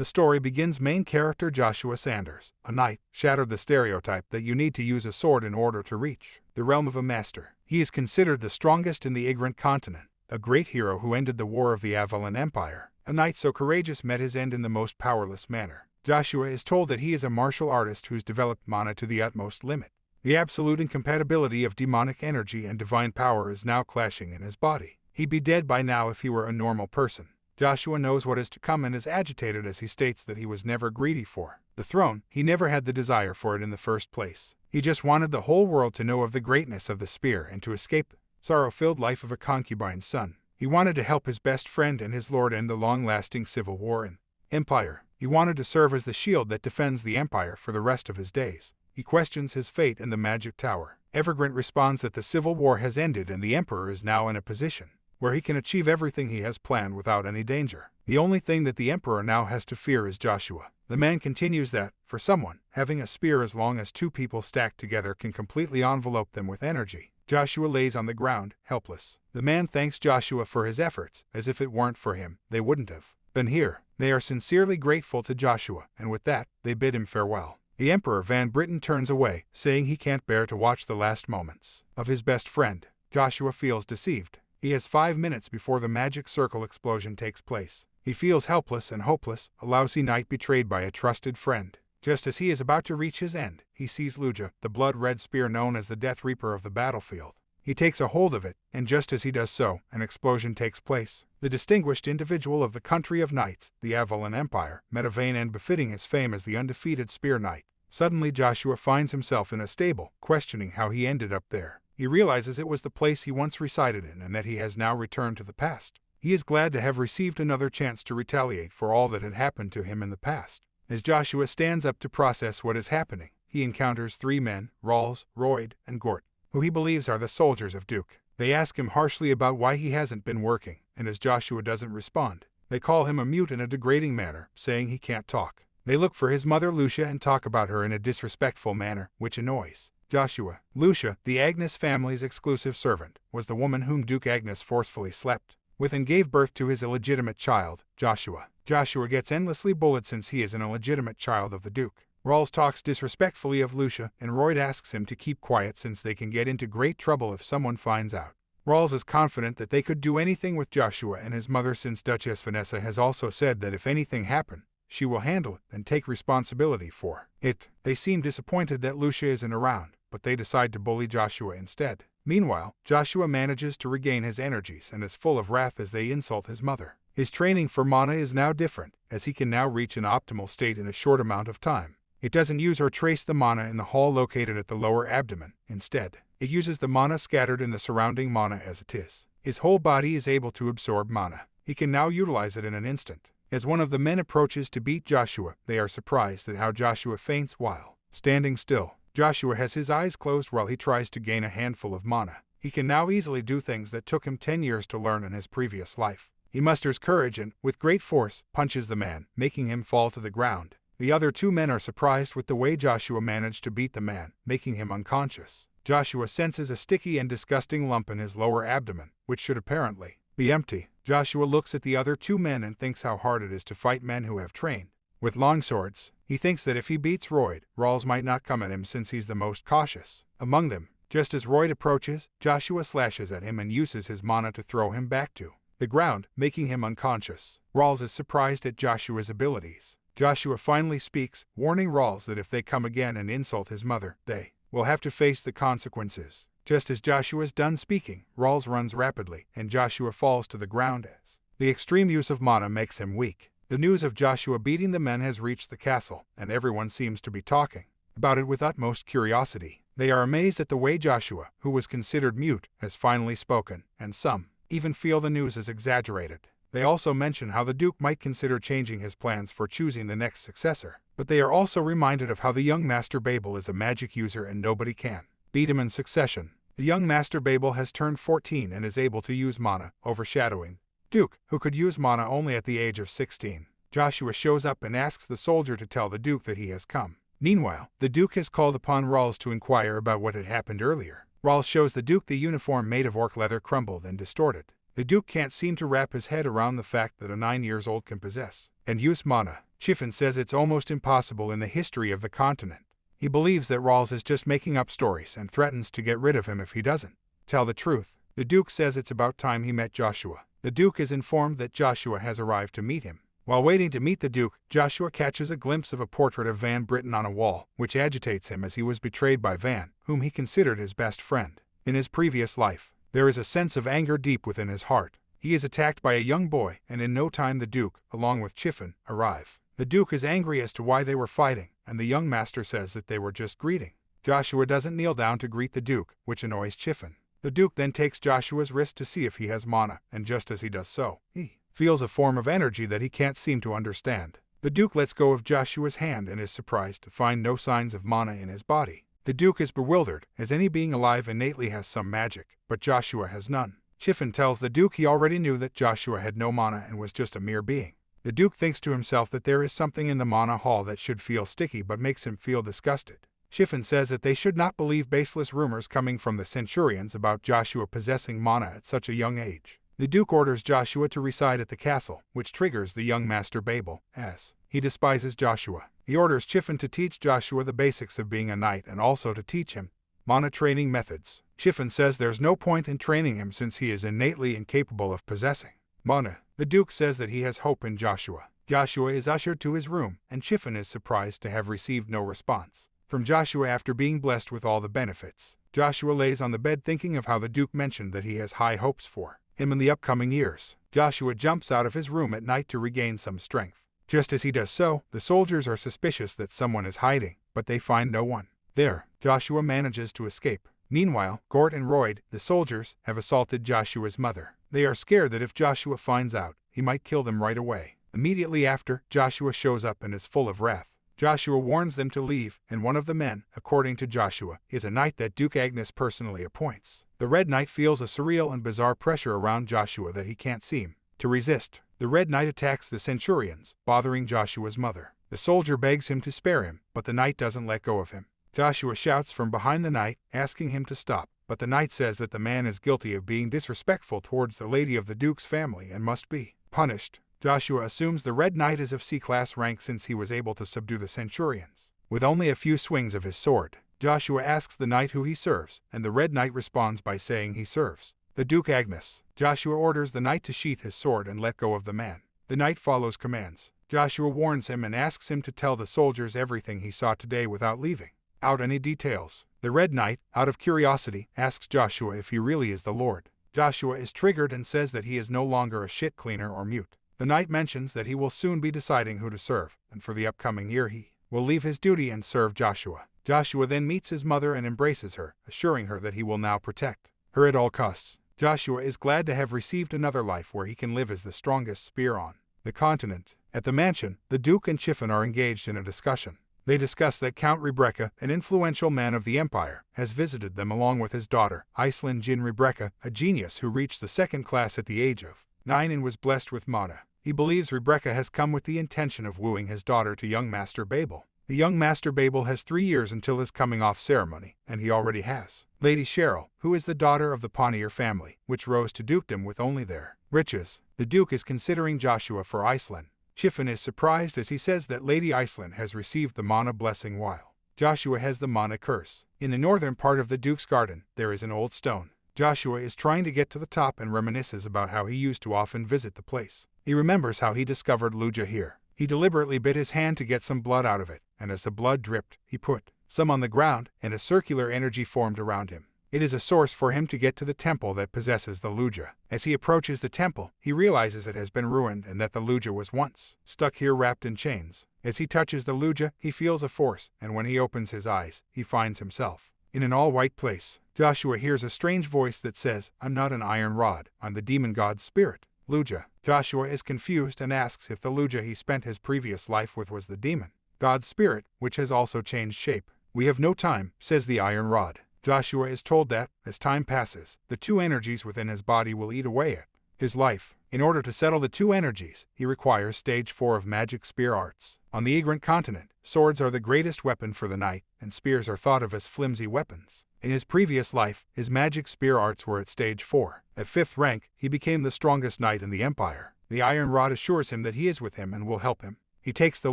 The story begins. Main character Joshua Sanders, a knight, shattered the stereotype that you need to use a sword in order to reach the realm of a master. He is considered the strongest in the Ignorant continent, a great hero who ended the war of the Avalon Empire. A knight so courageous met his end in the most powerless manner. Joshua is told that he is a martial artist who's developed mana to the utmost limit. The absolute incompatibility of demonic energy and divine power is now clashing in his body. He'd be dead by now if he were a normal person. Joshua knows what is to come and is agitated as he states that he was never greedy for the throne. He never had the desire for it in the first place. He just wanted the whole world to know of the greatness of the spear and to escape the sorrow-filled life of a concubine's son. He wanted to help his best friend and his lord end the long-lasting civil war in Empire. He wanted to serve as the shield that defends the Empire for the rest of his days. He questions his fate in the Magic Tower. Evergrant responds that the civil war has ended and the Emperor is now in a position where he can achieve everything he has planned without any danger. The only thing that the Emperor now has to fear is Joshua. The man continues that, for someone, having a spear as long as two people stacked together can completely envelope them with energy. Joshua lays on the ground, helpless. The man thanks Joshua for his efforts, as if it weren't for him, they wouldn't have been here. They are sincerely grateful to Joshua, and with that, they bid him farewell. The Emperor Van Britain turns away, saying he can't bear to watch the last moments of his best friend. Joshua feels deceived. He has 5 minutes before the magic circle explosion takes place. He feels helpless and hopeless, a lousy knight betrayed by a trusted friend. Just as he is about to reach his end, he sees Luja, the blood-red spear known as the Death Reaper of the battlefield. He takes a hold of it, and just as he does so, an explosion takes place. The distinguished individual of the country of knights, the Avalon Empire, met a vain end befitting his fame as the undefeated spear knight. Suddenly Joshua finds himself in a stable, questioning how he ended up there. He realizes it was the place he once resided in and that he has now returned to the past. He is glad to have received another chance to retaliate for all that had happened to him in the past. As Joshua stands up to process what is happening, he encounters 3 men, Rawls, Royd, and Gort, who he believes are the soldiers of Duke. They ask him harshly about why he hasn't been working, and as Joshua doesn't respond, they call him a mute in a degrading manner, saying he can't talk. They look for his mother Lucia and talk about her in a disrespectful manner, which annoys Joshua. Lucia, the Agnes family's exclusive servant, was the woman whom Duke Agnes forcefully slept with and gave birth to his illegitimate child, Joshua. Joshua gets endlessly bullied since he is an illegitimate child of the Duke. Rawls talks disrespectfully of Lucia, and Royd asks him to keep quiet since they can get into great trouble if someone finds out. Rawls is confident that they could do anything with Joshua and his mother since Duchess Vanessa has also said that if anything happened, she will handle it and take responsibility for it. They seem disappointed that Lucia isn't around, but they decide to bully Joshua instead. Meanwhile, Joshua manages to regain his energies and is full of wrath as they insult his mother. His training for mana is now different, as he can now reach an optimal state in a short amount of time. It doesn't use or trace the mana in the hall located at the lower abdomen. Instead, it uses the mana scattered in the surrounding mana as it is. His whole body is able to absorb mana. He can now utilize it in an instant. As one of the men approaches to beat Joshua, they are surprised at how Joshua faints while standing still. Joshua has his eyes closed while he tries to gain a handful of mana. He can now easily do things that took him 10 years to learn in his previous life. He musters courage and, with great force, punches the man, making him fall to the ground. The other 2 men are surprised with the way Joshua managed to beat the man, making him unconscious. Joshua senses a sticky and disgusting lump in his lower abdomen, which should apparently be empty. Joshua looks at the other 2 men and thinks how hard it is to fight men who have trained with long swords. He thinks that if he beats Royd, Rawls might not come at him since he's the most cautious among them. Just as Royd approaches, Joshua slashes at him and uses his mana to throw him back to the ground, making him unconscious. Rawls is surprised at Joshua's abilities. Joshua finally speaks, warning Rawls that if they come again and insult his mother, they will have to face the consequences. Just as Joshua is done speaking, Rawls runs rapidly, and Joshua falls to the ground as the extreme use of mana makes him weak. The news of Joshua beating the men has reached the castle, and everyone seems to be talking about it with utmost curiosity. They are amazed at the way Joshua, who was considered mute, has finally spoken, and some even feel the news is exaggerated. They also mention how the Duke might consider changing his plans for choosing the next successor, but they are also reminded of how the young Master Babel is a magic user and nobody can beat him in succession. The young Master Babel has turned 14 and is able to use mana, overshadowing Duke, who could use mana only at the age of 16. Joshua shows up and asks the soldier to tell the Duke that he has come. Meanwhile, the Duke has called upon Rawls to inquire about what had happened earlier. Rawls shows the Duke the uniform made of orc leather crumbled and distorted. The Duke can't seem to wrap his head around the fact that a 9 years old can possess and use mana. Chiffin says it's almost impossible in the history of the continent. He believes that Rawls is just making up stories and threatens to get rid of him if he doesn't tell the truth. The Duke says it's about time he met Joshua. The Duke is informed that Joshua has arrived to meet him. While waiting to meet the Duke, Joshua catches a glimpse of a portrait of Van Britten on a wall, which agitates him as he was betrayed by Van, whom he considered his best friend. In his previous life, there is a sense of anger deep within his heart. He is attacked by a young boy, and in no time the Duke, along with Chiffin, arrive. The Duke is angry as to why they were fighting, and the young master says that they were just greeting. Joshua doesn't kneel down to greet the Duke, which annoys Chiffin. The Duke then takes Joshua's wrist to see if he has mana, and just as he does so, he feels a form of energy that he can't seem to understand. The Duke lets go of Joshua's hand and is surprised to find no signs of mana in his body. The Duke is bewildered, as any being alive innately has some magic, but Joshua has none. Chiffin tells the Duke he already knew that Joshua had no mana and was just a mere being. The Duke thinks to himself that there is something in the mana hall that should feel sticky but makes him feel disgusted. Chiffin says that they should not believe baseless rumors coming from the Centurions about Joshua possessing mana at such a young age. The Duke orders Joshua to reside at the castle, which triggers the young master Babel, as he despises Joshua. He orders Chiffin to teach Joshua the basics of being a knight and also to teach him mana training methods. Chiffin says there's no point in training him since he is innately incapable of possessing mana. The Duke says that he has hope in Joshua. Joshua is ushered to his room, and Chiffin is surprised to have received no response from Joshua after being blessed with all the benefits. Joshua lays on the bed thinking of how the Duke mentioned that he has high hopes for him in the upcoming years. Joshua jumps out of his room at night to regain some strength. Just as he does so, the soldiers are suspicious that someone is hiding, but they find no one there. Joshua manages to escape. Meanwhile, Gort and Royd, the soldiers, have assaulted Joshua's mother. They are scared that if Joshua finds out, he might kill them right away. Immediately after, Joshua shows up and is full of wrath. Joshua warns them to leave, and one of the men, according to Joshua, is a knight that Duke Agnes personally appoints. The Red Knight feels a surreal and bizarre pressure around Joshua that he can't seem to resist. The Red Knight attacks the Centurions, bothering Joshua's mother. The soldier begs him to spare him, but the knight doesn't let go of him. Joshua shouts from behind the knight, asking him to stop, but the knight says that the man is guilty of being disrespectful towards the lady of the Duke's family and must be punished. Joshua assumes the Red Knight is of C-class rank since he was able to subdue the Centurions with only a few swings of his sword. Joshua asks the knight who he serves, and the Red Knight responds by saying he serves the Duke Agnes. Joshua orders the knight to sheath his sword and let go of the man. The knight follows commands. Joshua warns him and asks him to tell the soldiers everything he saw today without leaving out any details. The Red Knight, out of curiosity, asks Joshua if he really is the Lord. Joshua is triggered and says that he is no longer a shit cleaner or mute. The knight mentions that he will soon be deciding who to serve, and for the upcoming year he will leave his duty and serve Joshua. Joshua then meets his mother and embraces her, assuring her that he will now protect her at all costs. Joshua is glad to have received another life where he can live as the strongest spear on the continent. At the mansion, the Duke and Chiffin are engaged in a discussion. They discuss that Count Rebecca, an influential man of the Empire, has visited them along with his daughter, Iceland Jin Rebecca, a genius who reached the second class at the age of 9 and was blessed with mana. He believes Rebecca has come with the intention of wooing his daughter to young Master Babel. The young Master Babel has 3 years until his coming-off ceremony, and he already has Lady Cheryl, who is the daughter of the Ponier family, which rose to dukedom with only their riches. The Duke is considering Joshua for Iceland. Chiffin is surprised as he says that Lady Iceland has received the mana blessing while Joshua has the mana curse. In the northern part of the Duke's garden, there is an old stone. Joshua is trying to get to the top and reminisces about how he used to often visit the place. He remembers how he discovered Luja here. He deliberately bit his hand to get some blood out of it, and as the blood dripped, he put some on the ground, and a circular energy formed around him. It is a source for him to get to the temple that possesses the Luja. As he approaches the temple, he realizes it has been ruined and that the Luja was once stuck here wrapped in chains. As he touches the Luja, he feels a force, and when he opens his eyes, he finds himself in an all-white place. Joshua hears a strange voice that says, "I'm not an iron rod, I'm the demon god's spirit." Luja. Joshua is confused and asks if the Luja he spent his previous life with was the demon god's spirit, which has also changed shape. "We have no time," says the iron rod. Joshua is told that, as time passes, the 2 energies within his body will eat away at his life. In order to settle the 2 energies, he requires stage 4 of magic spear arts. On the Egret continent, swords are the greatest weapon for the knight, and spears are thought of as flimsy weapons. In his previous life, his magic spear arts were at stage 4. At 5th rank, he became the strongest knight in the Empire. The iron rod assures him that he is with him and will help him He takes the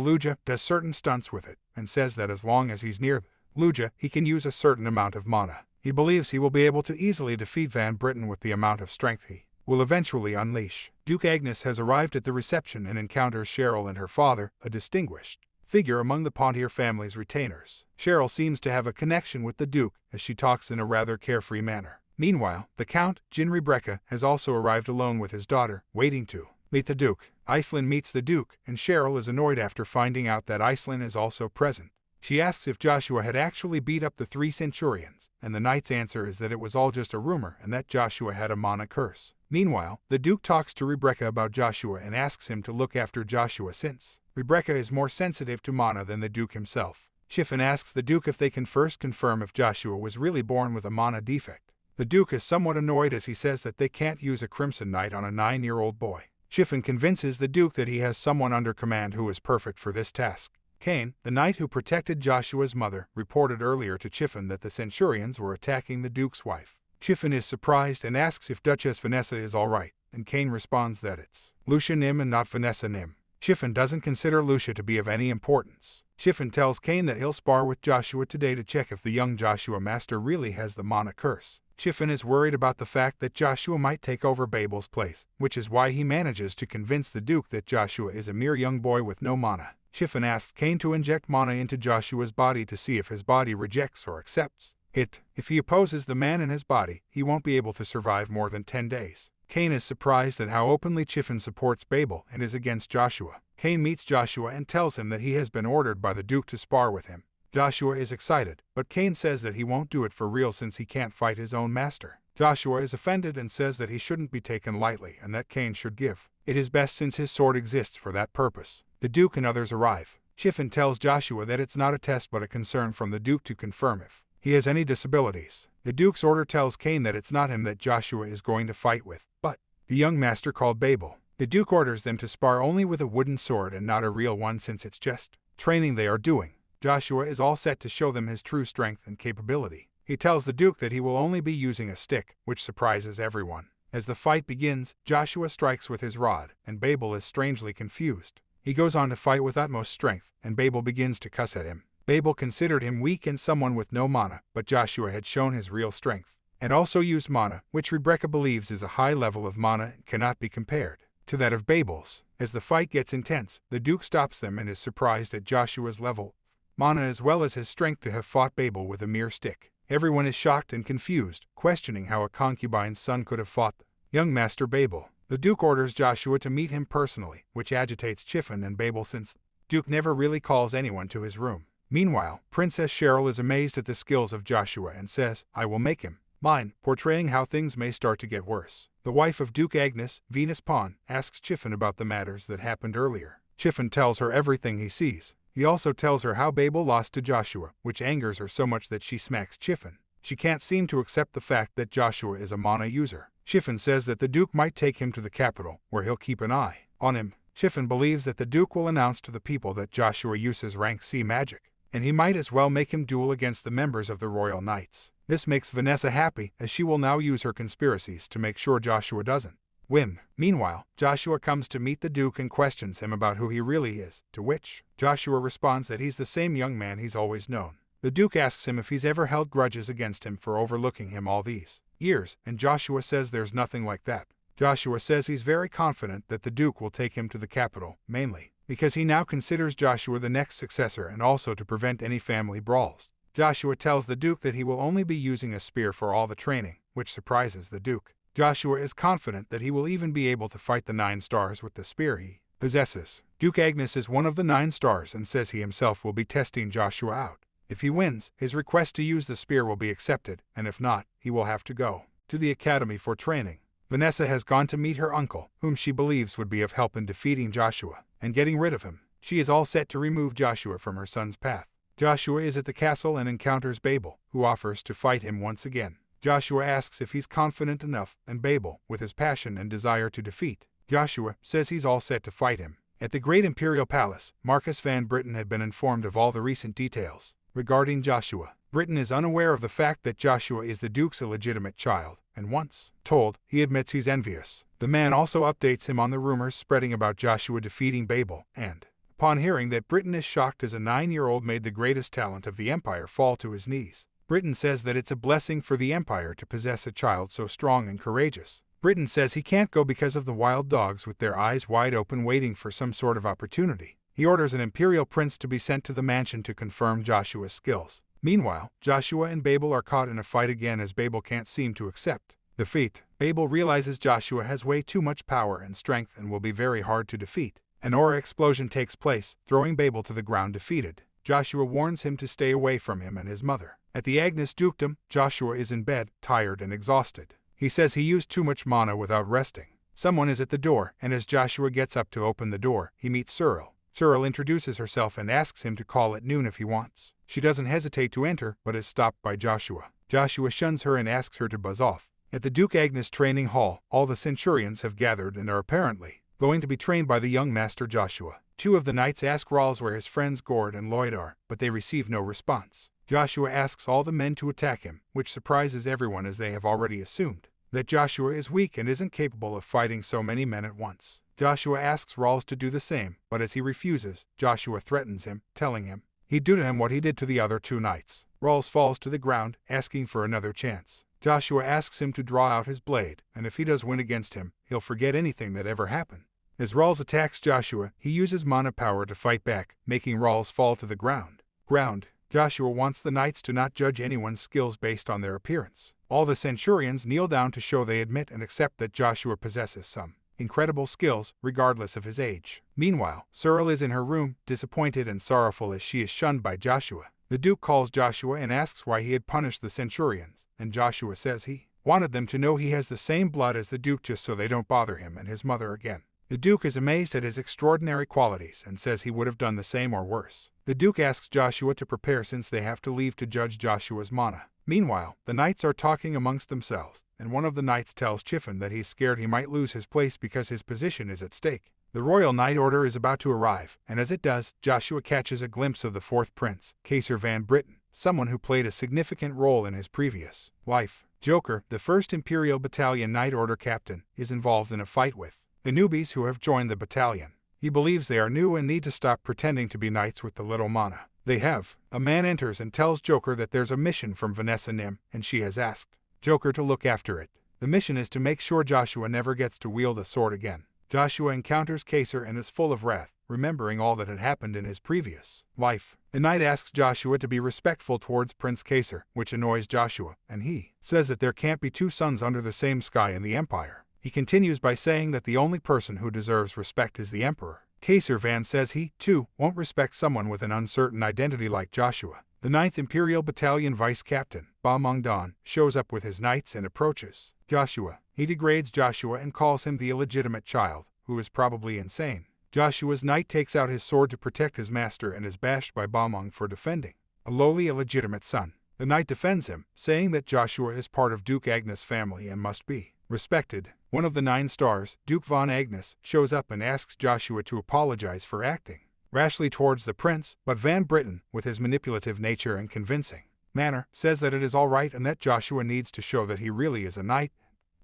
luja, does certain stunts with it, and says that as long as he's near the luja, he can use a certain amount of mana. He believes he will be able to easily defeat Van Britten with the amount of strength he will eventually unleash. Duke Agnes has arrived at the reception and encounters Cheryl and her father, a distinguished figure among the Pontier family's retainers. Cheryl seems to have a connection with the Duke, as she talks in a rather carefree manner. Meanwhile, the Count, Jin Rebecca, has also arrived alone with his daughter, waiting to meet the Duke. Iceland meets the Duke, and Cheryl is annoyed after finding out that Iceland is also present. She asks if Joshua had actually beat up the 3 centurions, and the knight's answer is that it was all just a rumor and that Joshua had a mana curse. Meanwhile, the Duke talks to Rebecca about Joshua and asks him to look after Joshua since Rebecca is more sensitive to mana than the Duke himself. Chiffon asks the Duke if they can first confirm if Joshua was really born with a mana defect. The Duke is somewhat annoyed as he says that they can't use a Crimson Knight on a 9-year-old boy. Chiffon convinces the Duke that he has someone under command who is perfect for this task. Kane, the knight who protected Joshua's mother, reported earlier to Chiffon that the Centurions were attacking the Duke's wife. Chiffon is surprised and asks if Duchess Vanessa is alright, and Kane responds that it's Lucia Nim and not Vanessa Nim. Chiffon doesn't consider Lucia to be of any importance. Chiffon tells Kane that he'll spar with Joshua today to check if the young Joshua Master really has the mana curse. Chiffon is worried about the fact that Joshua might take over Babel's place, which is why he manages to convince the Duke that Joshua is a mere young boy with no mana. Chiffon asks Kane to inject mana into Joshua's body to see if his body rejects or accepts it. If he opposes the man in his body, he won't be able to survive more than 10 days. Kane is surprised at how openly Chiffon supports Babel and is against Joshua. Kane meets Joshua and tells him that he has been ordered by the Duke to spar with him. Joshua is excited, but Kane says that he won't do it for real since he can't fight his own master. Joshua is offended and says that he shouldn't be taken lightly and that Kane should give it his best since his sword exists for that purpose. The Duke and others arrive. Chiffon tells Joshua that it's not a test but a concern from the Duke to confirm if he has any disabilities. The Duke's order tells Kane that it's not him that Joshua is going to fight with, but the young master called Babel. The Duke orders them to spar only with a wooden sword and not a real one since it's just training they are doing. Joshua is all set to show them his true strength and capability. He tells the Duke that he will only be using a stick, which surprises everyone. As the fight begins, Joshua strikes with his rod, and Babel is strangely confused. He goes on to fight with utmost strength, and Babel begins to cuss at him. Babel considered him weak and someone with no mana, but Joshua had shown his real strength, and also used mana, which Rebecca believes is a high level of mana and cannot be compared to that of Babel's. As the fight gets intense, the Duke stops them and is surprised at Joshua's level mana as well as his strength to have fought Babel with a mere stick. Everyone is shocked and confused, questioning how a concubine's son could have fought the young master Babel. The Duke orders Joshua to meet him personally, which agitates Chiffon and Babel since Duke never really calls anyone to his room. Meanwhile, Princess Cheryl is amazed at the skills of Joshua and says, "I will make him mine," portraying how things may start to get worse. The wife of Duke Agnes, Venus Pawn, asks Chiffon about the matters that happened earlier. Chiffon tells her everything he sees. He also tells her how Babel lost to Joshua, which angers her so much that she smacks Chiffon. She can't seem to accept the fact that Joshua is a mana user. Chiffon says that the Duke might take him to the capital, where he'll keep an eye on him. Chiffon believes that the Duke will announce to the people that Joshua uses rank C magic, and he might as well make him duel against the members of the Royal Knights. This makes Vanessa happy, as she will now use her conspiracies to make sure Joshua doesn't win. Meanwhile, Joshua comes to meet the Duke and questions him about who he really is, to which Joshua responds that he's the same young man he's always known. The Duke asks him if he's ever held grudges against him for overlooking him all these years, and Joshua says there's nothing like that. Joshua says he's very confident that the Duke will take him to the capital, mainly because he now considers Joshua the next successor and also to prevent any family brawls. Joshua tells the Duke that he will only be using a spear for all the training, which surprises the Duke. Joshua is confident that he will even be able to fight the 9 stars with the spear he possesses. Duke Agnes is one of the 9 stars and says he himself will be testing Joshua out. If he wins, his request to use the spear will be accepted, and if not, he will have to go to the academy for training. Vanessa has gone to meet her uncle, whom she believes would be of help in defeating Joshua and getting rid of him. She is all set to remove Joshua from her son's path. Joshua is at the castle and encounters Babel, who offers to fight him once again. Joshua asks if he's confident enough, and Babel, with his passion and desire to defeat Joshua, says he's all set to fight him. At the Great Imperial Palace, Marcus Van Britten had been informed of all the recent details regarding Joshua. Britten is unaware of the fact that Joshua is the Duke's illegitimate child, and once told, he admits he's envious. The man also updates him on the rumors spreading about Joshua defeating Babel, and Upon hearing that Britain is shocked as a 9-year-old made the greatest talent of the empire fall to his knees. Britain says that it's a blessing for the empire to possess a child so strong and courageous. Britain says he can't go because of the wild dogs with their eyes wide open waiting for some sort of opportunity. He orders an imperial prince to be sent to the mansion to confirm Joshua's skills. Meanwhile, Joshua and Babel are caught in a fight again as Babel can't seem to accept defeat. Babel realizes Joshua has way too much power and strength and will be very hard to defeat. An aura explosion takes place, throwing Babel to the ground defeated. Joshua warns him to stay away from him and his mother. At the Agnes dukedom, Joshua is in bed, tired and exhausted. He says he used too much mana without resting. Someone is at the door, and as Joshua gets up to open the door, he meets Cyril. Cyril introduces herself and asks him to call at noon if he wants. She doesn't hesitate to enter, but is stopped by Joshua. Joshua shuns her and asks her to buzz off. At the Duke Agnes training hall, all the centurions have gathered and are apparently going to be trained by the young master Joshua. 2 of the knights ask Rawls where his friends Gord and Lloyd are, but they receive no response. Joshua asks all the men to attack him, which surprises everyone as they have already assumed that Joshua is weak and isn't capable of fighting so many men at once. Joshua asks Rawls to do the same, but as he refuses, Joshua threatens him, telling him he'd do to him what he did to the other 2 knights. Rawls falls to the ground, asking for another chance. Joshua asks him to draw out his blade, and if he does win against him, he'll forget anything that ever happened. As Rawls attacks Joshua, he uses mana power to fight back, making Rawls fall to the ground. Joshua wants the knights to not judge anyone's skills based on their appearance. All the centurions kneel down to show they admit and accept that Joshua possesses some incredible skills, regardless of his age. Meanwhile, Cyril is in her room, disappointed and sorrowful as she is shunned by Joshua. The Duke calls Joshua and asks why he had punished the centurions, and Joshua says he wanted them to know he has the same blood as the Duke just so they don't bother him and his mother again. The Duke is amazed at his extraordinary qualities and says he would have done the same or worse. The Duke asks Joshua to prepare since they have to leave to judge Joshua's mana. Meanwhile, the knights are talking amongst themselves, and one of the knights tells Chiffon that he's scared he might lose his place because his position is at stake. The Royal Knight Order is about to arrive, and as it does, Joshua catches a glimpse of the 4th Prince, Kaisar Van Britten, someone who played a significant role in his previous life. Joker, the 1st Imperial Battalion Knight Order captain, is involved in a fight with the newbies who have joined the battalion. He believes they are new and need to stop pretending to be knights with the little mana they have. A man enters and tells Joker that there's a mission from Vanessa Nim, and she has asked Joker to look after it. The mission is to make sure Joshua never gets to wield a sword again. Joshua encounters Kaisar and is full of wrath, remembering all that had happened in his previous life. The knight asks Joshua to be respectful towards Prince Kaisar, which annoys Joshua, and he says that there can't be 2 suns under the same sky in the Empire. He continues by saying that the only person who deserves respect is the Emperor. Kaisar Van says he, too, won't respect someone with an uncertain identity like Joshua. The 9th Imperial Battalion Vice Captain, Ba Mung Dan, shows up with his knights and approaches Joshua. He degrades Joshua and calls him the illegitimate child, who is probably insane. Joshua's knight takes out his sword to protect his master and is bashed by Ba Mung for defending a lowly illegitimate son. The knight defends him, saying that Joshua is part of Duke Agnes' family and must be respected. One of the 9 stars, Duke von Agnes, shows up and asks Joshua to apologize for acting rashly towards the prince, but Van Britten, with his manipulative nature and convincing manner, says that it is all right and that Joshua needs to show that he really is a knight,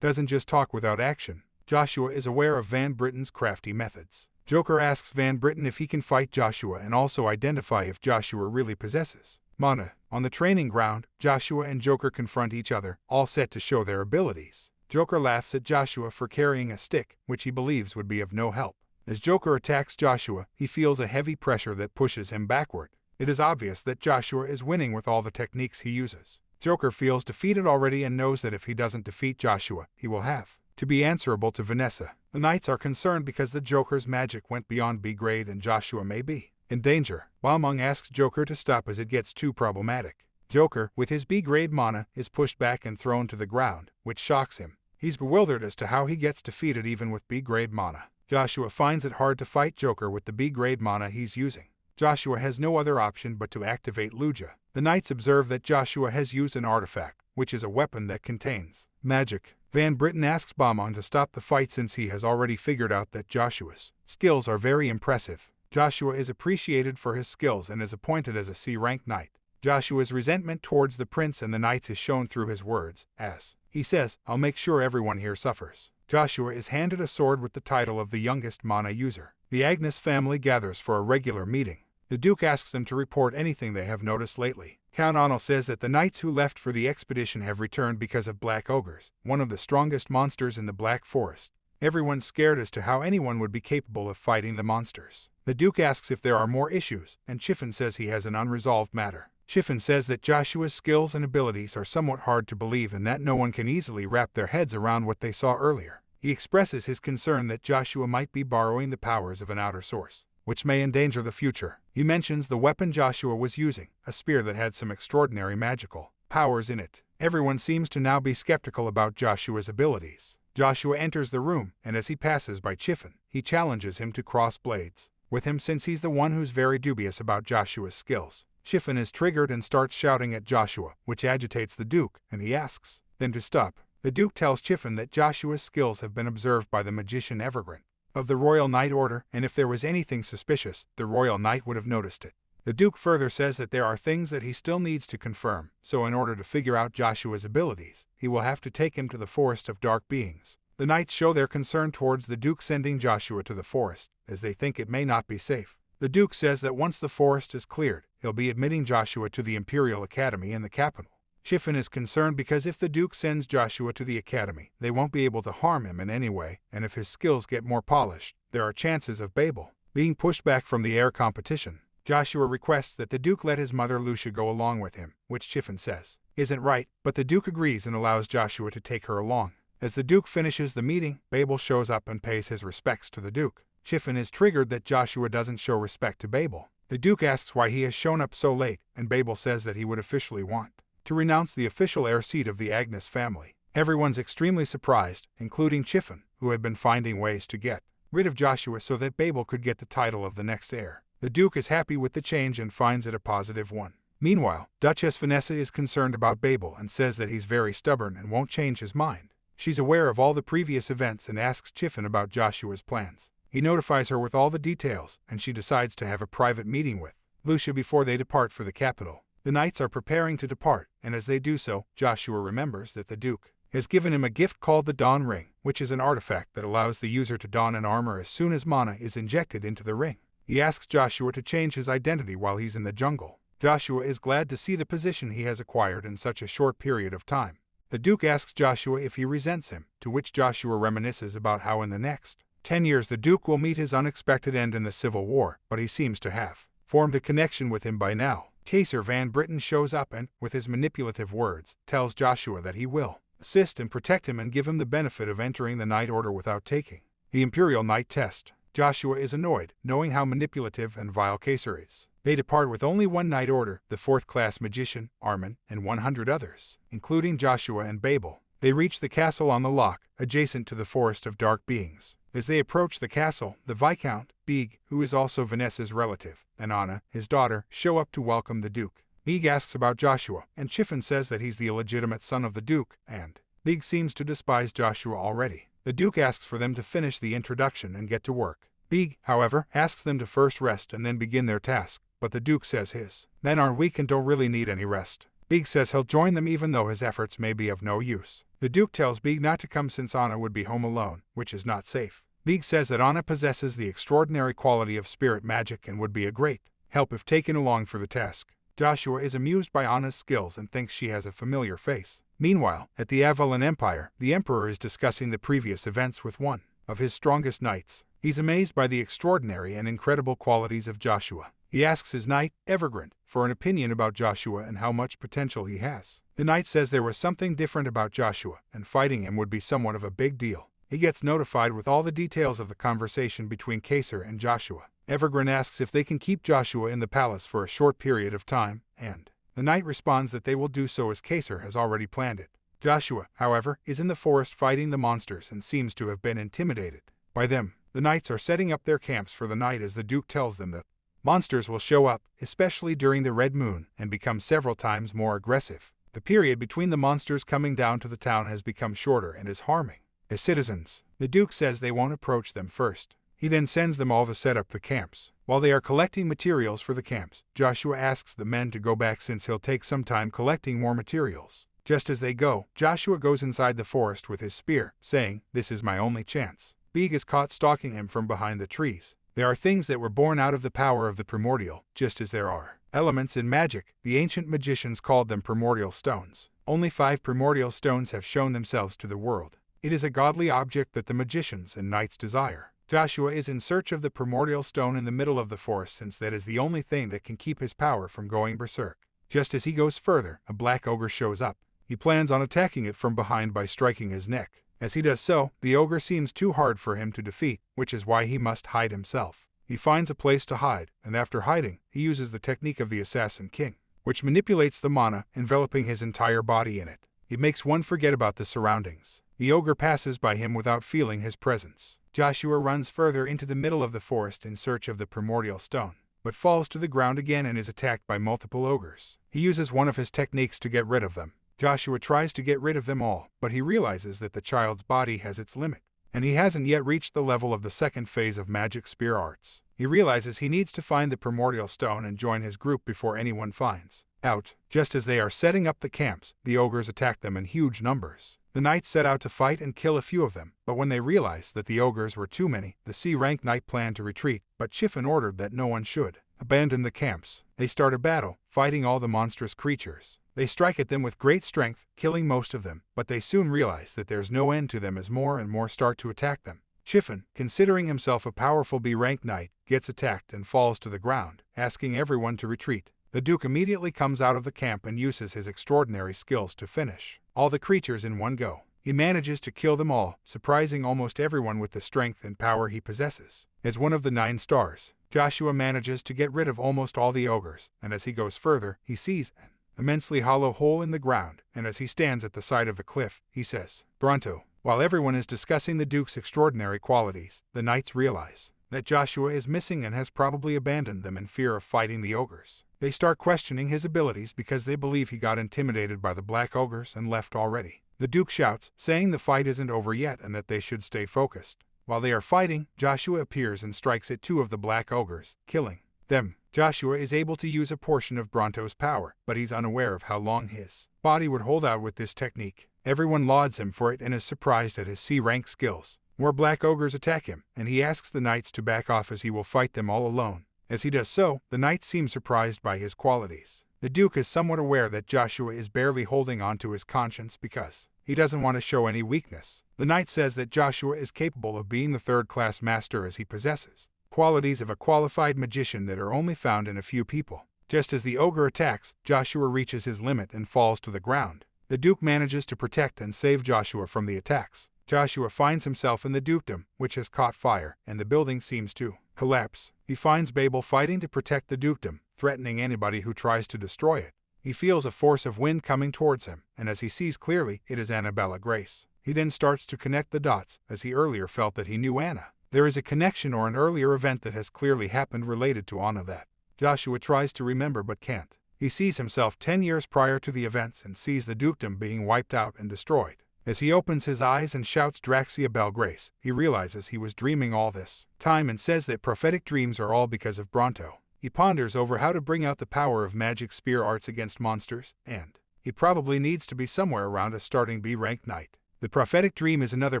doesn't just talk without action. Joshua is aware of Van Britten's crafty methods. Joker asks Van Britten if he can fight Joshua and also identify if Joshua really possesses mana. On the training ground, Joshua and Joker confront each other, all set to show their abilities. Joker laughs at Joshua for carrying a stick, which he believes would be of no help. As Joker attacks Joshua, he feels a heavy pressure that pushes him backward. It is obvious that Joshua is winning with all the techniques he uses. Joker feels defeated already and knows that if he doesn't defeat Joshua, he will have to be answerable to Vanessa. The knights are concerned because the Joker's magic went beyond B grade and Joshua may be in danger. Ba Mung asks Joker to stop as it gets too problematic. Joker, with his B grade mana, is pushed back and thrown to the ground, which shocks him. He's bewildered as to how he gets defeated even with B grade mana. Joshua finds it hard to fight Joker with the B grade mana he's using. Joshua has no other option but to activate Luja. The knights observe that Joshua has used an artifact, which is a weapon that contains magic. Van Britten asks Ba Mung to stop the fight since he has already figured out that Joshua's skills are very impressive. Joshua is appreciated for his skills and is appointed as a C-rank knight. Joshua's resentment towards the prince and the knights is shown through his words, as he says, "I'll make sure everyone here suffers." Joshua is handed a sword with the title of the youngest mana user. The Agnes family gathers for a regular meeting. The Duke asks them to report anything they have noticed lately. Count Onel says that the knights who left for the expedition have returned because of black ogres, one of the strongest monsters in the Black Forest. Everyone's scared as to how anyone would be capable of fighting the monsters. The Duke asks if there are more issues, and Chiffon says he has an unresolved matter. Chiffon says that Joshua's skills and abilities are somewhat hard to believe and that no one can easily wrap their heads around what they saw earlier. He expresses his concern that Joshua might be borrowing the powers of an outer source, which may endanger the future. He mentions the weapon Joshua was using, a spear that had some extraordinary magical powers in it. Everyone seems to now be skeptical about Joshua's abilities. Joshua enters the room, and as he passes by Chiffon, he challenges him to cross blades with him since he's the one who's very dubious about Joshua's skills. Chiffon is triggered and starts shouting at Joshua, which agitates the Duke, and he asks them to stop. The Duke tells Chiffon that Joshua's skills have been observed by the magician Evergreen of the Royal Knight Order, and if there was anything suspicious, the Royal Knight would have noticed it. The Duke further says that there are things that he still needs to confirm, so in order to figure out Joshua's abilities, he will have to take him to the Forest of Dark Beings. The knights show their concern towards the Duke sending Joshua to the forest, as they think it may not be safe. The Duke says that once the forest is cleared, he'll be admitting Joshua to the Imperial Academy in the capital. Chiffon is concerned because if the Duke sends Joshua to the academy, they won't be able to harm him in any way, and if his skills get more polished, there are chances of Babel being pushed back from the air competition. Joshua requests that the Duke let his mother Lucia go along with him, which Chiffon says isn't right, but the Duke agrees and allows Joshua to take her along. As the Duke finishes the meeting, Babel shows up and pays his respects to the Duke. Chiffon is triggered that Joshua doesn't show respect to Babel. The Duke asks why he has shown up so late, and Babel says that he would officially want to renounce the official heir seat of the Agnes family. Everyone's extremely surprised, including Chiffon, who had been finding ways to get rid of Joshua so that Babel could get the title of the next heir. The Duke is happy with the change and finds it a positive one. Meanwhile, Duchess Vanessa is concerned about Babel and says that he's very stubborn and won't change his mind. She's aware of all the previous events and asks Chiffon about Joshua's plans. He notifies her with all the details, and she decides to have a private meeting with Lucia before they depart for the capital. The knights are preparing to depart, and as they do so, Joshua remembers that the Duke has given him a gift called the Dawn Ring, which is an artifact that allows the user to don an armor as soon as mana is injected into the ring. He asks Joshua to change his identity while he's in the jungle. Joshua is glad to see the position he has acquired in such a short period of time. The Duke asks Joshua if he resents him, to which Joshua reminisces about how in the next 10 years the Duke will meet his unexpected end in the Civil War, but he seems to have formed a connection with him by now. Kaisar Van Britten shows up and, with his manipulative words, tells Joshua that he will assist and protect him and give him the benefit of entering the Knight Order without taking the Imperial Knight test. Joshua is annoyed, knowing how manipulative and vile Kaisar is. They depart with only one Knight Order, the fourth-class magician, Armin, and 100 others, including Joshua and Babel. They reach the castle on the loch, adjacent to the Forest of Dark Beings. As they approach the castle, the Viscount, Big, who is also Vanessa's relative, and Anna, his daughter, show up to welcome the Duke. Big asks about Joshua, and Chiffon says that he's the illegitimate son of the Duke, and Big seems to despise Joshua already. The Duke asks for them to finish the introduction and get to work. Big, however, asks them to first rest and then begin their task, but the Duke says his men are weak and don't really need any rest. Big says he'll join them even though his efforts may be of no use. The Duke tells Big not to come since Anna would be home alone, which is not safe. Big says that Anna possesses the extraordinary quality of spirit magic and would be a great help if taken along for the task. Joshua is amused by Anna's skills and thinks she has a familiar face. Meanwhile, at the Avalon Empire, the Emperor is discussing the previous events with one of his strongest knights. He's amazed by the extraordinary and incredible qualities of Joshua. He asks his knight, Evergreen, for an opinion about Joshua and how much potential he has. The knight says there was something different about Joshua, and fighting him would be somewhat of a big deal. He gets notified with all the details of the conversation between Kaisar and Joshua. Evergreen asks if they can keep Joshua in the palace for a short period of time, and the knight responds that they will do so as Kaisar has already planned it. Joshua, however, is in the forest fighting the monsters and seems to have been intimidated by them. The knights are setting up their camps for the night as the Duke tells them that monsters will show up, especially during the red moon, and become several times more aggressive. The period between the monsters coming down to the town has become shorter and is harming the citizens. The Duke says they won't approach them first. He then sends them all to set up the camps. While they are collecting materials for the camps, Joshua asks the men to go back since he'll take some time collecting more materials. Just as they go, Joshua goes inside the forest with his spear, saying, "This is my only chance." Big is caught stalking him from behind the trees. There are things that were born out of the power of the primordial, just as there are elements in magic. The ancient magicians called them primordial stones. Only 5 primordial stones have shown themselves to the world. It is a godly object that the magicians and knights desire. Joshua is in search of the primordial stone in the middle of the forest, since that is the only thing that can keep his power from going berserk. Just as he goes further, a black ogre shows up. He plans on attacking it from behind by striking his neck. As he does so, the ogre seems too hard for him to defeat, which is why he must hide himself. He finds a place to hide, and after hiding, he uses the technique of the Assassin King, which manipulates the mana, enveloping his entire body in it. He makes one forget about the surroundings. The ogre passes by him without feeling his presence. Joshua runs further into the middle of the forest in search of the primordial stone, but falls to the ground again and is attacked by multiple ogres. He uses one of his techniques to get rid of them. Joshua tries to get rid of them all, but he realizes that the child's body has its limit, and he hasn't yet reached the level of the second phase of magic spear arts. He realizes he needs to find the primordial stone and join his group before anyone finds out. Just as they are setting up the camps, the ogres attack them in huge numbers. The knights set out to fight and kill a few of them, but when they realized that the ogres were too many, the C-rank knight planned to retreat, but Chiffin ordered that no one should abandon the camps. They start a battle, fighting all the monstrous creatures. They strike at them with great strength, killing most of them, but they soon realize that there's no end to them as more and more start to attack them. Chiffin, considering himself a powerful B-rank knight, gets attacked and falls to the ground, asking everyone to retreat. The Duke immediately comes out of the camp and uses his extraordinary skills to finish all the creatures in one go. He manages to kill them all, surprising almost everyone with the strength and power he possesses. As one of the 9 stars, Joshua manages to get rid of almost all the ogres, and as he goes further, he sees an immensely hollow hole in the ground, and as he stands at the side of the cliff, he says, "Bronto." While everyone is discussing the Duke's extraordinary qualities, the knights realize that Joshua is missing and has probably abandoned them in fear of fighting the ogres. They start questioning his abilities because they believe he got intimidated by the black ogres and left already. The Duke shouts, saying the fight isn't over yet and that they should stay focused. While they are fighting, Joshua appears and strikes at 2 of the black ogres, killing them. Joshua is able to use a portion of Bronto's power, but he's unaware of how long his body would hold out with this technique. Everyone lauds him for it and is surprised at his C-rank skills. More black ogres attack him, and he asks the knights to back off as he will fight them all alone. As he does so, the knights seem surprised by his qualities. The Duke is somewhat aware that Joshua is barely holding on to his conscience because he doesn't want to show any weakness. The knight says that Joshua is capable of being the 3rd-class master as he possesses qualities of a qualified magician that are only found in a few people. Just as the ogre attacks, Joshua reaches his limit and falls to the ground. The Duke manages to protect and save Joshua from the attacks. Joshua finds himself in the dukedom, which has caught fire, and the building seems to collapse. He finds Babel fighting to protect the dukedom, threatening anybody who tries to destroy it. He feels a force of wind coming towards him, and as he sees clearly, it is Annabella Grace. He then starts to connect the dots, as he earlier felt that he knew Anna. There is a connection or an earlier event that has clearly happened related to Anna that Joshua tries to remember but can't. He sees himself 10 years prior to the events and sees the dukedom being wiped out and destroyed. As he opens his eyes and shouts Draxia Bel Grace, he realizes he was dreaming all this time and says that prophetic dreams are all because of Bronto. He ponders over how to bring out the power of magic spear arts against monsters, and he probably needs to be somewhere around a starting B-rank knight. The prophetic dream is another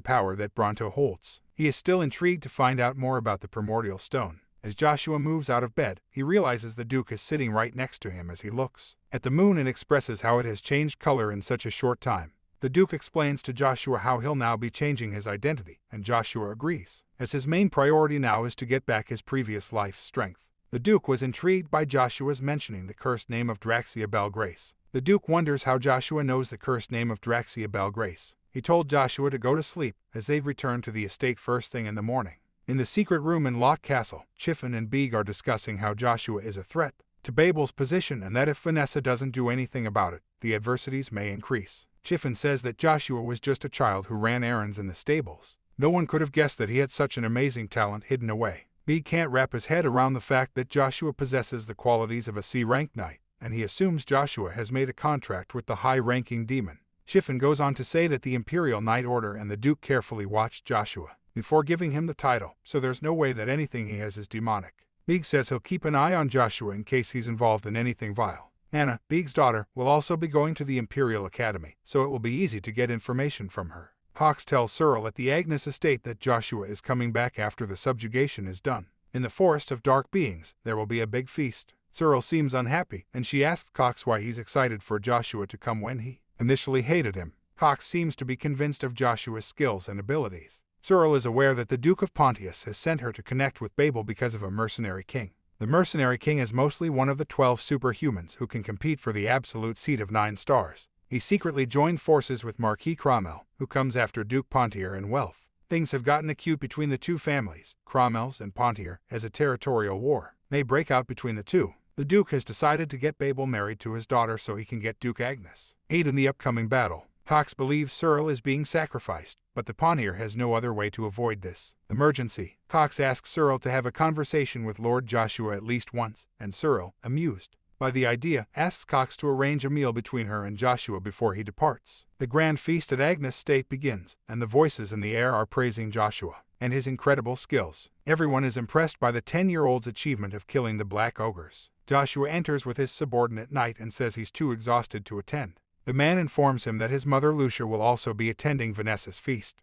power that Bronto holds. He is still intrigued to find out more about the primordial stone. As Joshua moves out of bed, he realizes the Duke is sitting right next to him as he looks at the moon and expresses how it has changed color in such a short time. The Duke explains to Joshua how he'll now be changing his identity, and Joshua agrees, as his main priority now is to get back his previous life's strength. The Duke was intrigued by Joshua's mentioning the cursed name of Draxia Bel Grace. The Duke wonders how Joshua knows the cursed name of Draxia Bel Grace. He told Joshua to go to sleep, as they return to the estate first thing in the morning. In the secret room in Lock Castle, Chiffin and Beeg are discussing how Joshua is a threat to Babel's position and that if Vanessa doesn't do anything about it, the adversities may increase. Chiffin says that Joshua was just a child who ran errands in the stables. No one could have guessed that he had such an amazing talent hidden away. Beeg can't wrap his head around the fact that Joshua possesses the qualities of a C-rank knight, and he assumes Joshua has made a contract with the high-ranking demon. Chiffin goes on to say that the Imperial Knight Order and the Duke carefully watched Joshua before giving him the title, so there's no way that anything he has is demonic. Beeg says he'll keep an eye on Joshua in case he's involved in anything vile. Anna, Beeg's daughter, will also be going to the Imperial Academy, so it will be easy to get information from her. Hawks tells Searle at the Agnes estate that Joshua is coming back after the subjugation is done. In the forest of dark beings, there will be a big feast. Searle seems unhappy, and she asks Cox why he's excited for Joshua to come when he initially hated him. Cox seems to be convinced of Joshua's skills and abilities. Searle is aware that the Duke of Pontius has sent her to connect with Babel because of a mercenary king. The mercenary king is mostly one of the 12 superhumans who can compete for the absolute seat of 9 stars. He secretly joined forces with Marquis Cromwell, who comes after Duke Pontier in wealth. Things have gotten acute between the two families, Cromwell's and Pontier, as a territorial war may break out between the two. The Duke has decided to get Babel married to his daughter so he can get Duke Agnes aid in the upcoming battle. Cox believes Searle is being sacrificed, but the Pontier has no other way to avoid this emergency. Cox asks Searle to have a conversation with Lord Joshua at least once, and Searle, amused by the idea, asks Cox to arrange a meal between her and Joshua before he departs. The grand feast at Agnes' State begins, and the voices in the air are praising Joshua and his incredible skills. Everyone is impressed by the 10-year-old's achievement of killing the black ogres. Joshua enters with his subordinate knight and says he's too exhausted to attend. The man informs him that his mother Lucia will also be attending Vanessa's feast.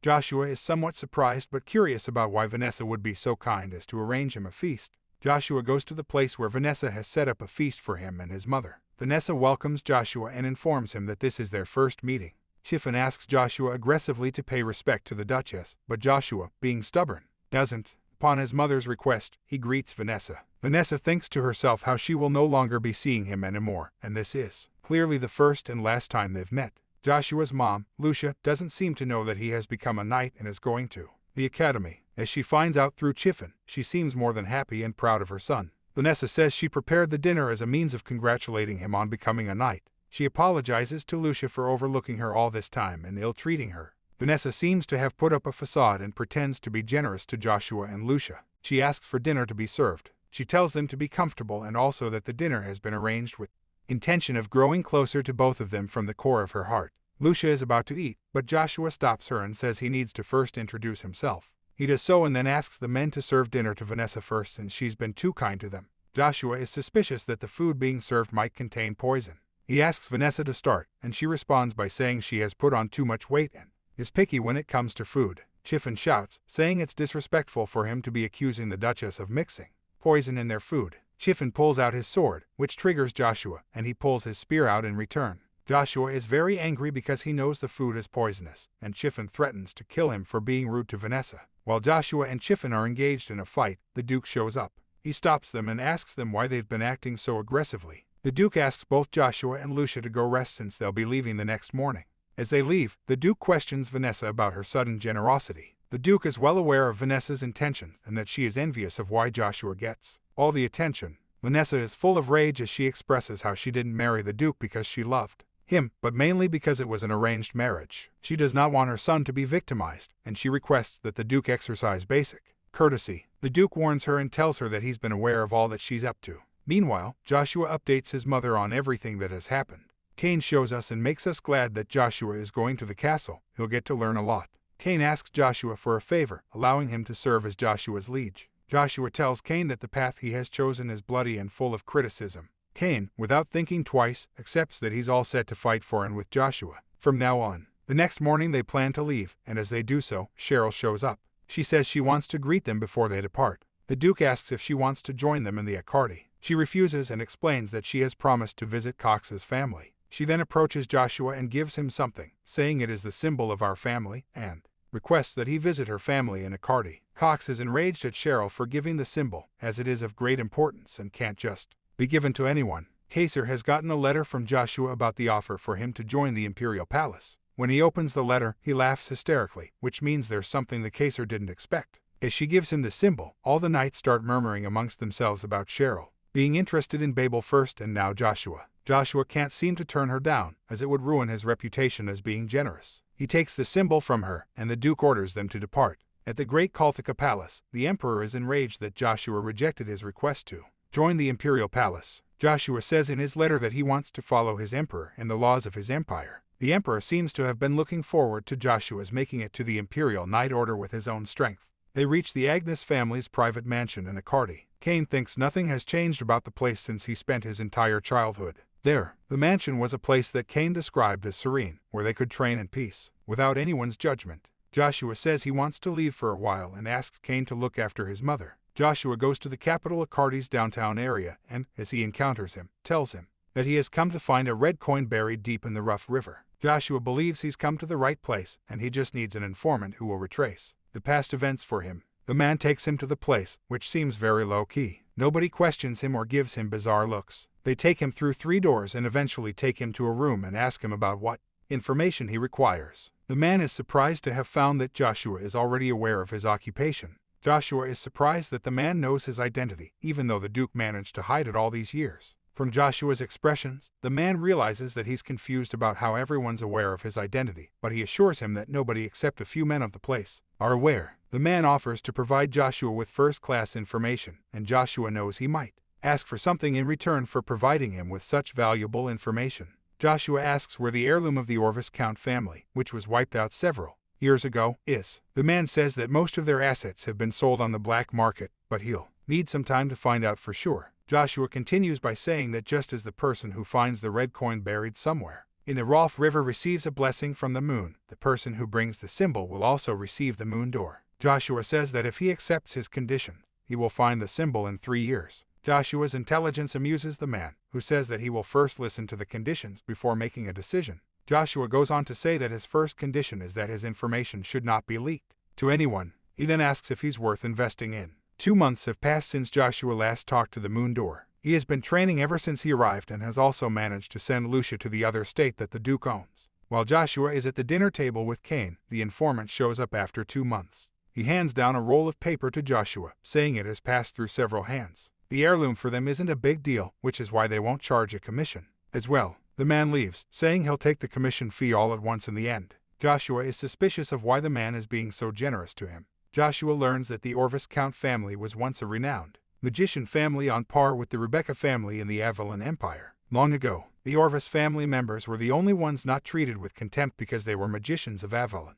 Joshua is somewhat surprised but curious about why Vanessa would be so kind as to arrange him a feast. Joshua goes to the place where Vanessa has set up a feast for him and his mother. Vanessa welcomes Joshua and informs him that this is their first meeting. Chiffon asks Joshua aggressively to pay respect to the Duchess, but Joshua, being stubborn, doesn't. Upon his mother's request, he greets Vanessa. Vanessa thinks to herself how she will no longer be seeing him anymore, and this is clearly the first and last time they've met. Joshua's mom, Lucia, doesn't seem to know that he has become a knight and is going to the academy. As she finds out through Chiffon, she seems more than happy and proud of her son. Vanessa says she prepared the dinner as a means of congratulating him on becoming a knight. She apologizes to Lucia for overlooking her all this time and ill-treating her. Vanessa seems to have put up a facade and pretends to be generous to Joshua and Lucia. She asks for dinner to be served. She tells them to be comfortable and also that the dinner has been arranged with intention of growing closer to both of them from the core of her heart. Lucia is about to eat, but Joshua stops her and says he needs to first introduce himself. He does so and then asks the men to serve dinner to Vanessa first since she's been too kind to them. Joshua is suspicious that the food being served might contain poison. He asks Vanessa to start, and she responds by saying she has put on too much weight and is picky when it comes to food. Chiffon shouts, saying it's disrespectful for him to be accusing the Duchess of mixing poison in their food. Chiffon pulls out his sword, which triggers Joshua, and he pulls his spear out in return. Joshua is very angry because he knows the food is poisonous, and Chiffon threatens to kill him for being rude to Vanessa. While Joshua and Chiffon are engaged in a fight, the Duke shows up. He stops them and asks them why they've been acting so aggressively. The Duke asks both Joshua and Lucia to go rest since they'll be leaving the next morning. As they leave, the Duke questions Vanessa about her sudden generosity. The Duke is well aware of Vanessa's intentions and that she is envious of why Joshua gets all the attention. Vanessa is full of rage as she expresses how she didn't marry the Duke because she loved him, but mainly because it was an arranged marriage. She does not want her son to be victimized, and she requests that the Duke exercise basic courtesy. The Duke warns her and tells her that he's been aware of all that she's up to. Meanwhile, Joshua updates his mother on everything that has happened. Cain shows us and makes us glad that Joshua is going to the castle. He'll get to learn a lot. Cain asks Joshua for a favor, allowing him to serve as Joshua's liege. Joshua tells Cain that the path he has chosen is bloody and full of criticism. Cain, without thinking twice, accepts that he's all set to fight for and with Joshua from now on. The next morning they plan to leave, and as they do so, Cheryl shows up. She says she wants to greet them before they depart. The Duke asks if she wants to join them in the Accardi. She refuses and explains that she has promised to visit Cox's family. She then approaches Joshua and gives him something, saying it is the symbol of our family, and requests that he visit her family in Accardi. Cox is enraged at Cheryl for giving the symbol, as it is of great importance and can't just be given to anyone. Kaser has gotten a letter from Joshua about the offer for him to join the Imperial Palace. When he opens the letter, he laughs hysterically, which means there's something the Kaser didn't expect. As she gives him the symbol, all the knights start murmuring amongst themselves about Cheryl being interested in Babel first and now Joshua. Joshua can't seem to turn her down, as it would ruin his reputation as being generous. He takes the symbol from her, and the Duke orders them to depart. At the Great Kaltika Palace, the Emperor is enraged that Joshua rejected his request to join the Imperial Palace. Joshua says in his letter that he wants to follow his Emperor and the laws of his empire. The Emperor seems to have been looking forward to Joshua's making it to the Imperial Knight Order with his own strength. They reach the Agnes family's private mansion in Accardi. Cain thinks nothing has changed about the place since he spent his entire childhood there. The mansion was a place that Cain described as serene, where they could train in peace, without anyone's judgment. Joshua says he wants to leave for a while and asks Cain to look after his mother. Joshua goes to the capital Akardi's downtown area and, as he encounters him, tells him that he has come to find a red coin buried deep in the rough river. Joshua believes he's come to the right place and he just needs an informant who will retrace the past events for him. The man takes him to the place, which seems very low-key. Nobody questions him or gives him bizarre looks. They take him through 3 doors and eventually take him to a room and ask him about what information he requires. The man is surprised to have found that Joshua is already aware of his occupation. Joshua is surprised that the man knows his identity, even though the Duke managed to hide it all these years. From Joshua's expressions, the man realizes that he's confused about how everyone's aware of his identity, but he assures him that nobody except a few men of the place are aware. The man offers to provide Joshua with first-class information, and Joshua knows he might ask for something in return for providing him with such valuable information. Joshua asks where the heirloom of the Orvis Count family, which was wiped out several years ago, is. The man says that most of their assets have been sold on the black market, but he'll need some time to find out for sure. Joshua continues by saying that just as the person who finds the red coin buried somewhere in the Rolf River receives a blessing from the moon, the person who brings the symbol will also receive the moon door. Joshua says that if he accepts his condition, he will find the symbol in 3 years. Joshua's intelligence amuses the man, who says that he will first listen to the conditions before making a decision. Joshua goes on to say that his first condition is that his information should not be leaked to anyone. He then asks if he's worth investing in. 2 months have passed since Joshua last talked to the moon door. He has been training ever since he arrived and has also managed to send Lucia to the other state that the Duke owns. While Joshua is at the dinner table with Cain, the informant shows up after 2 months. He hands down a roll of paper to Joshua, saying it has passed through several hands. The heirloom for them isn't a big deal, which is why they won't charge a commission. As well, the man leaves, saying he'll take the commission fee all at once in the end. Joshua is suspicious of why the man is being so generous to him. Joshua learns that the Orvis Count family was once a renowned magician family on par with the Rebecca family in the Avalon Empire. Long ago, the Orvis family members were the only ones not treated with contempt because they were magicians of Avalon.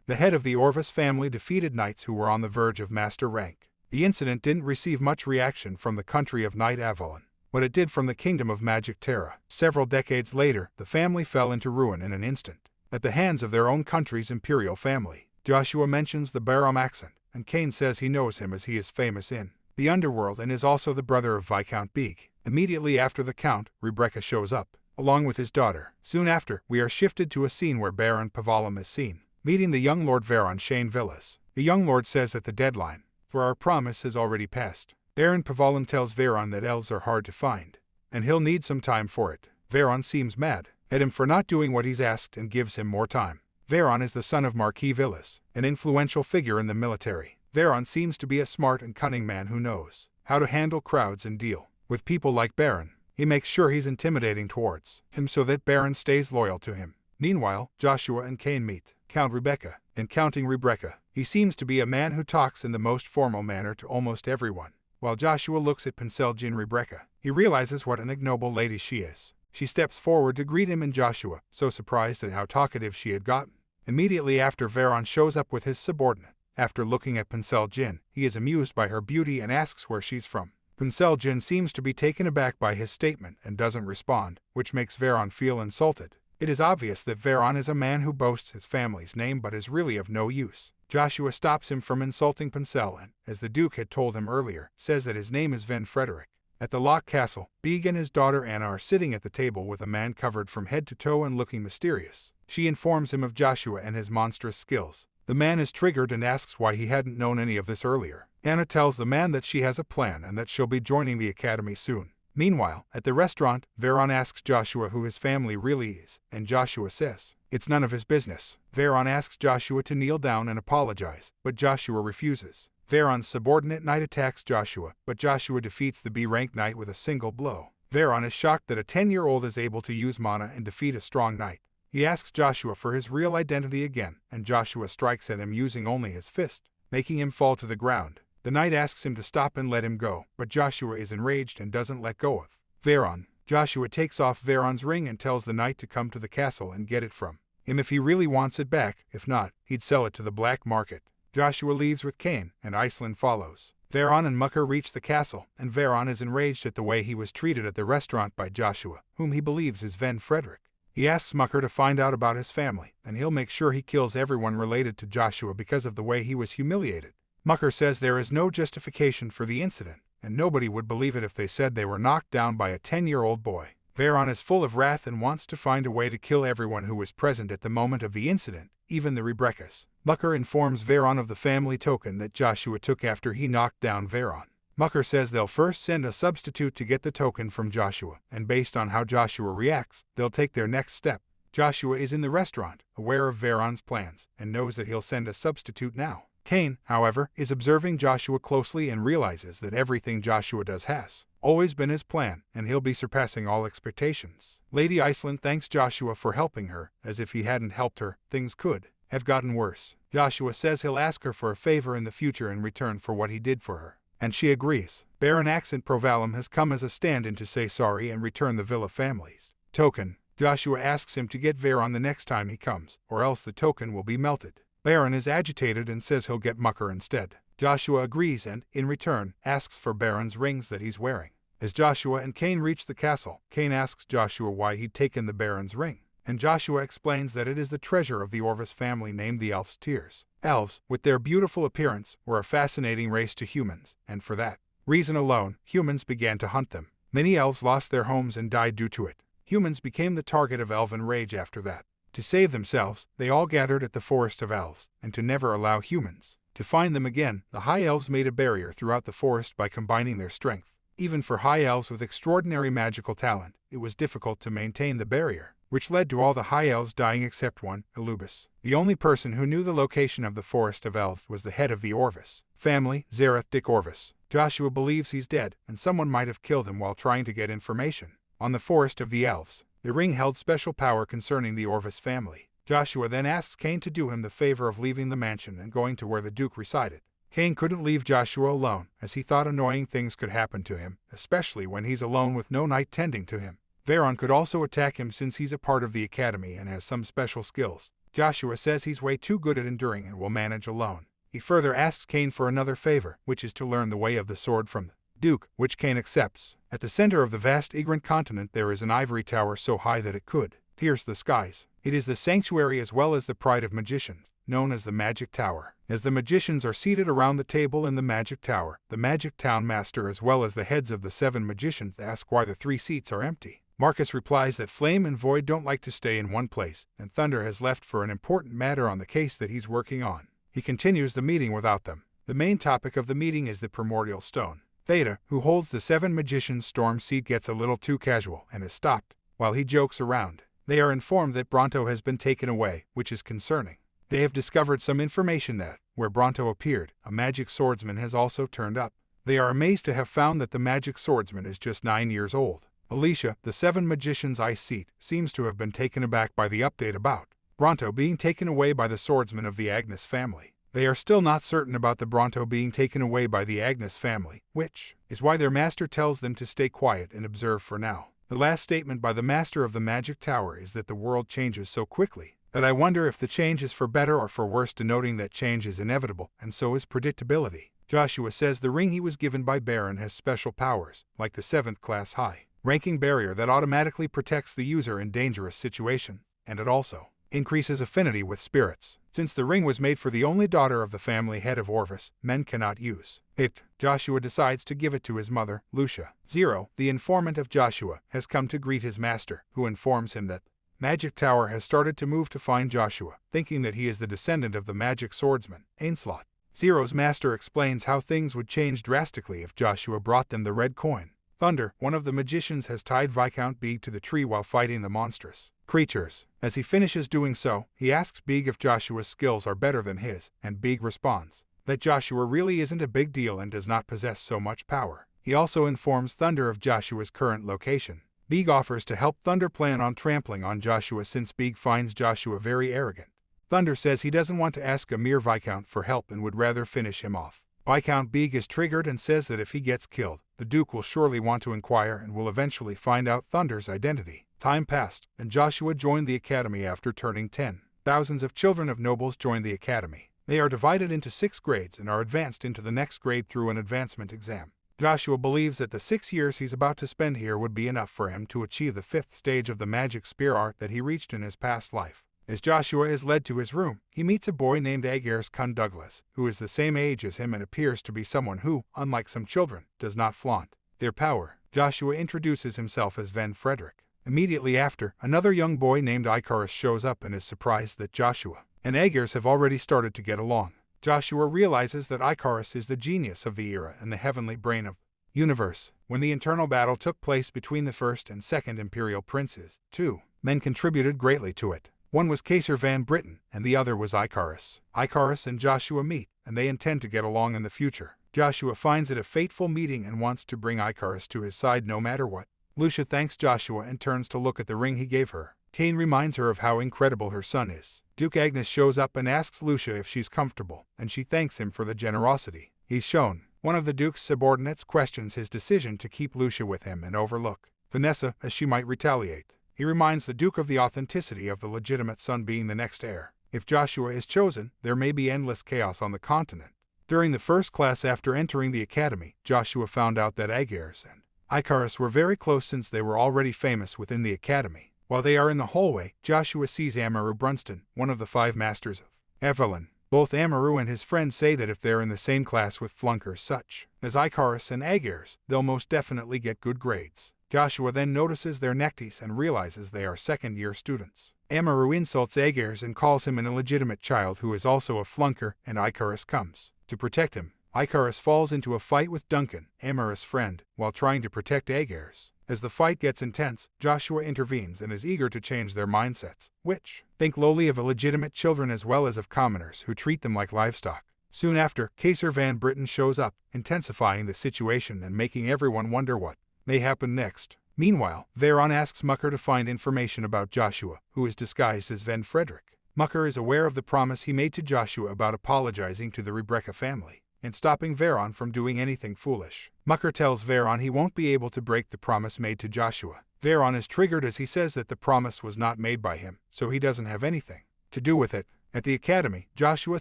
The head of the Orvis family defeated knights who were on the verge of master rank. The incident didn't receive much reaction from the country of Knight Avalon, but it did from the kingdom of Magic Terra. Several decades later, the family fell into ruin in an instant, at the hands of their own country's imperial family. Joshua mentions the Barom accent, and Cain says he knows him as he is famous in the underworld and is also the brother of Viscount Beeg. Immediately after the Count, Rebecca shows up, along with his daughter. Soon after, we are shifted to a scene where Baron Pavalum is seen meeting the young Lord Varon Shane Villas. The young lord says that the deadline for our promise has already passed. Baron Pavalum tells Varon that elves are hard to find, and he'll need some time for it. Varon seems mad at him for not doing what he's asked and gives him more time. Varon is the son of Marquis Villas, an influential figure in the military. Varon seems to be a smart and cunning man who knows how to handle crowds and deal with people like Baron. He makes sure he's intimidating towards him so that Baron stays loyal to him. Meanwhile, Joshua and Cain meet Count Rebecca. Encountering Rebecca, he seems to be a man who talks in the most formal manner to almost everyone. While Joshua looks at Pinceljin Rebecca, he realizes what an ignoble lady she is. She steps forward to greet him and Joshua, so surprised at how talkative she had gotten. Immediately after, Varon shows up with his subordinate. After looking at Pinceljin, he is amused by her beauty and asks where she's from. Pinceljin seems to be taken aback by his statement and doesn't respond, which makes Varon feel insulted. It is obvious that Varon is a man who boasts his family's name but is really of no use. Joshua stops him from insulting Pincel and, as the Duke had told him earlier, says that his name is Ven Frederick. At the Lock Castle, Beeg and his daughter Anna are sitting at the table with a man covered from head to toe and looking mysterious. She informs him of Joshua and his monstrous skills. The man is triggered and asks why he hadn't known any of this earlier. Anna tells the man that she has a plan and that she'll be joining the academy soon. Meanwhile, at the restaurant, Varon asks Joshua who his family really is, and Joshua says it's none of his business. Varon asks Joshua to kneel down and apologize, but Joshua refuses. Varon's subordinate knight attacks Joshua, but Joshua defeats the B-rank knight with a single blow. Varon is shocked that a 10-year-old is able to use mana and defeat a strong knight. He asks Joshua for his real identity again, and Joshua strikes at him using only his fist, making him fall to the ground. The knight asks him to stop and let him go, but Joshua is enraged and doesn't let go of Varon. Joshua takes off Varon's ring and tells the knight to come to the castle and get it from him if he really wants it back. If not, he'd sell it to the black market. Joshua leaves with Cain, and Iceland follows. Varon and Mucker reach the castle, and Varon is enraged at the way he was treated at the restaurant by Joshua, whom he believes is Ven Frederick. He asks Mucker to find out about his family, and he'll make sure he kills everyone related to Joshua because of the way he was humiliated. Mucker says there is no justification for the incident, and nobody would believe it if they said they were knocked down by a 10-year-old boy. Veron is full of wrath and wants to find a way to kill everyone who was present at the moment of the incident, even the Rebreccas. Mucker informs Veron of the family token that Joshua took after he knocked down Veron. Mucker says they'll first send a substitute to get the token from Joshua, and based on how Joshua reacts, they'll take their next step. Joshua is in the restaurant, aware of Veron's plans, and knows that he'll send a substitute now. Kane, however, is observing Joshua closely and realizes that everything Joshua does has always been his plan, and he'll be surpassing all expectations. Lady Iceland thanks Joshua for helping her, as if he hadn't helped her, things could have gotten worse. Joshua says he'll ask her for a favor in the future in return for what he did for her, and she agrees. Baron Accent Provalum has come as a stand-in to say sorry and return the Villa family's token. Joshua asks him to get Veron the next time he comes, or else the token will be melted. Baron is agitated and says he'll get Mucker instead. Joshua agrees and, in return, asks for Baron's rings that he's wearing. As Joshua and Kane reach the castle, Kane asks Joshua why he'd taken the Baron's ring, and Joshua explains that it is the treasure of the Orvis family named the Elf's Tears. Elves, with their beautiful appearance, were a fascinating race to humans, and for that reason alone, humans began to hunt them. Many elves lost their homes and died due to it. Humans became the target of elven rage after that. To save themselves, they all gathered at the Forest of Elves, and to never allow humans to find them again, the High Elves made a barrier throughout the forest by combining their strength. Even for High Elves with extraordinary magical talent, it was difficult to maintain the barrier, which led to all the High Elves dying except one, Elubis. The only person who knew the location of the Forest of Elves was the head of the Orvis family, Zareth Dick Orvis. Joshua believes he's dead, and someone might have killed him while trying to get information on the Forest of the Elves. The ring held special power concerning the Orvis family. Joshua then asks Kane to do him the favor of leaving the mansion and going to where the Duke resided. Kane couldn't leave Joshua alone, as he thought annoying things could happen to him, especially when he's alone with no knight tending to him. Veron could also attack him since he's a part of the academy and has some special skills. Joshua says he's way too good at enduring and will manage alone. He further asks Kane for another favor, which is to learn the way of the sword from the Duke, which Kane accepts. At the center of the vast Igrant continent there is an ivory tower so high that it could pierce the skies. It is the sanctuary as well as the pride of magicians, known as the Magic Tower. As the magicians are seated around the table in the Magic Tower, the Magic Town Master as well as the heads of the 7 magicians ask why the 3 seats are empty. Marcus replies that Flame and Void don't like to stay in one place, and Thunder has left for an important matter on the case that he's working on. He continues the meeting without them. The main topic of the meeting is the Primordial Stone. Theta, who holds the 7 magicians' storm seat, gets a little too casual and is stopped while he jokes around. They are informed that Bronto has been taken away, which is concerning. They have discovered some information that, where Bronto appeared, a magic swordsman has also turned up. They are amazed to have found that the magic swordsman is just 9 years old. Alicia, the 7 magicians' ice seat, seems to have been taken aback by the update about Bronto being taken away by the swordsman of the Agnes family. They are still not certain about the Bronto being taken away by the Agnes family, which is why their master tells them to stay quiet and observe for now. The last statement by the master of the Magic Tower is that the world changes so quickly that I wonder if the change is for better or for worse, denoting that change is inevitable, and so is predictability. Joshua says the ring he was given by Baron has special powers, like the 7th class high-ranking barrier that automatically protects the user in dangerous situations, and it also increases affinity with spirits. Since the ring was made for the only daughter of the family head of Orvis, men cannot use it. Joshua decides to give it to his mother, Lucia. Zero, the informant of Joshua, has come to greet his master, who informs him that Magic Tower has started to move to find Joshua, thinking that he is the descendant of the magic swordsman, Ainslot. Zero's master explains how things would change drastically if Joshua brought them the red coin. Thunder, one of the magicians, has tied Viscount Beeg to the tree while fighting the monstrous creatures. As he finishes doing so, he asks Beeg if Joshua's skills are better than his, and Beeg responds that Joshua really isn't a big deal and does not possess so much power. He also informs Thunder of Joshua's current location. Beeg offers to help Thunder plan on trampling on Joshua since Beeg finds Joshua very arrogant. Thunder says he doesn't want to ask a mere Viscount for help and would rather finish him off. Viscount Beeg is triggered and says that if he gets killed, the Duke will surely want to inquire and will eventually find out Thunder's identity. Time passed, and Joshua joined the academy after turning 10. Thousands of children of nobles joined the academy. They are divided into 6 grades and are advanced into the next grade through an advancement exam. Joshua believes that the 6 years he's about to spend here would be enough for him to achieve the 5th stage of the magic spear art that he reached in his past life. As Joshua is led to his room, he meets a boy named Agars Kun Douglas, who is the same age as him and appears to be someone who, unlike some children, does not flaunt their power. Joshua introduces himself as Van Frederick. Immediately after, another young boy named Icarus shows up and is surprised that Joshua and Agars have already started to get along. Joshua realizes that Icarus is the genius of the era and the heavenly brain of the universe. When the internal battle took place between the first and second imperial princes, 2 men contributed greatly to it. One was Caesar Van Britain, and the other was Icarus. Icarus and Joshua meet, and they intend to get along in the future. Joshua finds it a fateful meeting and wants to bring Icarus to his side no matter what. Lucia thanks Joshua and turns to look at the ring he gave her. Kane reminds her of how incredible her son is. Duke Agnes shows up and asks Lucia if she's comfortable, and she thanks him for the generosity he's shown. One of the Duke's subordinates questions his decision to keep Lucia with him and overlook Vanessa, as she might retaliate. He reminds the Duke of the authenticity of the legitimate son being the next heir. If Joshua is chosen, there may be endless chaos on the continent. During the first class after entering the academy, Joshua found out that Agars and Icarus were very close since they were already famous within the academy. While they are in the hallway, Joshua sees Amaru Brunston, one of the 5 masters of Evelyn. Both Amaru and his friend say that if they're in the same class with flunkers such as Icarus and Agars, they'll most definitely get good grades. Joshua then notices their neckties and realizes they are second-year students. Amaru insults Agars and calls him an illegitimate child who is also a flunker, and Icarus comes to protect him. Icarus falls into a fight with Duncan, Amaru's friend, while trying to protect Agars. As the fight gets intense, Joshua intervenes and is eager to change their mindsets, which think lowly of illegitimate children as well as of commoners who treat them like livestock. Soon after, Caesar Van Britain shows up, intensifying the situation and making everyone wonder what may happen next. Meanwhile, Veron asks Mucker to find information about Joshua, who is disguised as Van Frederick. Mucker is aware of the promise he made to Joshua about apologizing to the Rebecca family and stopping Veron from doing anything foolish. Mucker tells Veron he won't be able to break the promise made to Joshua. Veron is triggered as he says that the promise was not made by him, so he doesn't have anything to do with it. At the academy, Joshua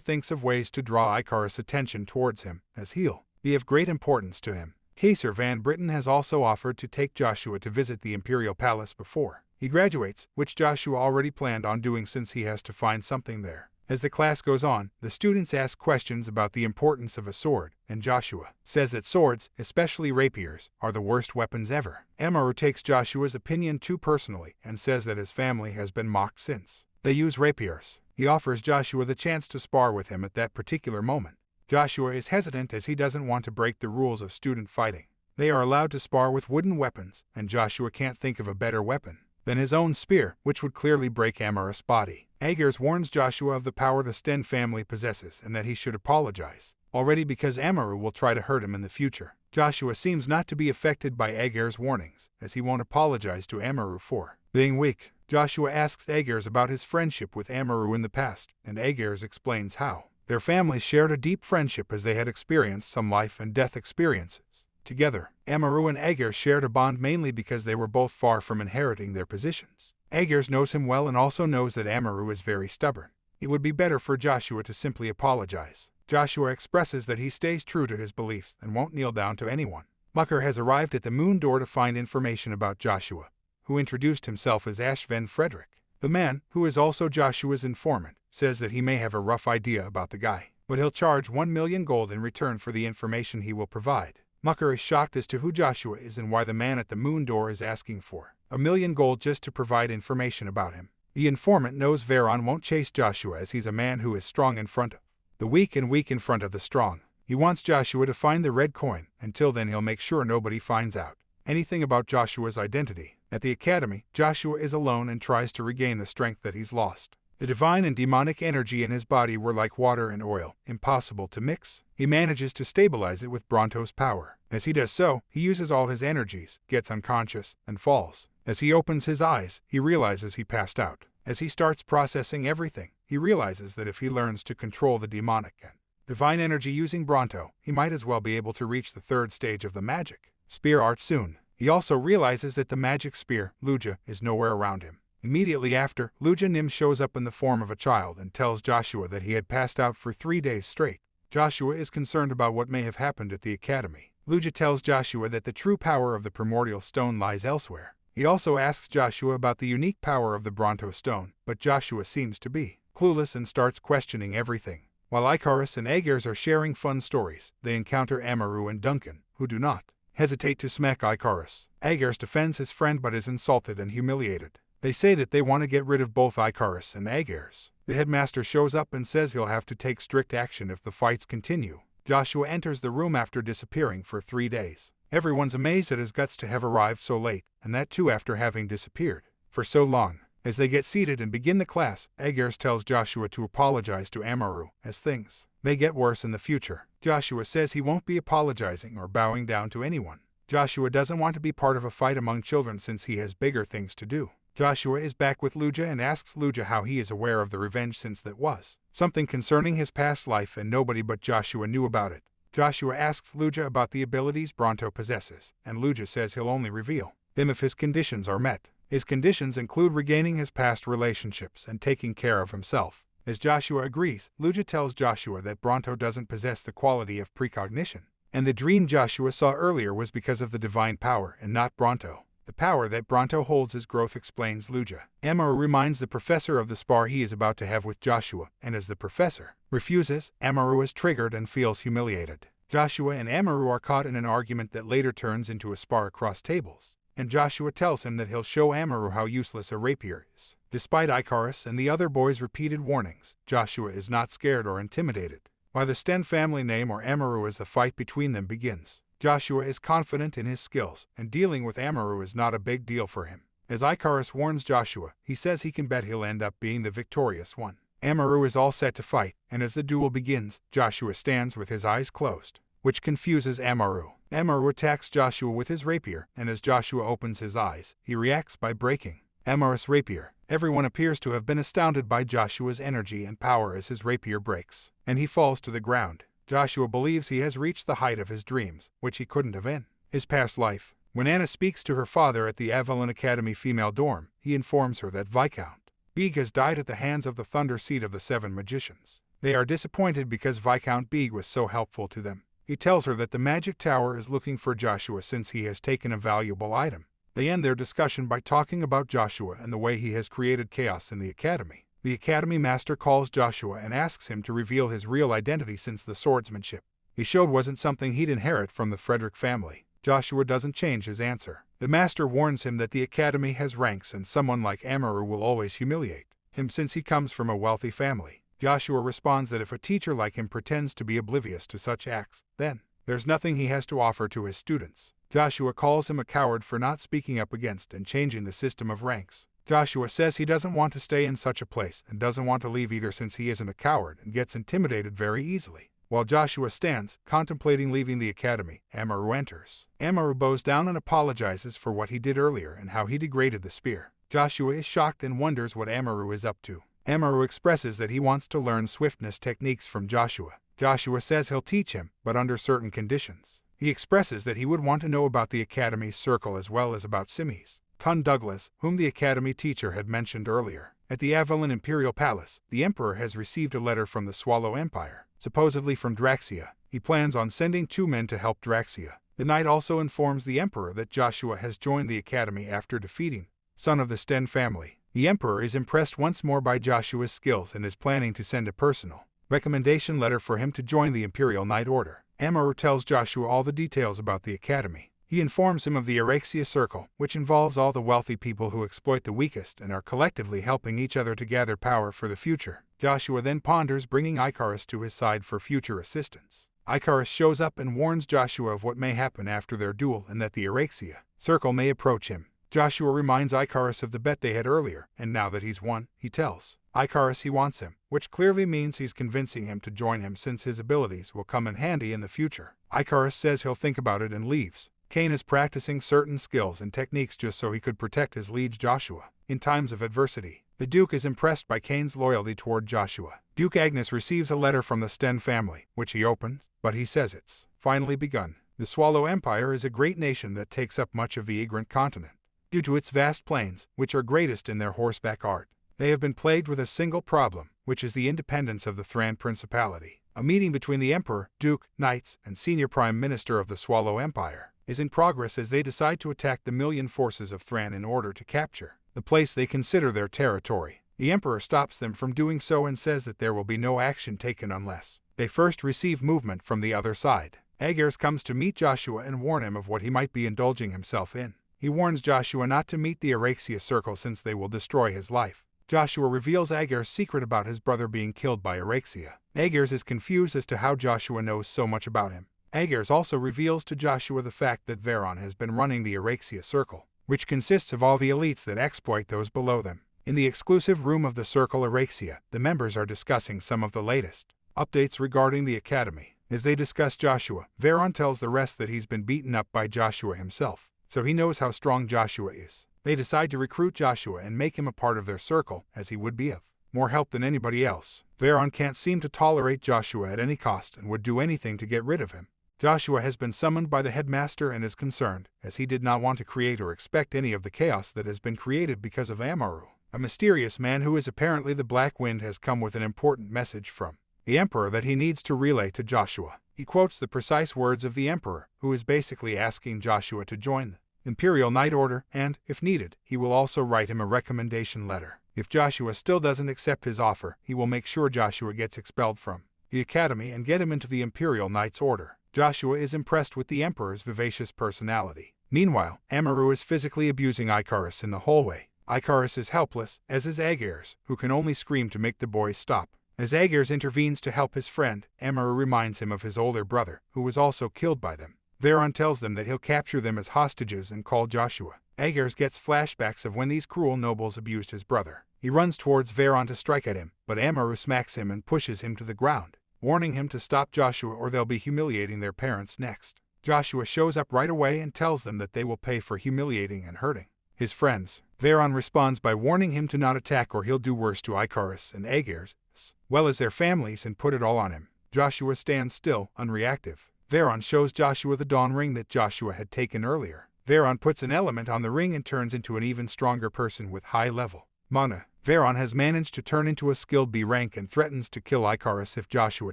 thinks of ways to draw Icarus' attention towards him, as he'll be of great importance to him. Caesar Van Britain has also offered to take Joshua to visit the Imperial Palace before he graduates, which Joshua already planned on doing since he has to find something there. As the class goes on, the students ask questions about the importance of a sword, and Joshua says that swords, especially rapiers, are the worst weapons ever. Amaru takes Joshua's opinion too personally and says that his family has been mocked since they use rapiers. He offers Joshua the chance to spar with him at that particular moment. Joshua is hesitant as he doesn't want to break the rules of student fighting. They are allowed to spar with wooden weapons, and Joshua can't think of a better weapon than his own spear, which would clearly break Amaru's body. Agars warns Joshua of the power the Sten family possesses and that he should apologize already because Amaru will try to hurt him in the future. Joshua seems not to be affected by Agars' warnings, as he won't apologize to Amaru for being weak. Joshua asks Agars about his friendship with Amaru in the past, and Agars explains how their families shared a deep friendship as they had experienced some life and death experiences together. Amaru and Agars shared a bond mainly because they were both far from inheriting their positions. Agars knows him well and also knows that Amaru is very stubborn. It would be better for Joshua to simply apologize. Joshua expresses that he stays true to his beliefs and won't kneel down to anyone. Mucker has arrived at the moon door to find information about Joshua, who introduced himself as Ash Van Frederick. The man, who is also Joshua's informant, says that he may have a rough idea about the guy, but he'll charge 1 million gold in return for the information he will provide. Mucker is shocked as to who Joshua is and why the man at the moon door is asking for 1 million gold just to provide information about him. The informant knows Veron won't chase Joshua as he's a man who is strong in front of the weak and weak in front of the strong. He wants Joshua to find the red coin. Until then he'll make sure nobody finds out anything about Joshua's identity. At the academy, Joshua is alone and tries to regain the strength that he's lost. The divine and demonic energy in his body were like water and oil, impossible to mix. He manages to stabilize it with Bronto's power. As he does so, he uses all his energies, gets unconscious, and falls. As he opens his eyes, he realizes he passed out. As he starts processing everything, he realizes that if he learns to control the demonic and divine energy using Bronto, he might as well be able to reach the 3rd stage of the magic spear art soon. He also realizes that the magic spear, Luja, is nowhere around him. Immediately after, Luja Nim shows up in the form of a child and tells Joshua that he had passed out for 3 days straight. Joshua is concerned about what may have happened at the academy. Luja tells Joshua that the true power of the primordial stone lies elsewhere. He also asks Joshua about the unique power of the Bronto stone, but Joshua seems to be clueless and starts questioning everything. While Icarus and Aegers are sharing fun stories, they encounter Amaru and Duncan, who do not hesitate to smack Icarus. Aegers defends his friend but is insulted and humiliated. They say that they want to get rid of both Icarus and Aegers. The headmaster shows up and says he'll have to take strict action if the fights continue. Joshua enters the room after disappearing for 3 days. Everyone's amazed at his guts to have arrived so late, and that too after having disappeared for so long. As they get seated and begin the class, Aegers tells Joshua to apologize to Amaru, as things may get worse in the future. Joshua says he won't be apologizing or bowing down to anyone. Joshua doesn't want to be part of a fight among children since he has bigger things to do. Joshua is back with Luja and asks Luja how he is aware of the revenge since that was something concerning his past life and nobody but Joshua knew about it. Joshua asks Luja about the abilities Bronto possesses, and Luja says he'll only reveal them if his conditions are met. His conditions include regaining his past relationships and taking care of himself. As Joshua agrees, Luja tells Joshua that Bronto doesn't possess the quality of precognition, and the dream Joshua saw earlier was because of the divine power and not Bronto. The power that Bronto holds is growth, explains Luja. Amaru reminds the professor of the spar he is about to have with Joshua, and as the professor refuses, Amaru is triggered and feels humiliated. Joshua and Amaru are caught in an argument that later turns into a spar across tables, and Joshua tells him that he'll show Amaru how useless a rapier is. Despite Icarus and the other boys' repeated warnings, Joshua is not scared or intimidated. By the Sten family name or Amaru as the fight between them begins. Joshua is confident in his skills, and dealing with Amaru is not a big deal for him. As Icarus warns Joshua, he says he can bet he'll end up being the victorious one. Amaru is all set to fight, and as the duel begins, Joshua stands with his eyes closed, which confuses Amaru. Amaru attacks Joshua with his rapier, and as Joshua opens his eyes, he reacts by breaking Amaru's rapier. Everyone appears to have been astounded by Joshua's energy and power as his rapier breaks, and he falls to the ground. Joshua believes he has reached the height of his dreams, which he couldn't have in his past life. When Anna speaks to her father at the Avalon Academy female dorm, he informs her that Viscount Beeg has died at the hands of the Thunder Seed of the Seven Magicians. They are disappointed because Viscount Beeg was so helpful to them. He tells her that the Magic Tower is looking for Joshua since he has taken a valuable item. They end their discussion by talking about Joshua and the way he has created chaos in the academy. The Academy Master calls Joshua and asks him to reveal his real identity since the swordsmanship he showed wasn't something he'd inherit from the Frederick family. Joshua doesn't change his answer. The Master warns him that the Academy has ranks and someone like Amaru will always humiliate him since he comes from a wealthy family. Joshua responds that if a teacher like him pretends to be oblivious to such acts, then there's nothing he has to offer to his students. Joshua calls him a coward for not speaking up against and changing the system of ranks. Joshua says he doesn't want to stay in such a place and doesn't want to leave either since he isn't a coward and gets intimidated very easily. While Joshua stands, contemplating leaving the academy, Amaru enters. Amaru bows down and apologizes for what he did earlier and how he degraded the spear. Joshua is shocked and wonders what Amaru is up to. Amaru expresses that he wants to learn swiftness techniques from Joshua. Joshua says he'll teach him, but under certain conditions. He expresses that he would want to know about the academy's circle as well as about Simi's Kun Douglas, whom the academy teacher had mentioned earlier. At the Avalon Imperial Palace, the Emperor has received a letter from the Swallow Empire, supposedly from Draxia. He plans on sending 2 men to help Draxia. The knight also informs the Emperor that Joshua has joined the academy after defeating son of the Sten family. The Emperor is impressed once more by Joshua's skills and is planning to send a personal recommendation letter for him to join the Imperial Knight Order. Amaru tells Joshua all the details about the academy. He informs him of the Araxia Circle, which involves all the wealthy people who exploit the weakest and are collectively helping each other to gather power for the future. Joshua then ponders bringing Icarus to his side for future assistance. Icarus shows up and warns Joshua of what may happen after their duel and that the Araxia Circle may approach him. Joshua reminds Icarus of the bet they had earlier, and now that he's won, he tells Icarus he wants him, which clearly means he's convincing him to join him since his abilities will come in handy in the future. Icarus says he'll think about it and leaves. Kane is practicing certain skills and techniques just so he could protect his liege Joshua in times of adversity. The Duke is impressed by Kane's loyalty toward Joshua. Duke Agnes receives a letter from the Sten family, which he opens, but he says it's finally begun. The Swallow Empire is a great nation that takes up much of the Igrant continent. Due to its vast plains, which are greatest in their horseback art, they have been plagued with a single problem, which is the independence of the Thran Principality. A meeting between the Emperor, Duke, Knights, and Senior Prime Minister of the Swallow Empire is in progress as they decide to attack the million forces of Thran in order to capture the place they consider their territory. The Emperor stops them from doing so and says that there will be no action taken unless they first receive movement from the other side. Aegers comes to meet Joshua and warn him of what he might be indulging himself in. He warns Joshua not to meet the Araxia Circle since they will destroy his life. Joshua reveals Aegers' secret about his brother being killed by Araxia. Aegers is confused as to how Joshua knows so much about him. Aegers also reveals to Joshua the fact that Veron has been running the Araxia Circle, which consists of all the elites that exploit those below them. In the exclusive room of the Circle Araxia, the members are discussing some of the latest updates regarding the Academy. As they discuss Joshua, Veron tells the rest that he's been beaten up by Joshua himself, so he knows how strong Joshua is. They decide to recruit Joshua and make him a part of their circle, as he would be of more help than anybody else. Veron can't seem to tolerate Joshua at any cost and would do anything to get rid of him. Joshua has been summoned by the headmaster and is concerned, as he did not want to create or expect any of the chaos that has been created because of Amaru. A mysterious man who is apparently the Black Wind has come with an important message from the Emperor that he needs to relay to Joshua. He quotes the precise words of the Emperor, who is basically asking Joshua to join the Imperial Knight Order, and, if needed, he will also write him a recommendation letter. If Joshua still doesn't accept his offer, he will make sure Joshua gets expelled from the Academy and get him into the Imperial Knight's Order. Joshua is impressed with the Emperor's vivacious personality. Meanwhile, Amaru is physically abusing Icarus in the hallway. Icarus is helpless, as is Aegers, who can only scream to make the boys stop. As Aegers intervenes to help his friend, Amaru reminds him of his older brother, who was also killed by them. Veron tells them that he'll capture them as hostages and call Joshua. Aegers gets flashbacks of when these cruel nobles abused his brother. He runs towards Veron to strike at him, but Amaru smacks him and pushes him to the ground, warning him to stop Joshua or they'll be humiliating their parents next. Joshua shows up right away and tells them that they will pay for humiliating and hurting his friends. Veron responds by warning him to not attack or he'll do worse to Icarus and Aegers, as well as their families, and put it all on him. Joshua stands still, unreactive. Veron shows Joshua the Dawn Ring that Joshua had taken earlier. Veron puts an element on the ring and turns into an even stronger person with high-level mana. Veron has managed to turn into a skilled B rank and threatens to kill Icarus if Joshua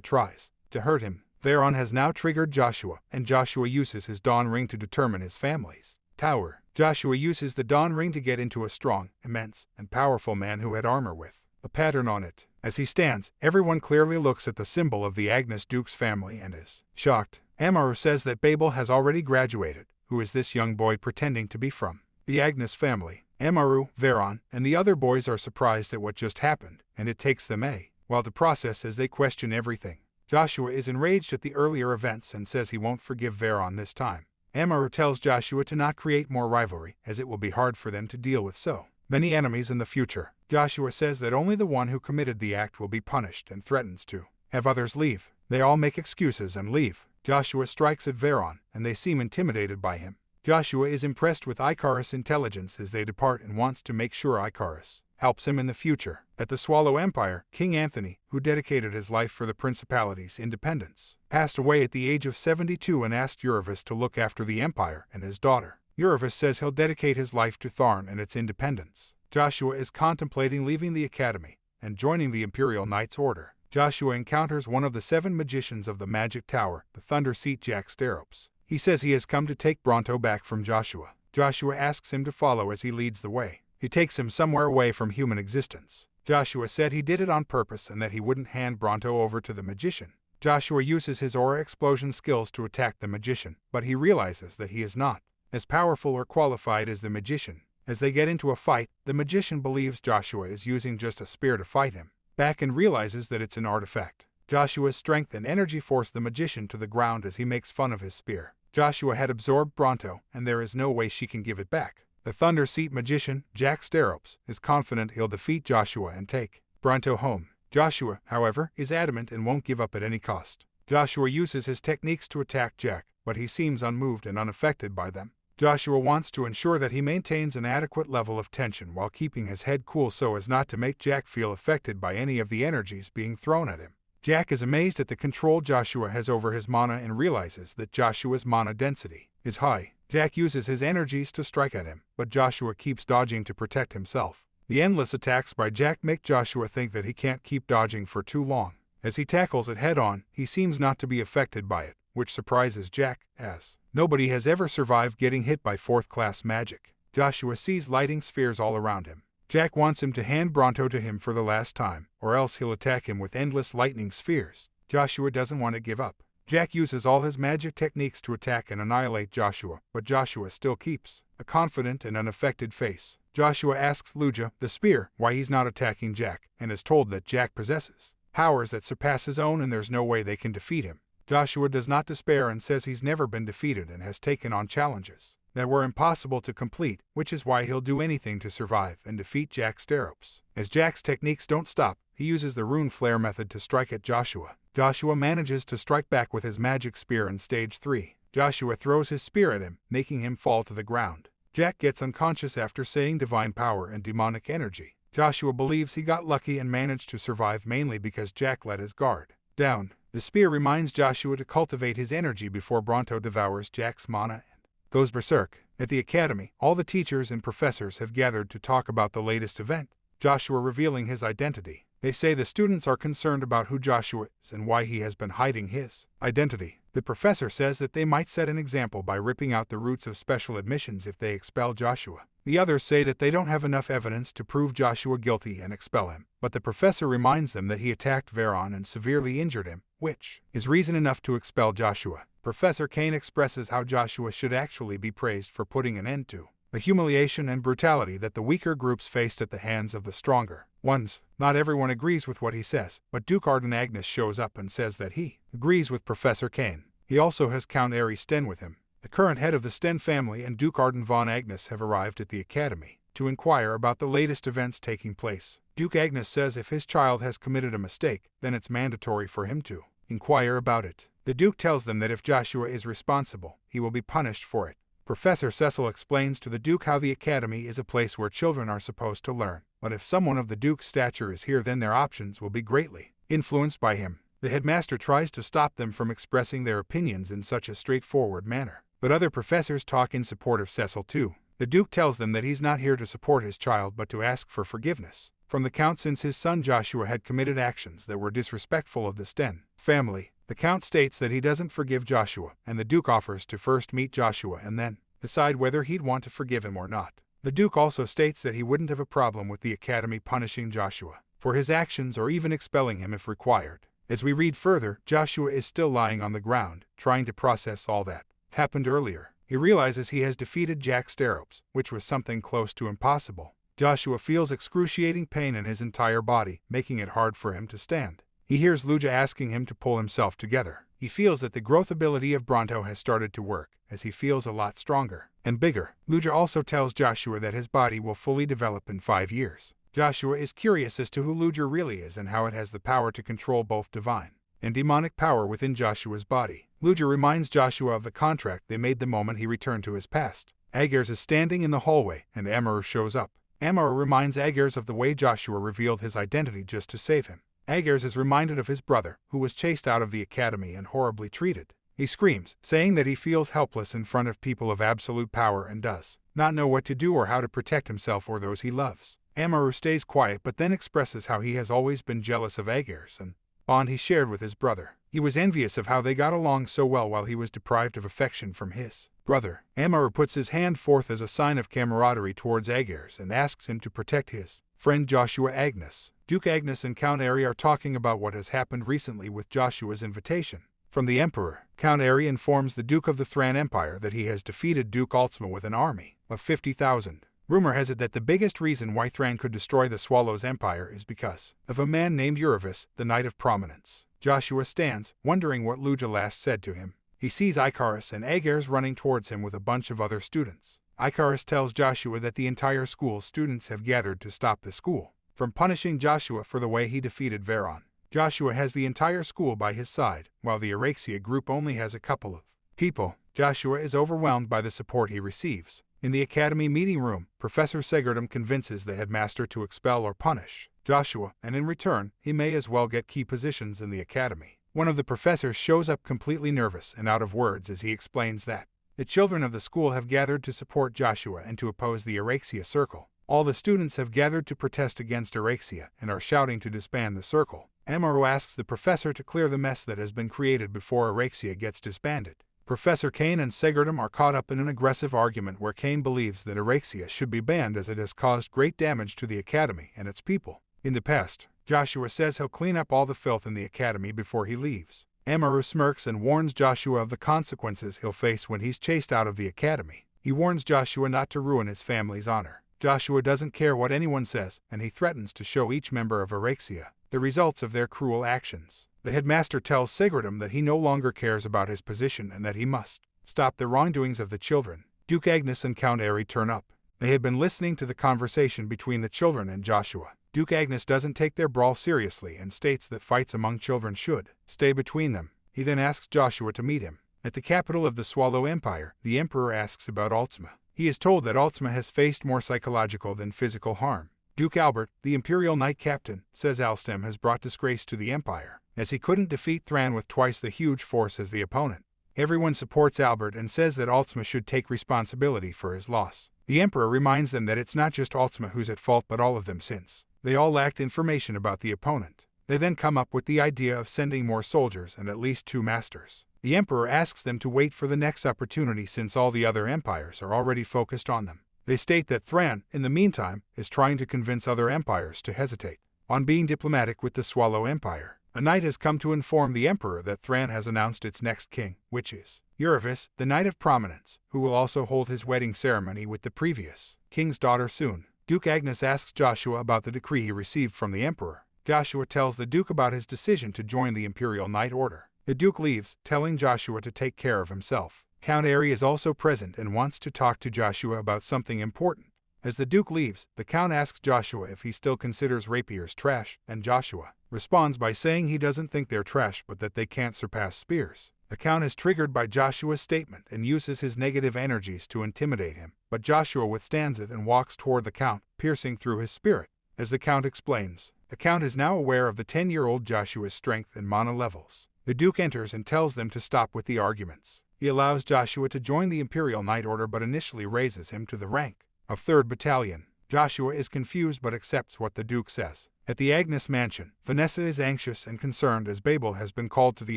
tries to hurt him. Veron has now triggered Joshua, and Joshua uses his Dawn Ring to determine his family's power. Joshua uses the Dawn Ring to get into a strong, immense, and powerful man who had armor with a pattern on it. As he stands, everyone clearly looks at the symbol of the Agnes Duke's family and is shocked. Amaru says that Babel has already graduated. Who is this young boy pretending to be from the Agnes family? Amaru, Veron, and the other boys are surprised at what just happened, and it takes them a while to process as they question everything. Joshua is enraged at the earlier events and says he won't forgive Veron this time. Amaru tells Joshua to not create more rivalry, as it will be hard for them to deal with so many enemies in the future. Joshua says that only the one who committed the act will be punished and threatens to have others leave. They all make excuses and leave. Joshua strikes at Veron, and they seem intimidated by him. Joshua is impressed with Icarus' intelligence as they depart and wants to make sure Icarus helps him in the future. At the Swallow Empire, King Anthony, who dedicated his life for the Principality's independence, passed away at the age of 72 and asked Urivis to look after the empire and his daughter. Urivis says he'll dedicate his life to Tharn and its independence. Joshua is contemplating leaving the academy and joining the Imperial Knight's Order. Joshua encounters one of the 7 magicians of the Magic Tower, the Thunder Seat Jack Steropes. He says he has come to take Bronto back from Joshua. Joshua asks him to follow as he leads the way. He takes him somewhere away from human existence. Joshua said he did it on purpose and that he wouldn't hand Bronto over to the magician. Joshua uses his aura explosion skills to attack the magician, but he realizes that he is not as powerful or qualified as the magician. As they get into a fight, the magician believes Joshua is using just a spear to fight him back and realizes that it's an artifact. Joshua's strength and energy force the magician to the ground as he makes fun of his spear. Joshua had absorbed Bronto, and there is no way she can give it back. The Thunder Seat magician, Jack Steropes, is confident he'll defeat Joshua and take Bronto home. Joshua, however, is adamant and won't give up at any cost. Joshua uses his techniques to attack Jack, but he seems unmoved and unaffected by them. Joshua wants to ensure that he maintains an adequate level of tension while keeping his head cool so as not to make Jack feel affected by any of the energies being thrown at him. Jack is amazed at the control Joshua has over his mana and realizes that Joshua's mana density is high. Jack uses his energies to strike at him, but Joshua keeps dodging to protect himself. The endless attacks by Jack make Joshua think that he can't keep dodging for too long. As he tackles it head-on, he seems not to be affected by it, which surprises Jack, as nobody has ever survived getting hit by fourth-class magic. Joshua sees lighting spheres all around him. Jack wants him to hand Bronto to him for the last time, or else he'll attack him with endless lightning spheres. Joshua doesn't want to give up. Jack uses all his magic techniques to attack and annihilate Joshua, but Joshua still keeps a confident and unaffected face. Joshua asks Luja, the spear, why he's not attacking Jack, and is told that Jack possesses powers that surpass his own and there's no way they can defeat him. Joshua does not despair and says he's never been defeated and has taken on challenges that were impossible to complete, which is why he'll do anything to survive and defeat Jack Steropes. As Jack's techniques don't stop, he uses the rune flare method to strike at Joshua. Joshua manages to strike back with his magic spear in stage 3. Joshua throws his spear at him, making him fall to the ground. Jack gets unconscious after saying divine power and demonic energy. Joshua believes he got lucky and managed to survive mainly because Jack let his guard down. The spear reminds Joshua to cultivate his energy before Bronto devours Jack's mana and goes berserk. At the academy, all the teachers and professors have gathered to talk about the latest event, Joshua revealing his identity. They say the students are concerned about who Joshua is and why he has been hiding his identity. The professor says that they might set an example by ripping out the roots of special admissions if they expel Joshua. The others say that they don't have enough evidence to prove Joshua guilty and expel him, but the professor reminds them that he attacked Veron and severely injured him, which is reason enough to expel Joshua. Professor Kane expresses how Joshua should actually be praised for putting an end to the humiliation and brutality that the weaker groups faced at the hands of the stronger ones. Not everyone agrees with what he says, but Duke Arden Agnes shows up and says that he agrees with Professor Kane. He also has Count Ari Sten with him. The current head of the Sten family and Duke Arden von Agnes have arrived at the academy to inquire about the latest events taking place. Duke Agnes says if his child has committed a mistake, then it's mandatory for him to inquire about it. The Duke tells them that if Joshua is responsible, he will be punished for it. Professor Cecil explains to the Duke how the academy is a place where children are supposed to learn, but if someone of the Duke's stature is here, then their options will be greatly influenced by him. The headmaster tries to stop them from expressing their opinions in such a straightforward manner, but other professors talk in support of Cecil too. The Duke tells them that he's not here to support his child but to ask for forgiveness from the Count since his son Joshua had committed actions that were disrespectful of the Sten family. The Count states that he doesn't forgive Joshua, and the Duke offers to first meet Joshua and then decide whether he'd want to forgive him or not. The Duke also states that he wouldn't have a problem with the academy punishing Joshua for his actions or even expelling him if required. As we read further, Joshua is still lying on the ground, trying to process all that happened earlier. He realizes he has defeated Jack Steropes, which was something close to impossible. Joshua feels excruciating pain in his entire body, making it hard for him to stand. He hears Luja asking him to pull himself together. He feels that the growth ability of Bronto has started to work, as he feels a lot stronger and bigger. Luja also tells Joshua that his body will fully develop in 5 years. Joshua is curious as to who Luja really is and how it has the power to control both divine and demonic power within Joshua's body. Luja reminds Joshua of the contract they made the moment he returned to his past. Agers is standing in the hallway, and Amaru shows up. Amaru reminds Agers of the way Joshua revealed his identity just to save him. Agers is reminded of his brother, who was chased out of the academy and horribly treated. He screams, saying that he feels helpless in front of people of absolute power and does not know what to do or how to protect himself or those he loves. Amaru stays quiet but then expresses how he has always been jealous of Agers and bond he shared with his brother. He was envious of how they got along so well while he was deprived of affection from his brother. Amaru puts his hand forth as a sign of camaraderie towards Agers and asks him to protect his friend Joshua Agnes. Duke Agnes and Count Ari are talking about what has happened recently with Joshua's invitation from the Emperor. Count Ari informs the Duke of the Thran Empire that he has defeated Duke Altsma with an army of 50,000. Rumor has it that the biggest reason why Thran could destroy the Swallows' empire is because of a man named Uravis, the Knight of Prominence. Joshua stands, wondering what Luja last said to him. He sees Icarus and Agers running towards him with a bunch of other students. Icarus tells Joshua that the entire school's students have gathered to stop the school from punishing Joshua for the way he defeated Veron. Joshua has the entire school by his side, while the Erexia group only has a couple of people. Joshua is overwhelmed by the support he receives. In the academy meeting room, Professor Segerdum convinces the headmaster to expel or punish Joshua, and in return, he may as well get key positions in the academy. One of the professors shows up completely nervous and out of words as he explains that the children of the school have gathered to support Joshua and to oppose the Erexia Circle. All the students have gathered to protest against Erexia and are shouting to disband the circle. Amuro asks the professor to clear the mess that has been created before Erexia gets disbanded. Professor Kane and Segredum are caught up in an aggressive argument where Kane believes that Erexia should be banned as it has caused great damage to the academy and its people. In the past, Joshua says he'll clean up all the filth in the academy before he leaves. Amuro smirks and warns Joshua of the consequences he'll face when he's chased out of the academy. He warns Joshua not to ruin his family's honor. Joshua doesn't care what anyone says, and he threatens to show each member of Erexia the results of their cruel actions. The headmaster tells Segredum that he no longer cares about his position and that he must stop the wrongdoings of the children. Duke Agnes and Count Airy turn up. They had been listening to the conversation between the children and Joshua. Duke Agnes doesn't take their brawl seriously and states that fights among children should stay between them. He then asks Joshua to meet him. At the capital of the Swallow Empire, the Emperor asks about Altsma. He is told that Altsma has faced more psychological than physical harm. Duke Albert, the Imperial Knight Captain, says Alstem has brought disgrace to the Empire, as he couldn't defeat Thran with twice the huge force as the opponent. Everyone supports Albert and says that Altsma should take responsibility for his loss. The Emperor reminds them that it's not just Altsma who's at fault but all of them, since they all lacked information about the opponent. They then come up with the idea of sending more soldiers and at least 2 masters. The Emperor asks them to wait for the next opportunity since all the other empires are already focused on them. They state that Thran, in the meantime, is trying to convince other empires to hesitate on being diplomatic with the Swallow Empire. A knight has come to inform the Emperor that Thran has announced its next king, which is Uravis, the Knight of Prominence, who will also hold his wedding ceremony with the previous king's daughter soon. Duke Agnes asks Joshua about the decree he received from the Emperor. Joshua tells the Duke about his decision to join the Imperial Knight Order. The Duke leaves, telling Joshua to take care of himself. Count Airy is also present and wants to talk to Joshua about something important. As the Duke leaves, the Count asks Joshua if he still considers rapiers trash, and Joshua responds by saying he doesn't think they're trash but that they can't surpass spears. The Count is triggered by Joshua's statement and uses his negative energies to intimidate him, but Joshua withstands it and walks toward the Count, piercing through his spirit. As the Count explains, the Count is now aware of the 10-year-old Joshua's strength and mana levels. The Duke enters and tells them to stop with the arguments. He allows Joshua to join the Imperial Knight Order but initially raises him to the rank of 3rd Battalion. Joshua is confused but accepts what the Duke says. At the Agnes Mansion, Vanessa is anxious and concerned as Babel has been called to the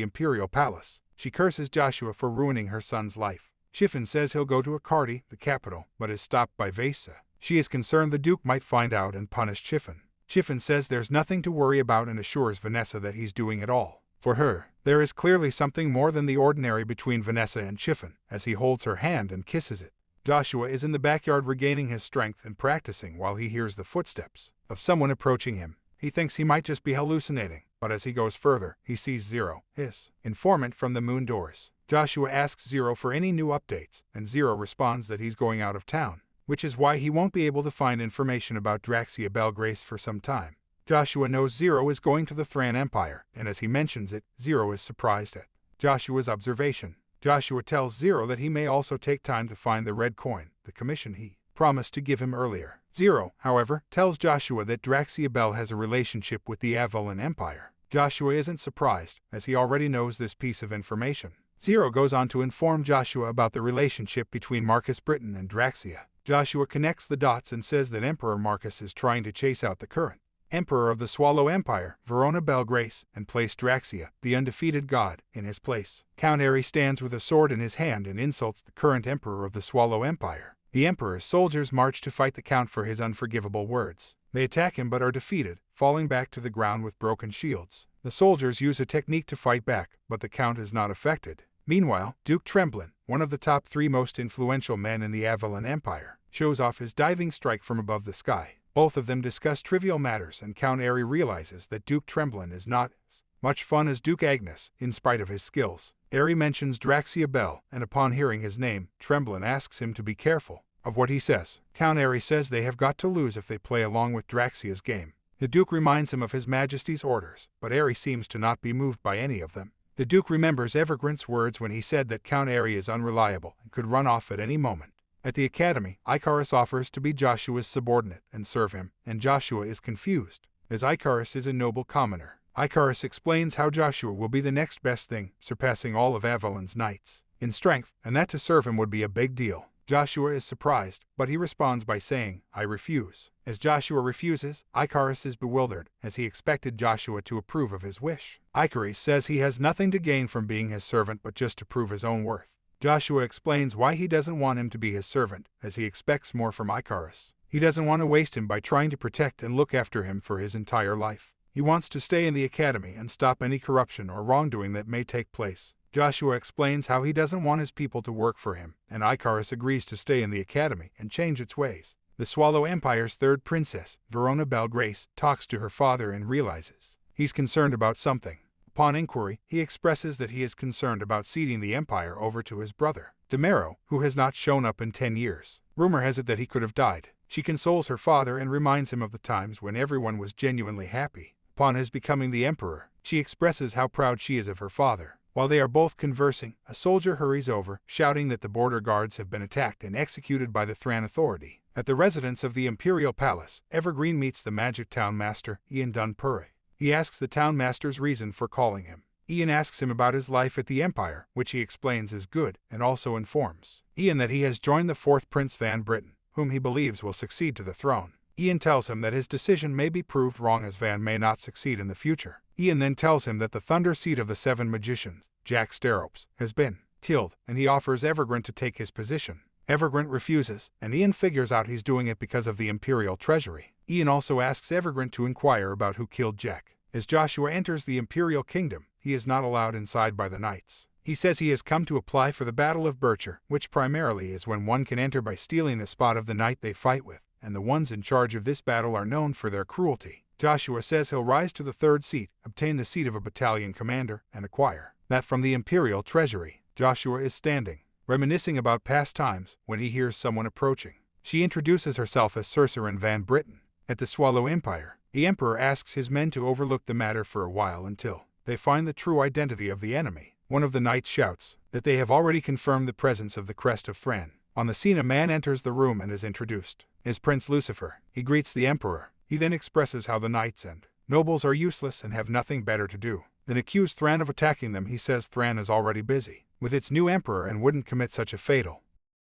Imperial Palace. She curses Joshua for ruining her son's life. Chiffon says he'll go to Akardi, the capital, but is stopped by Vesa. She is concerned the Duke might find out and punish Chiffon. Chiffon says there's nothing to worry about and assures Vanessa that he's doing it all for her. There is clearly something more than the ordinary between Vanessa and Chiffon, as he holds her hand and kisses it. Joshua is in the backyard regaining his strength and practicing while he hears the footsteps of someone approaching him. He thinks he might just be hallucinating, but as he goes further, he sees Zero, his informant from the moon doors. Joshua asks Zero for any new updates, and Zero responds that he's going out of town, which is why he won't be able to find information about Draxia Belgrace for some time. Joshua knows Zero is going to the Thran Empire, and as he mentions it, Zero is surprised at Joshua's observation. Joshua tells Zero that he may also take time to find the red coin, the commission he promised to give him earlier. Zero, however, tells Joshua that Draxia Bell has a relationship with the Avalon Empire. Joshua isn't surprised, as he already knows this piece of information. Zero goes on to inform Joshua about the relationship between Marcus Britain and Draxia. Joshua connects the dots and says that Emperor Marcus is trying to chase out the current Emperor of the Swallow Empire, Verona Belgrace, and place Draxia, the undefeated god, in his place. Count Airy stands with a sword in his hand and insults the current Emperor of the Swallow Empire. The Emperor's soldiers march to fight the Count for his unforgivable words. They attack him but are defeated, falling back to the ground with broken shields. The soldiers use a technique to fight back, but the Count is not affected. Meanwhile, Duke Tremblin, one of the top 3 most influential men in the Avalon Empire, shows off his diving strike from above the sky. Both of them discuss trivial matters and Count Airy realizes that Duke Tremblin is not as much fun as Duke Agnes, in spite of his skills. Airy mentions Draxia Bell, and upon hearing his name, Tremblin asks him to be careful of what he says. Count Airy says they have got to lose if they play along with Draxia's game. The Duke reminds him of His Majesty's orders, but Airy seems to not be moved by any of them. The Duke remembers Evergrant's words when he said that Count Airy is unreliable and could run off at any moment. At the academy, Icarus offers to be Joshua's subordinate and serve him, and Joshua is confused, as Icarus is a noble commoner. Icarus explains how Joshua will be the next best thing, surpassing all of Avalon's knights in strength, and that to serve him would be a big deal. Joshua is surprised, but he responds by saying, "I refuse." As Joshua refuses, Icarus is bewildered, as he expected Joshua to approve of his wish. Icarus says he has nothing to gain from being his servant but just to prove his own worth. Joshua explains why he doesn't want him to be his servant, as he expects more from Icarus. He doesn't want to waste him by trying to protect and look after him for his entire life. He wants to stay in the academy and stop any corruption or wrongdoing that may take place. Joshua explains how he doesn't want his people to work for him, and Icarus agrees to stay in the academy and change its ways. The Swallow Empire's third princess, Verona Belgrace, talks to her father and realizes he's concerned about something. Upon inquiry, he expresses that he is concerned about ceding the empire over to his brother, Demero, who has not shown up in 10 years. Rumor has it that he could have died. She consoles her father and reminds him of the times when everyone was genuinely happy. Upon his becoming the emperor, she expresses how proud she is of her father. While they are both conversing, a soldier hurries over, shouting that the border guards have been attacked and executed by the Thran authority. At the residence of the Imperial Palace, Evergreen meets the Magic Town Master, Ian Dunpurray. He asks the Town Master's reason for calling him. Ian asks him about his life at the Empire, which he explains is good, and also informs Ian that he has joined the 4th Prince Van Britain, whom he believes will succeed to the throne. Ian tells him that his decision may be proved wrong as Van may not succeed in the future. Ian then tells him that the Thunder Seed of the 7 Magicians, Jack Steropes, has been killed, and he offers Evergreen to take his position. Evergreen refuses, and Ian figures out he's doing it because of the Imperial Treasury. Ian also asks Evergreen to inquire about who killed Jack. As Joshua enters the Imperial Kingdom, he is not allowed inside by the knights. He says he has come to apply for the Battle of Bircher, which primarily is when one can enter by stealing a spot of the knight they fight with, and the ones in charge of this battle are known for their cruelty. Joshua says he'll rise to the 3rd seat, obtain the seat of a battalion commander, and acquire that from the Imperial Treasury. Joshua is standing, reminiscing about past times, when he hears someone approaching. She introduces herself as Cercerin Van Britain. At the Swallow Empire, the Emperor asks his men to overlook the matter for a while until they find the true identity of the enemy. One of the knights shouts that they have already confirmed the presence of the Crest of Thran. On the scene, a man enters the room and is introduced as Prince Lucifer. He greets the Emperor. He then expresses how the knights and nobles are useless and have nothing better to do than accuse Thran of attacking them. He says Thran is already busy with its new emperor and wouldn't commit such a fatal.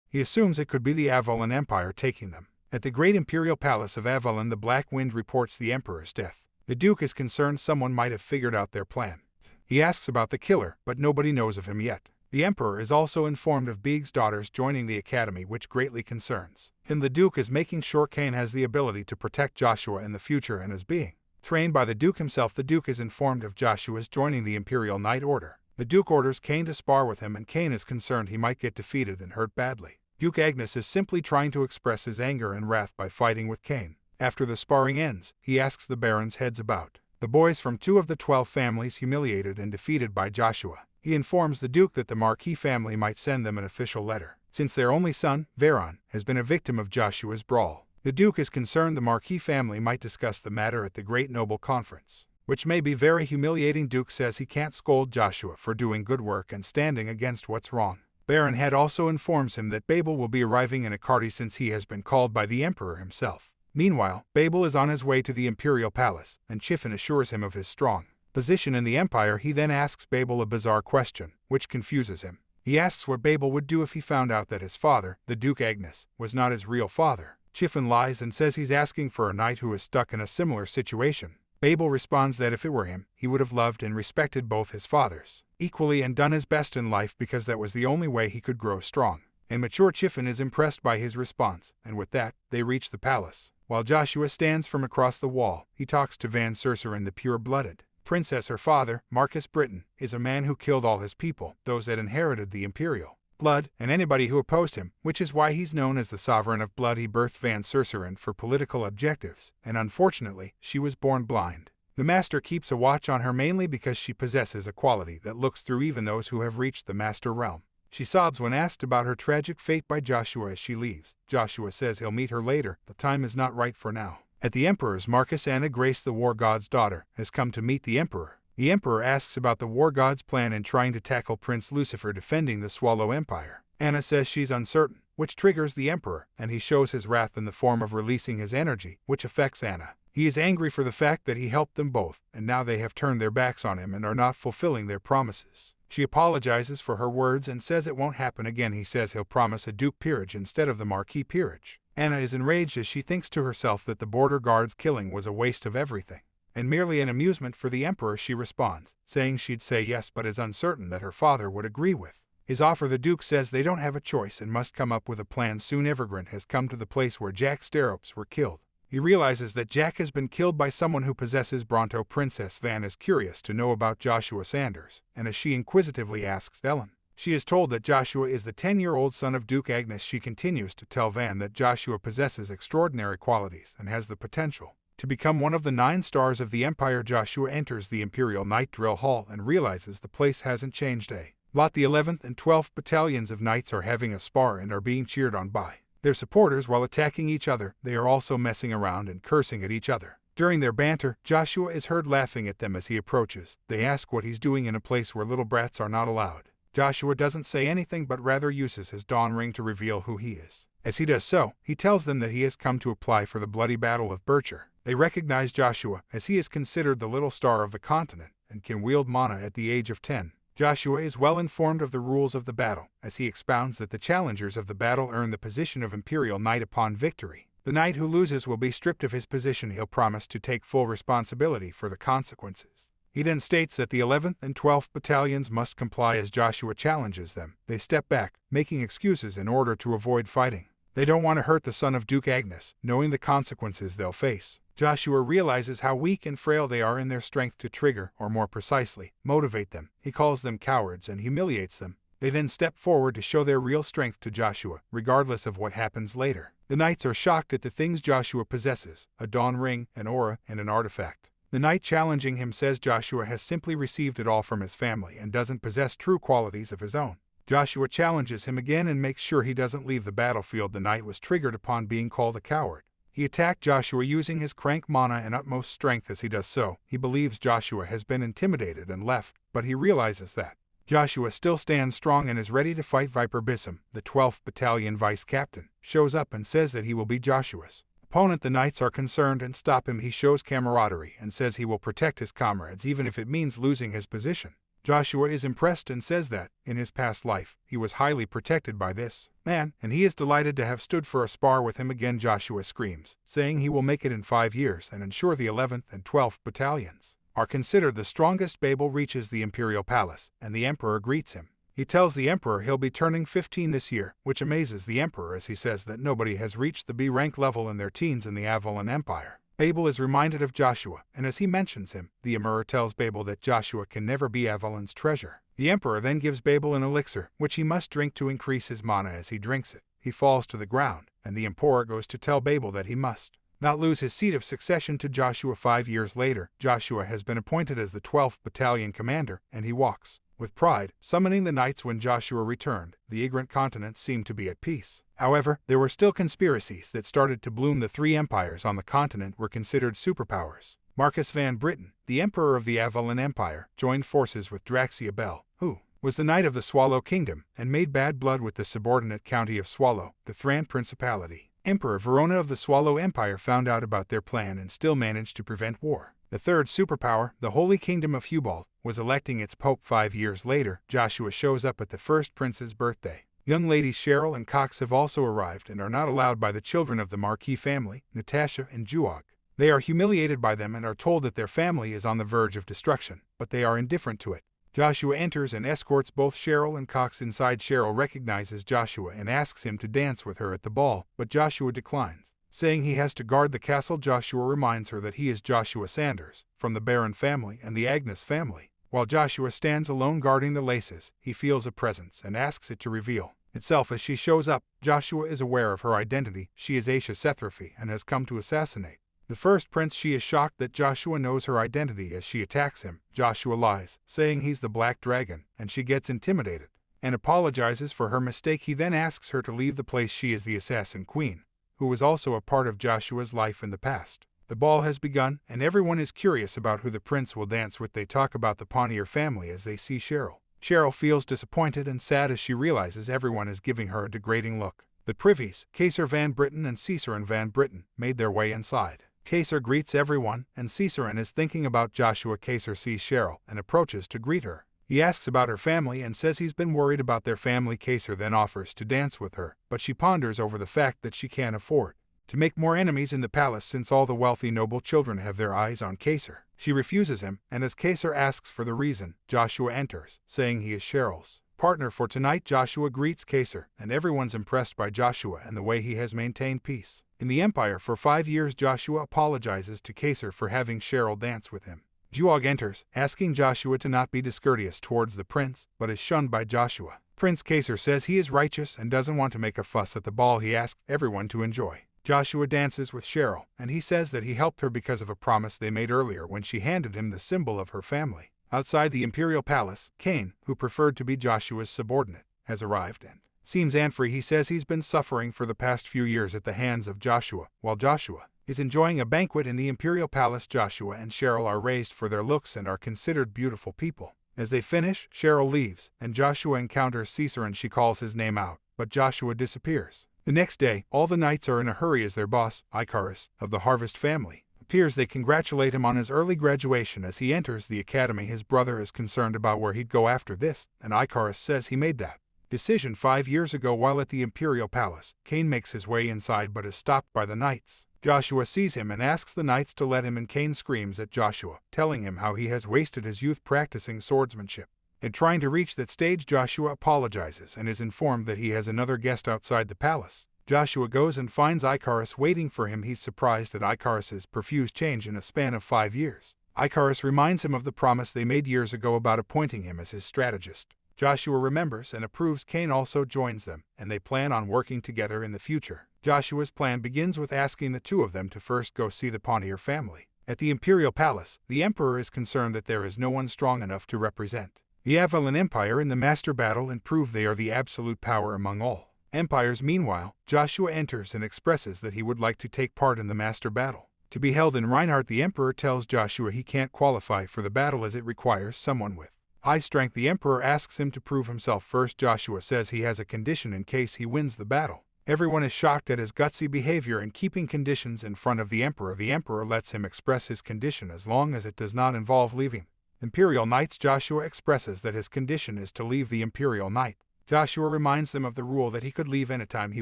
He assumes it could be the Avalon Empire taking them. At the great Imperial Palace of Avalon, the Black Wind reports the Emperor's death. The Duke is concerned someone might have figured out their plan. He asks about the killer, but nobody knows of him yet. The Emperor is also informed of Beeg's daughters joining the academy, which greatly concerns him. The Duke is making sure Cain has the ability to protect Joshua in the future and is being trained by the Duke himself. The Duke is informed of Joshua's joining the Imperial Knight Order. The Duke orders Cain to spar with him, and Cain is concerned he might get defeated and hurt badly. Duke Agnes is simply trying to express his anger and wrath by fighting with Cain. After the sparring ends, he asks the Baron's heads about the boys from 2 of the 12 families humiliated and defeated by Joshua. He informs the Duke that the Marquis family might send them an official letter, since their only son, Veron, has been a victim of Joshua's brawl. The Duke is concerned the Marquis family might discuss the matter at the Great Noble Conference, which may be very humiliating. Duke says he can't scold Joshua for doing good work and standing against what's wrong. Baron Head also informs him that Babel will be arriving in Akarti since he has been called by the Emperor himself. Meanwhile, Babel is on his way to the Imperial Palace, and Chiffin assures him of his strong position in the Empire. He then asks Babel a bizarre question, which confuses him. He asks what Babel would do if he found out that his father, the Duke Agnes, was not his real father. Chiffin lies and says he's asking for a knight who is stuck in a similar situation. Babel responds that if it were him, he would have loved and respected both his fathers equally and done his best in life because that was the only way he could grow strong and mature. Chiffin is impressed by his response, and with that, they reach the palace. While Joshua stands from across the wall, he talks to Van Cercerin, the pure-blooded princess. Her father, Marcus Britain, is a man who killed all his people, those that inherited the imperial blood, and anybody who opposed him, which is why he's known as the Sovereign of Blood. He birthed Van Cercerin for political objectives, and unfortunately, she was born blind. The Master keeps a watch on her mainly because she possesses a quality that looks through even those who have reached the Master realm. She sobs when asked about her tragic fate by Joshua as she leaves. Joshua says he'll meet her later, the time is not right for now. At the Emperor's, Marcus, Anna Grace, the War God's daughter, has come to meet the Emperor. The Emperor asks about the War God's plan in trying to tackle Prince Lucifer defending the Swallow Empire. Anna says she's uncertain, which triggers the Emperor, and he shows his wrath in the form of releasing his energy, which affects Anna. He is angry for the fact that he helped them both, and now they have turned their backs on him and are not fulfilling their promises. She apologizes for her words and says it won't happen again. He says he'll promise a Duke peerage instead of the Marquis peerage. Anna is enraged as she thinks to herself that the border guard's killing was a waste of everything, and merely an amusement for the Emperor. She responds, saying she'd say yes but is uncertain that her father would agree with his offer. The Duke says they don't have a choice and must come up with a plan soon. Evergreen has come to the place where Jack Sterrops were killed. He realizes that Jack has been killed by someone who possesses Bronto. Princess Van is curious to know about Joshua Sanders, and as she inquisitively asks Ellen, she is told that Joshua is the 10-year-old son of Duke Agnes. She continues to tell Van that Joshua possesses extraordinary qualities and has the potential to become one of the 9 stars of the Empire. Joshua enters the Imperial Night Drill Hall and realizes the place hasn't changed a lot. The 11th and 12th battalions of knights are having a spar and are being cheered on by their supporters while attacking each other. They are also messing around and cursing at each other. During their banter, Joshua is heard laughing at them as he approaches. They ask what he's doing in a place where little brats are not allowed. Joshua doesn't say anything but rather uses his dawn ring to reveal who he is. As he does so, he tells them that he has come to apply for the bloody Battle of Bircher. They recognize Joshua as he is considered the little star of the continent and can wield mana at the age of 10. Joshua is well informed of the rules of the battle, as he expounds that the challengers of the battle earn the position of Imperial Knight upon victory. The knight who loses will be stripped of his position. He'll promise to take full responsibility for the consequences. He then states that the 11th and 12th battalions must comply as Joshua challenges them. They step back, making excuses in order to avoid fighting. They don't want to hurt the son of Duke Agnes, knowing the consequences they'll face. Joshua realizes how weak and frail they are in their strength to trigger, or more precisely, motivate them. He calls them cowards and humiliates them. They then step forward to show their real strength to Joshua, regardless of what happens later. The knights are shocked at the things Joshua possesses: a dawn ring, an aura, and an artifact. The knight challenging him says Joshua has simply received it all from his family and doesn't possess true qualities of his own. Joshua challenges him again and makes sure he doesn't leave the battlefield. The knight was triggered upon being called a coward. He attacked Joshua using his crank mana and utmost strength. As he does so, he believes Joshua has been intimidated and left, but he realizes that Joshua still stands strong and is ready to fight. Viper Bissam, the 12th Battalion vice captain, shows up and says that he will be Joshua's opponent. The knights are concerned and stop him. He shows camaraderie and says he will protect his comrades even if it means losing his position. Joshua is impressed and says that, in his past life, he was highly protected by this man, and he is delighted to have stood for a spar with him again. Joshua screams, saying he will make it in 5 years and ensure the 11th and 12th battalions are considered the strongest. Babel reaches the Imperial Palace, and the Emperor greets him. He tells the Emperor he'll be turning 15 this year, which amazes the Emperor as he says that nobody has reached the B rank level in their teens in the Avalon Empire. Babel is reminded of Joshua, and as he mentions him, the Emperor tells Babel that Joshua can never be Avalon's treasure. The Emperor then gives Babel an elixir, which he must drink to increase his mana. As he drinks it, he falls to the ground, and the Emperor goes to tell Babel that he must not lose his seat of succession to Joshua. 5 years later, Joshua has been appointed as the 12th Battalion commander, and he walks with pride, summoning the knights. When Joshua returned, the Igrant continent seemed to be at peace. However, there were still conspiracies that started to bloom. The 3 empires on the continent were considered superpowers. Marcus van Britten, the emperor of the Avalon Empire, joined forces with Draxia Bell, who was the knight of the Swallow Kingdom, and made bad blood with the subordinate county of Swallow, the Thran Principality. Emperor Verona of the Swallow Empire found out about their plan and still managed to prevent war. The 3rd superpower, the Holy Kingdom of Hubald, was electing its pope. 5 years later, Joshua shows up at the first prince's birthday. Young ladies Cheryl and Cox have also arrived and are not allowed by the children of the Marquis family, Natasha and Juog. They are humiliated by them and are told that their family is on the verge of destruction, but they are indifferent to it. Joshua enters and escorts both Cheryl and Cox inside. Cheryl recognizes Joshua and asks him to dance with her at the ball, but Joshua declines, saying he has to guard the castle. Joshua reminds her that he is Joshua Sanders, from the Baron family and the Agnes family. While Joshua stands alone guarding the laces, he feels a presence and asks it to reveal itself. As she shows up, Joshua is aware of her identity. She is Aisha Sethraphy and has come to assassinate the first prince. She is shocked that Joshua knows her identity as she attacks him. Joshua lies, saying he's the Black Dragon, and she gets intimidated and apologizes for her mistake. He then asks her to leave the place. She is the Assassin Queen, who was also a part of Joshua's life in the past. The ball has begun, and everyone is curious about who the prince will dance with. They talk about the Pontier family as they see Cheryl. Cheryl feels disappointed and sad as she realizes everyone is giving her a degrading look. The privies, Caesar Van Britten and Cicerin Van Britten, made their way inside. Caesar greets everyone, and Cicerin is thinking about Joshua. Caesar sees Cheryl and approaches to greet her. He asks about her family and says he's been worried about their family. Kaser then offers to dance with her, but she ponders over the fact that she can't afford to make more enemies in the palace since all the wealthy noble children have their eyes on Kaser. She refuses him, and as Kaser asks for the reason, Joshua enters, saying he is Cheryl's partner for tonight. Joshua greets Kaser, and everyone's impressed by Joshua and the way he has maintained peace in the Empire for 5 years. Joshua apologizes to Kaser for having Cheryl dance with him. Juog enters, asking Joshua to not be discourteous towards the prince, but is shunned by Joshua. Prince Kaser says he is righteous and doesn't want to make a fuss at the ball. He asks everyone to enjoy. Joshua dances with Cheryl, and he says that he helped her because of a promise they made earlier when she handed him the symbol of her family. Outside the imperial palace, Cain, who preferred to be Joshua's subordinate, has arrived and seems angry. He says he's been suffering for the past few years at the hands of Joshua, while Joshua is enjoying a banquet in the imperial palace. Joshua and Cheryl are raised for their looks and are considered beautiful people. As they finish, Cheryl leaves, and Joshua encounters Caesar and she calls his name out, but Joshua disappears. The next day, all the knights are in a hurry as their boss, Icarus, of the Harvest family, appears. They congratulate him on his early graduation. As he enters the academy, his brother is concerned about where he'd go after this, and Icarus says he made that decision 5 years ago while at the imperial palace. Cain makes his way inside but is stopped by the knights. Joshua sees him and asks the knights to let him in. Cain screams at Joshua, telling him how he has wasted his youth practicing swordsmanship. In trying to reach that stage, Joshua apologizes and is informed that he has another guest outside the palace. Joshua goes and finds Icarus waiting for him. He's surprised at Icarus's profuse change in a span of 5 years. Icarus reminds him of the promise they made years ago about appointing him as his strategist. Joshua remembers and approves. Cain also joins them, and they plan on working together in the future. Joshua's plan begins with asking the two of them to first go see the Pontier family. At the imperial palace, the emperor is concerned that there is no one strong enough to represent the Avalon Empire in the master battle and prove they are the absolute power among all empires. Meanwhile, Joshua enters and expresses that he would like to take part in the master battle to be held in Reinhardt. The emperor tells Joshua he can't qualify for the battle as it requires someone with high strength. The emperor asks him to prove himself first. Joshua says he has a condition in case he wins the battle. Everyone is shocked at his gutsy behavior in keeping conditions in front of the emperor. The emperor lets him express his condition as long as it does not involve leaving Imperial Knights. Joshua expresses that his condition is to leave the Imperial Knight. Joshua reminds them of the rule that he could leave anytime he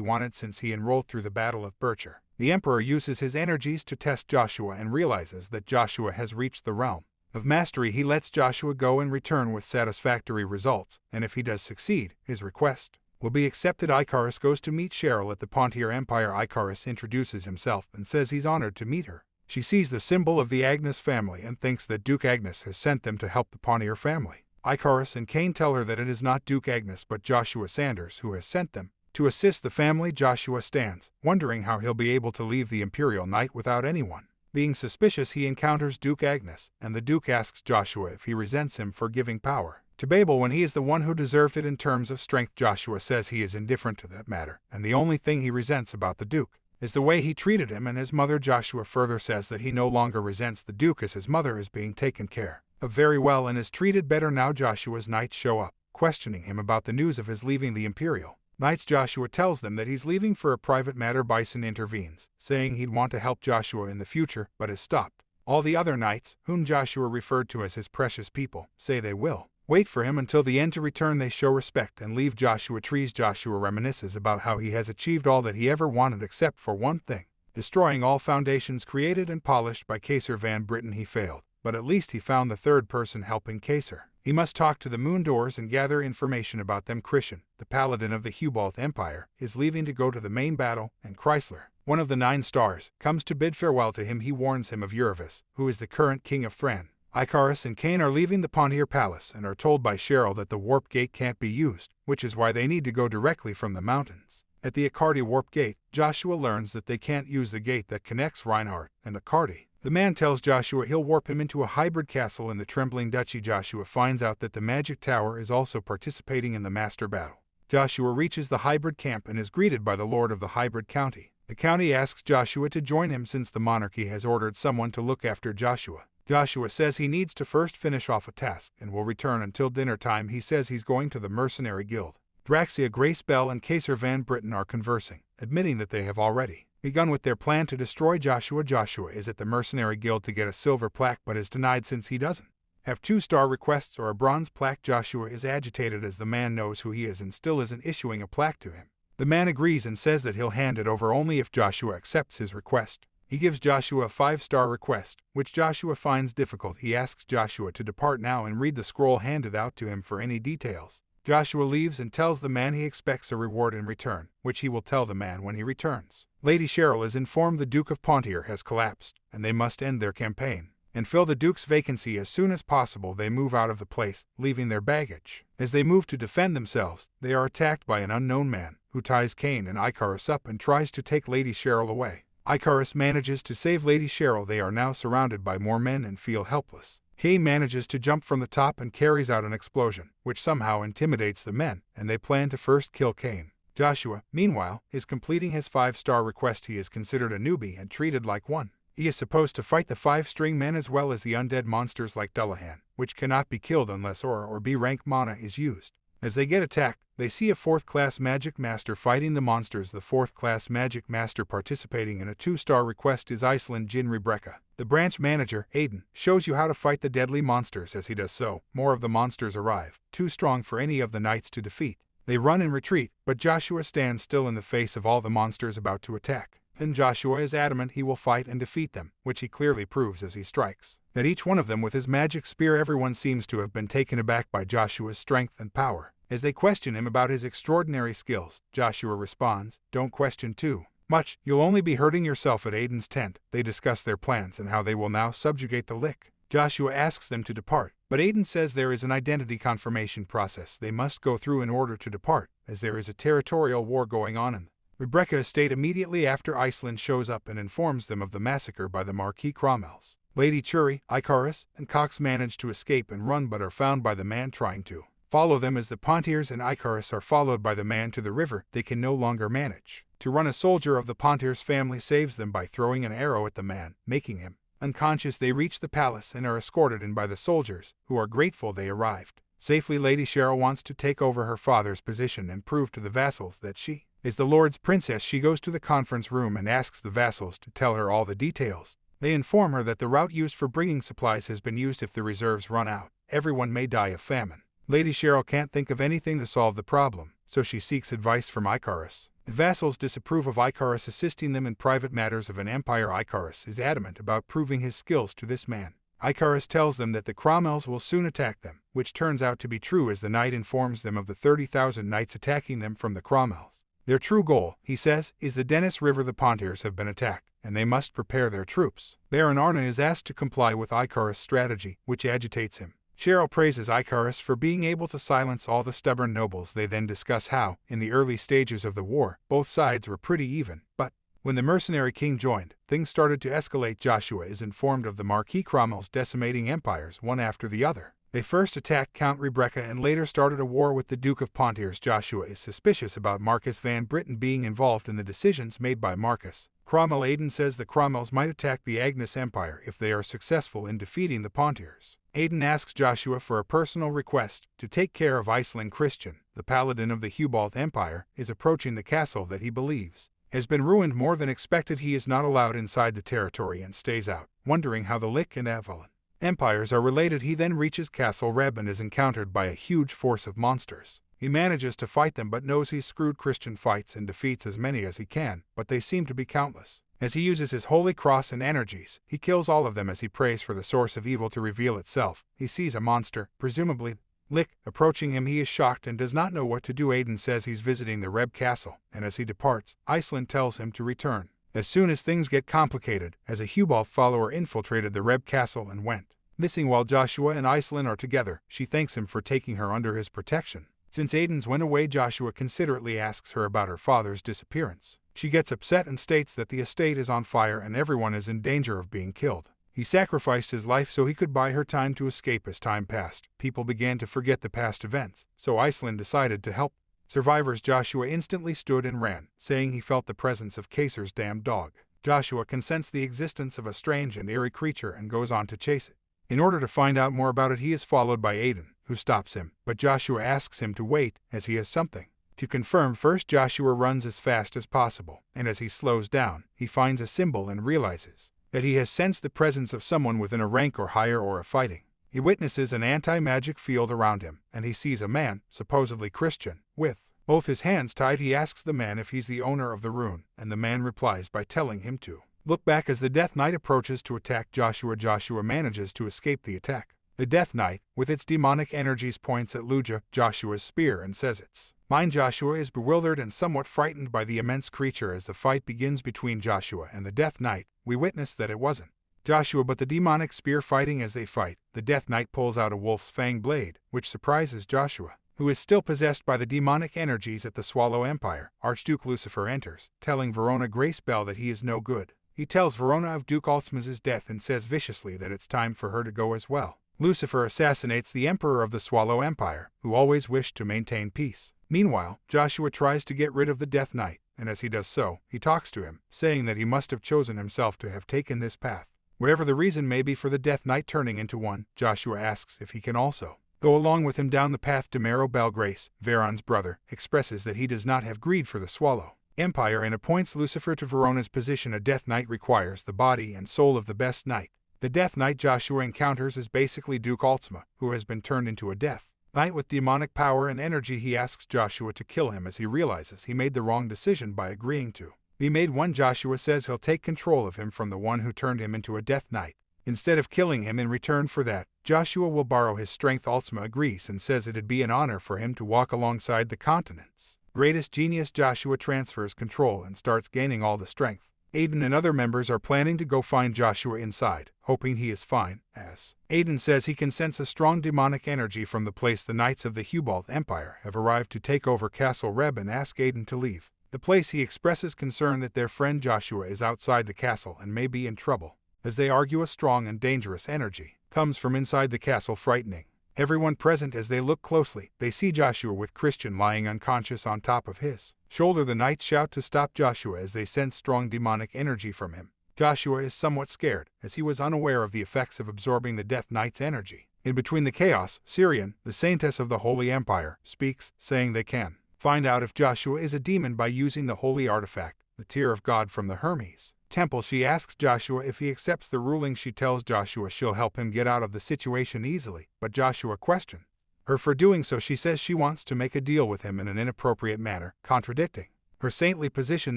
wanted since he enrolled through the Battle of Bircher. The Emperor uses his energies to test Joshua and realizes that Joshua has reached the realm of mastery. He lets Joshua go and return with satisfactory results, and if he does succeed, his request will be accepted. Icarus goes to meet Cheryl at the Pontier Empire. Icarus introduces himself and says he's honored to meet her. She sees the symbol of the Agnes family and thinks that Duke Agnes has sent them to help the Pontier family. Icarus and Cain tell her that it is not Duke Agnes but Joshua Sanders who has sent them to assist the family. Joshua stands, wondering how he'll be able to leave the Imperial Knight without anyone. Being suspicious, he encounters Duke Agnes, and the Duke asks Joshua if he resents him for giving power to Babel when he is the one who deserved it in terms of strength. Joshua says he is indifferent to that matter, and the only thing he resents about the Duke is the way he treated him and his mother. Joshua further says that he no longer resents the Duke as his mother is being taken care of very well and is treated better now. Joshua's knights show up, questioning him about the news of his leaving the Imperial Knights. Joshua tells them that he's leaving for a private matter. Bison intervenes, saying he'd want to help Joshua in the future, but is stopped. All the other knights, whom Joshua referred to as his precious people, say they will wait for him until the end to return. They show respect and leave Joshua trees. Joshua reminisces about how he has achieved all that he ever wanted except for one thing, destroying all foundations created and polished by Kaser Van Britten. He failed, but at least he found the third person helping Kaser. He must talk to the Moon Doors and gather information about them. Christian, the paladin of the Hubalt Empire, is leaving to go to the main battle, and Chrysler, one of the 9 stars, comes to bid farewell to him. He warns him of Uravis, who is the current king of Thran. Icarus and Cain are leaving the Pontier Palace and are told by Cheryl that the warp gate can't be used, which is why they need to go directly from the mountains. At the Akardi warp gate, Joshua learns that they can't use the gate that connects Reinhardt and Akardi. The man tells Joshua he'll warp him into a hybrid castle in the Trembling Duchy. Joshua finds out that the Magic Tower is also participating in the master battle. Joshua reaches the hybrid camp and is greeted by the Lord of the Hybrid County. The county asks Joshua to join him since the monarchy has ordered someone to look after Joshua. Joshua says he needs to first finish off a task and will return until dinner time. He says he's going to the Mercenary Guild. Draxia, Grace Bell, and Kaser Van Britten are conversing, admitting that they have already begun with their plan to destroy Joshua. Joshua is at the Mercenary Guild to get a silver plaque but is denied since he doesn't have 2-star requests or a bronze plaque. Joshua is agitated as the man knows who he is and still isn't issuing a plaque to him. The man agrees and says that he'll hand it over only if Joshua accepts his request. He gives Joshua a 5-star request, which Joshua finds difficult. He asks Joshua to depart now and read the scroll handed out to him for any details. Joshua leaves and tells the man he expects a reward in return, which he will tell the man when he returns. Lady Cheryl is informed the Duke of Pontier has collapsed, and they must end their campaign and fill the Duke's vacancy as soon as possible. They move out of the place, leaving their baggage. As they move to defend themselves, they are attacked by an unknown man, who ties Cain and Icarus up and tries to take Lady Cheryl away. Icarus manages to save Lady Cheryl. They are now surrounded by more men and feel helpless. Cain manages to jump from the top and carries out an explosion, which somehow intimidates the men, and they plan to first kill Cain. Joshua, meanwhile, is completing his 5-star request. He is considered a newbie and treated like one. He is supposed to fight the 5-string men as well as the undead monsters like Dullahan, which cannot be killed unless Aura or B-rank mana is used. As they get attacked, they see a 4th-class magic master fighting the monsters. The 4th-class magic master participating in a 2-star request is Iceland Jin Rebecca. The branch manager, Aiden, shows you how to fight the deadly monsters. As he does so, more of the monsters arrive, too strong for any of the knights to defeat. They run and retreat, but Joshua stands still in the face of all the monsters about to attack. And Joshua is adamant he will fight and defeat them, which he clearly proves as he strikes at each one of them with his magic spear. Everyone seems to have been taken aback by Joshua's strength and power. As they question him about his extraordinary skills, Joshua responds, "Don't question too much, you'll only be hurting yourself." At Aiden's tent, they discuss their plans and how they will now subjugate the Lick. Joshua asks them to depart, but Aiden says there is an identity confirmation process they must go through in order to depart, as there is a territorial war going on in Rebecca estate. Immediately after, Iceland shows up and informs them of the massacre by the Marquis Cromwells. Lady Churi, Icarus, and Cox manage to escape and run but are found by the man trying to follow them. As the Pontiers and Icarus are followed by the man to the river, they can no longer manage to run. A soldier of the Pontiers family saves them by throwing an arrow at the man, making him unconscious. They reach the palace and are escorted in by the soldiers, who are grateful they arrived safely. Lady Cheryl wants to take over her father's position and prove to the vassals that she is the Lord's princess. She goes to the conference room and asks the vassals to tell her all the details. They inform her that the route used for bringing supplies has been used. If the reserves run out, everyone may die of famine. Lady Cheryl can't think of anything to solve the problem, so she seeks advice from Icarus. The vassals disapprove of Icarus assisting them in private matters of an empire. Icarus is adamant about proving his skills to this man. Icarus tells them that the Cromwells will soon attack them, which turns out to be true as the knight informs them of the 30,000 knights attacking them from the Cromwells. Their true goal, he says, is the Dennis River. The Pontiers have been attacked, and they must prepare their troops. Baron Arna is asked to comply with Icarus' strategy, which agitates him. Cheryl praises Icarus for being able to silence all the stubborn nobles. They then discuss how, in the early stages of the war, both sides were pretty even, but when the mercenary king joined, things started to escalate. Joshua is informed of the Marquis Cromwells decimating empires one after the other. They first attacked Count Rebecca and later started a war with the Duke of Pontiers. Joshua is suspicious about Marcus Van Britten being involved in the decisions made by Marcus Cromwell. Aiden says the Cromwells might attack the Agnes Empire if they are successful in defeating the Pontiers. Aiden asks Joshua for a personal request to take care of Iceland. Christian, the paladin of the Hubalt Empire, is approaching the castle that he believes has been ruined more than expected. He is not allowed inside the territory and stays out, wondering how the Lick and Avalon empires are related. He then reaches Castle Reb and is encountered by a huge force of monsters. He manages to fight them but knows he's screwed. Christian fights and defeats as many as he can, but they seem to be countless. As he uses his holy cross and energies, he kills all of them. As he prays for the source of evil to reveal itself, he sees a monster, presumably Lick, approaching him. He is shocked and does not know what to do. Aiden says he's visiting the Reb castle, and as he departs, Iceland tells him to return as soon as things get complicated, as a Hubalt follower infiltrated the Reb castle and went missing while Joshua and Iceland are together. She thanks him for taking her under his protection. Since Aiden's went away, Joshua considerately asks her about her father's disappearance. She gets upset and states that the estate is on fire and everyone is in danger of being killed. He sacrificed his life so he could buy her time to escape. As time passed, people began to forget the past events, so Iceland decided to help survivors. Joshua instantly stood and ran, saying he felt the presence of Kaser's damned dog. Joshua can sense the existence of a strange and eerie creature and goes on to chase it. In order to find out more about it, he is followed by Aiden, who stops him, but Joshua asks him to wait, as he has something to confirm first. Joshua runs as fast as possible, and as he slows down, he finds a symbol and realizes that he has sensed the presence of someone within a rank or higher or a fighting He witnesses an anti-magic field around him, and he sees a man, supposedly Christian, with both his hands tied. He asks the man if he's the owner of the rune, and the man replies by telling him to look back as the Death Knight approaches to attack Joshua. Joshua manages to escape the attack. The Death Knight, with its demonic energies, points at Luja, Joshua's spear, and says it's mine. Joshua is bewildered and somewhat frightened by the immense creature. As the fight begins between Joshua and the Death Knight, we witness that it wasn't Joshua but the demonic spear fighting. As they fight, the Death Knight pulls out a wolf's fang blade, which surprises Joshua, who is still possessed by the demonic energies. At the Swallow Empire, Archduke Lucifer enters, telling Verona Grace Bell that he is no good. He tells Verona of Duke Altsmaz's death and says viciously that it's time for her to go as well. Lucifer assassinates the Emperor of the Swallow Empire, who always wished to maintain peace. Meanwhile, Joshua tries to get rid of the Death Knight, and as he does so, he talks to him, saying that he must have chosen himself to have taken this path. Whatever the reason may be for the Death Knight turning into one, Joshua asks if he can also go along with him down the path. Demaro Belgrace, Veron's brother, expresses that he does not have greed for the Swallow Empire and appoints Lucifer to Verona's position. A Death Knight requires the body and soul of the best knight. The Death Knight Joshua encounters is basically Duke Altsma, who has been turned into a Death Knight with demonic power and energy. He asks Joshua to kill him as he realizes he made the wrong decision by agreeing to be made one. Joshua says he'll take control of him from the one who turned him into a Death Knight. Instead of killing him in return for that, Joshua will borrow his strength. Altsma agrees and says it'd be an honor for him to walk alongside the continent's greatest genius. Joshua transfers control and starts gaining all the strength. Aiden and other members are planning to go find Joshua inside, hoping he is fine, as Aiden says he can sense a strong demonic energy from the place. The Knights of the Hubalt Empire have arrived to take over Castle Reb and ask Aiden to leave the place. He expresses concern that their friend Joshua is outside the castle and may be in trouble. As they argue, a strong and dangerous energy comes from inside the castle, frightening everyone present. As they look closely, they see Joshua with Christian lying unconscious on top of his shoulder. The knights shout to stop Joshua as they sense strong demonic energy from him. Joshua is somewhat scared, as he was unaware of the effects of absorbing the Death Knight's energy. In between the chaos, Syrian, the saintess of the Holy Empire, speaks, saying they can find out if Joshua is a demon by using the holy artifact, the Tear of God from the Hermes temple. She asks Joshua if he accepts the ruling. She tells Joshua she'll help him get out of the situation easily, but Joshua questions her for doing so. She says she wants to make a deal with him in an inappropriate manner, contradicting her saintly position.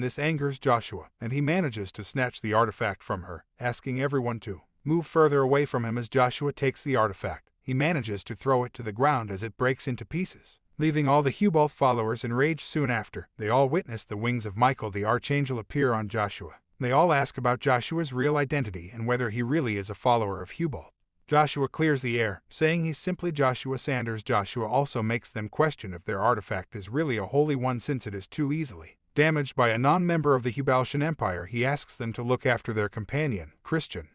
This angers Joshua, and he manages to snatch the artifact from her, asking everyone to move further away from him. As Joshua takes the artifact, he manages to throw it to the ground as it breaks into pieces, leaving all the Hubalt followers enraged. Soon after, they all witness the wings of Michael the Archangel appear on Joshua. They all ask about Joshua's real identity and whether he really is a follower of Hubalt. Joshua clears the air, saying he's simply Joshua Sanders. Joshua also makes them question if their artifact is really a holy one, since it is too easily damaged by a non-member of the Hubaltian Empire. He asks them to look after their companion, Christian,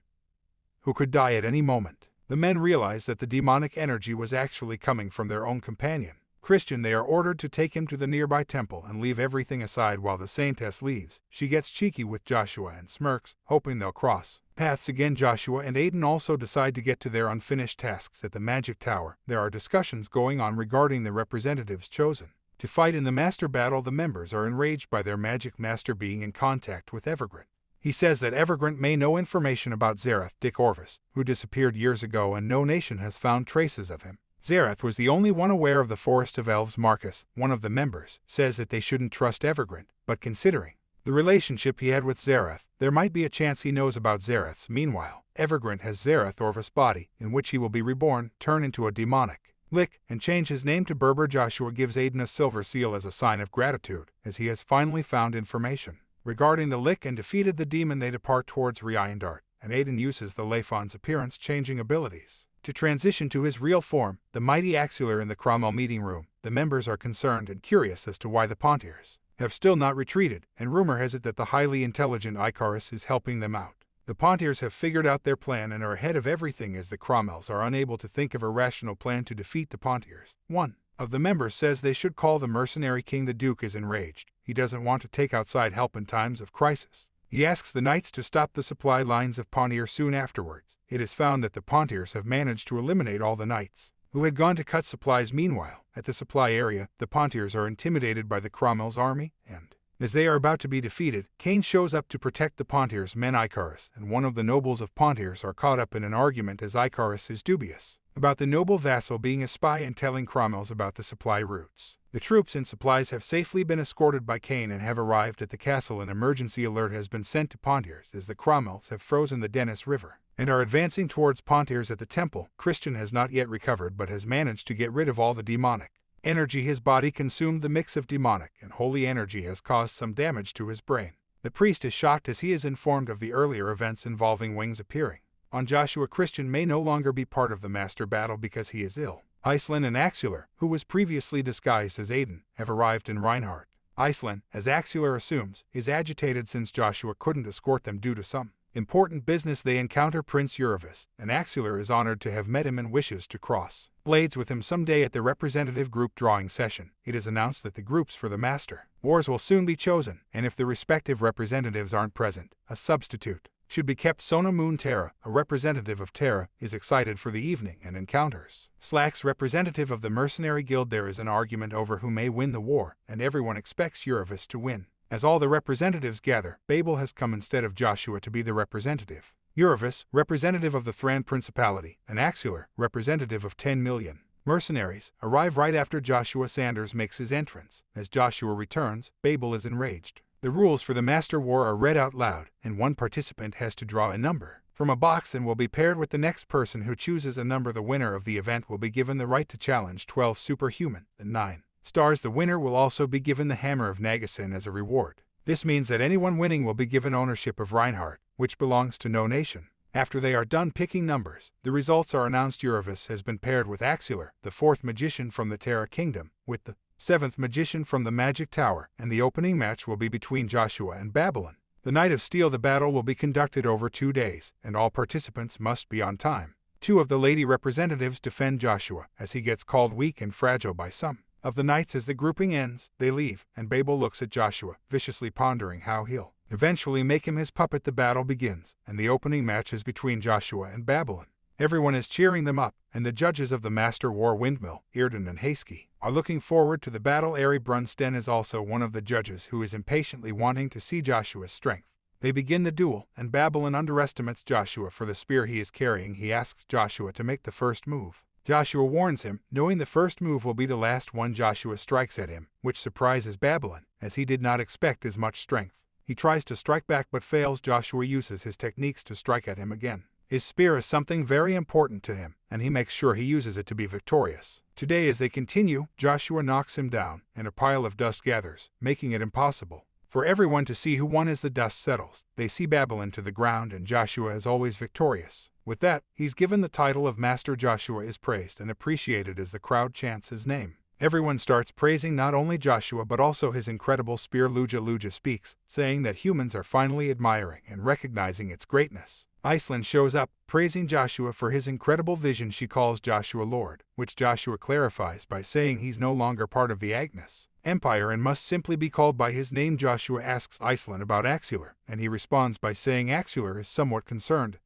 who could die at any moment. The men realize that the demonic energy was actually coming from their own companion, Christian. They are ordered to take him to the nearby temple and leave everything aside while the saintess leaves. She gets cheeky with Joshua and smirks, hoping they'll cross paths again. Joshua and Aiden also decide to get to their unfinished tasks at the Magic Tower. There are discussions going on regarding the representatives chosen to fight in the master battle. The members are enraged by their magic master being in contact with Evergrant. He says that Evergrant may know information about Zerath Dick Orvis, who disappeared years ago, and no nation has found traces of him. Zerath was the only one aware of the Forest of Elves. Marcus, one of the members, says that they shouldn't trust Evergrant, but considering the relationship he had with Zerath, there might be a chance he knows about Zerath's. Meanwhile, Evergrant has Zerath Orvis' body, in which he will be reborn, turn into a demonic lick, and change his name to Berber. Joshua gives Aiden a silver seal as a sign of gratitude, as he has finally found information regarding the lick and defeated the demon. They depart towards Riandart, and Aiden uses the Leifon's appearance-changing abilities to transition to his real form, the mighty Axular. In the Cromwell meeting room, the members are concerned and curious as to why the Pontiers have still not retreated, and rumor has it that the highly intelligent Icarus is helping them out. The Pontiers have figured out their plan and are ahead of everything, as the Cromwells are unable to think of a rational plan to defeat the Pontiers. One of the members says they should call the mercenary king. The Duke is enraged. He doesn't want to take outside help in times of crisis. He asks the knights to stop the supply lines of Pontier. Soon afterwards, it is found that the Pontiers have managed to eliminate all the knights who had gone to cut supplies. Meanwhile, at the supply area, the Pontiers are intimidated by the Cromwell's army, and As they are about to be defeated, Cain shows up to protect the Pontir's men. Icarus and one of the nobles of Pontirs are caught up in an argument as Icarus is dubious about the noble vassal being a spy and telling Cromwell's about the supply routes. The troops and supplies have safely been escorted by Cain and have arrived at the castle. An emergency alert has been sent to Pontirs as the Cromwells have frozen the Denis River and are advancing towards Pontirs. At the temple, Christian has not yet recovered but has managed to get rid of all the demonic energy. His body consumed the mix of demonic and holy energy has caused some damage to his brain. The priest is shocked as he is informed of the earlier events involving wings appearing on Joshua. Christian may no longer be part of the master battle because he is ill. Iceland and Axular, who was previously disguised as Aiden, have arrived in Reinhardt. Iceland, as Axular assumes, is agitated since Joshua couldn't escort them due to some important business. They encounter Prince Uravis, and Axular is honored to have met him and wishes to cross blades with him someday. At the representative group drawing session, it is announced that the groups for the Master Wars will soon be chosen, and if the respective representatives aren't present, a substitute should be kept. Sona Moon Terra, a representative of Terra, is excited for the evening and encounters Slack's representative of the Mercenary Guild. There is an argument over who may win the war, and everyone expects Uravis to win. As all the representatives gather, Babel has come instead of Joshua to be the representative. Uravis, representative of the Thran Principality, and Axular, representative of 10 million mercenaries, arrive right after Joshua. Sanders makes his entrance. As Joshua returns, Babel is enraged. The rules for the Master War are read out loud, and one participant has to draw a number from a box and will be paired with the next person who chooses a number. The winner of the event will be given the right to challenge 12 superhuman and 9 stars. The winner will also be given the Hammer of Nagasin as a reward. This means that anyone winning will be given ownership of Reinhardt, which belongs to no nation. After they are done picking numbers, the results are announced. Uravis has been paired with Axular, the 4th magician from the Terra Kingdom, with the 7th magician from the Magic Tower, and the opening match will be between Joshua and Babylon. The Night of Steel. The battle will be conducted over 2 days, and all participants must be on time. 2 of the lady representatives defend Joshua, as he gets called weak and fragile by some of the knights. As the grouping ends, they leave, and Babel looks at Joshua, viciously pondering how he'll eventually make him his puppet. The battle begins, and the opening match is between Joshua and Babylon. Everyone is cheering them up, and the judges of the Master War, Windmill, Earden and Hasky, are looking forward to the battle. Ari Brunsten is also one of the judges who is impatiently wanting to see Joshua's strength. They begin the duel, and Babylon underestimates Joshua for the spear he is carrying. He asks Joshua to make the first move. Joshua warns him, knowing the first move will be the last one. Joshua strikes at him, which surprises Babylon, as he did not expect as much strength. He tries to strike back but fails. Joshua uses his techniques to strike at him again. His spear is something very important to him, and he makes sure he uses it to be victorious. Today, as they continue, Joshua knocks him down, and a pile of dust gathers, making it impossible for everyone to see who won. As the dust settles, they see Babylon to the ground, and Joshua is always victorious. With that, he's given the title of Master. Joshua is praised and appreciated as the crowd chants his name. Everyone starts praising not only Joshua but also his incredible spear. Luja speaks, saying that humans are finally admiring and recognizing its greatness. Iceland shows up, praising Joshua for his incredible vision. She calls Joshua Lord, which Joshua clarifies by saying he's no longer part of the Agnes Empire and must simply be called by his name. Joshua asks Iceland about Axular, and he responds by saying Axular is somewhat concerned.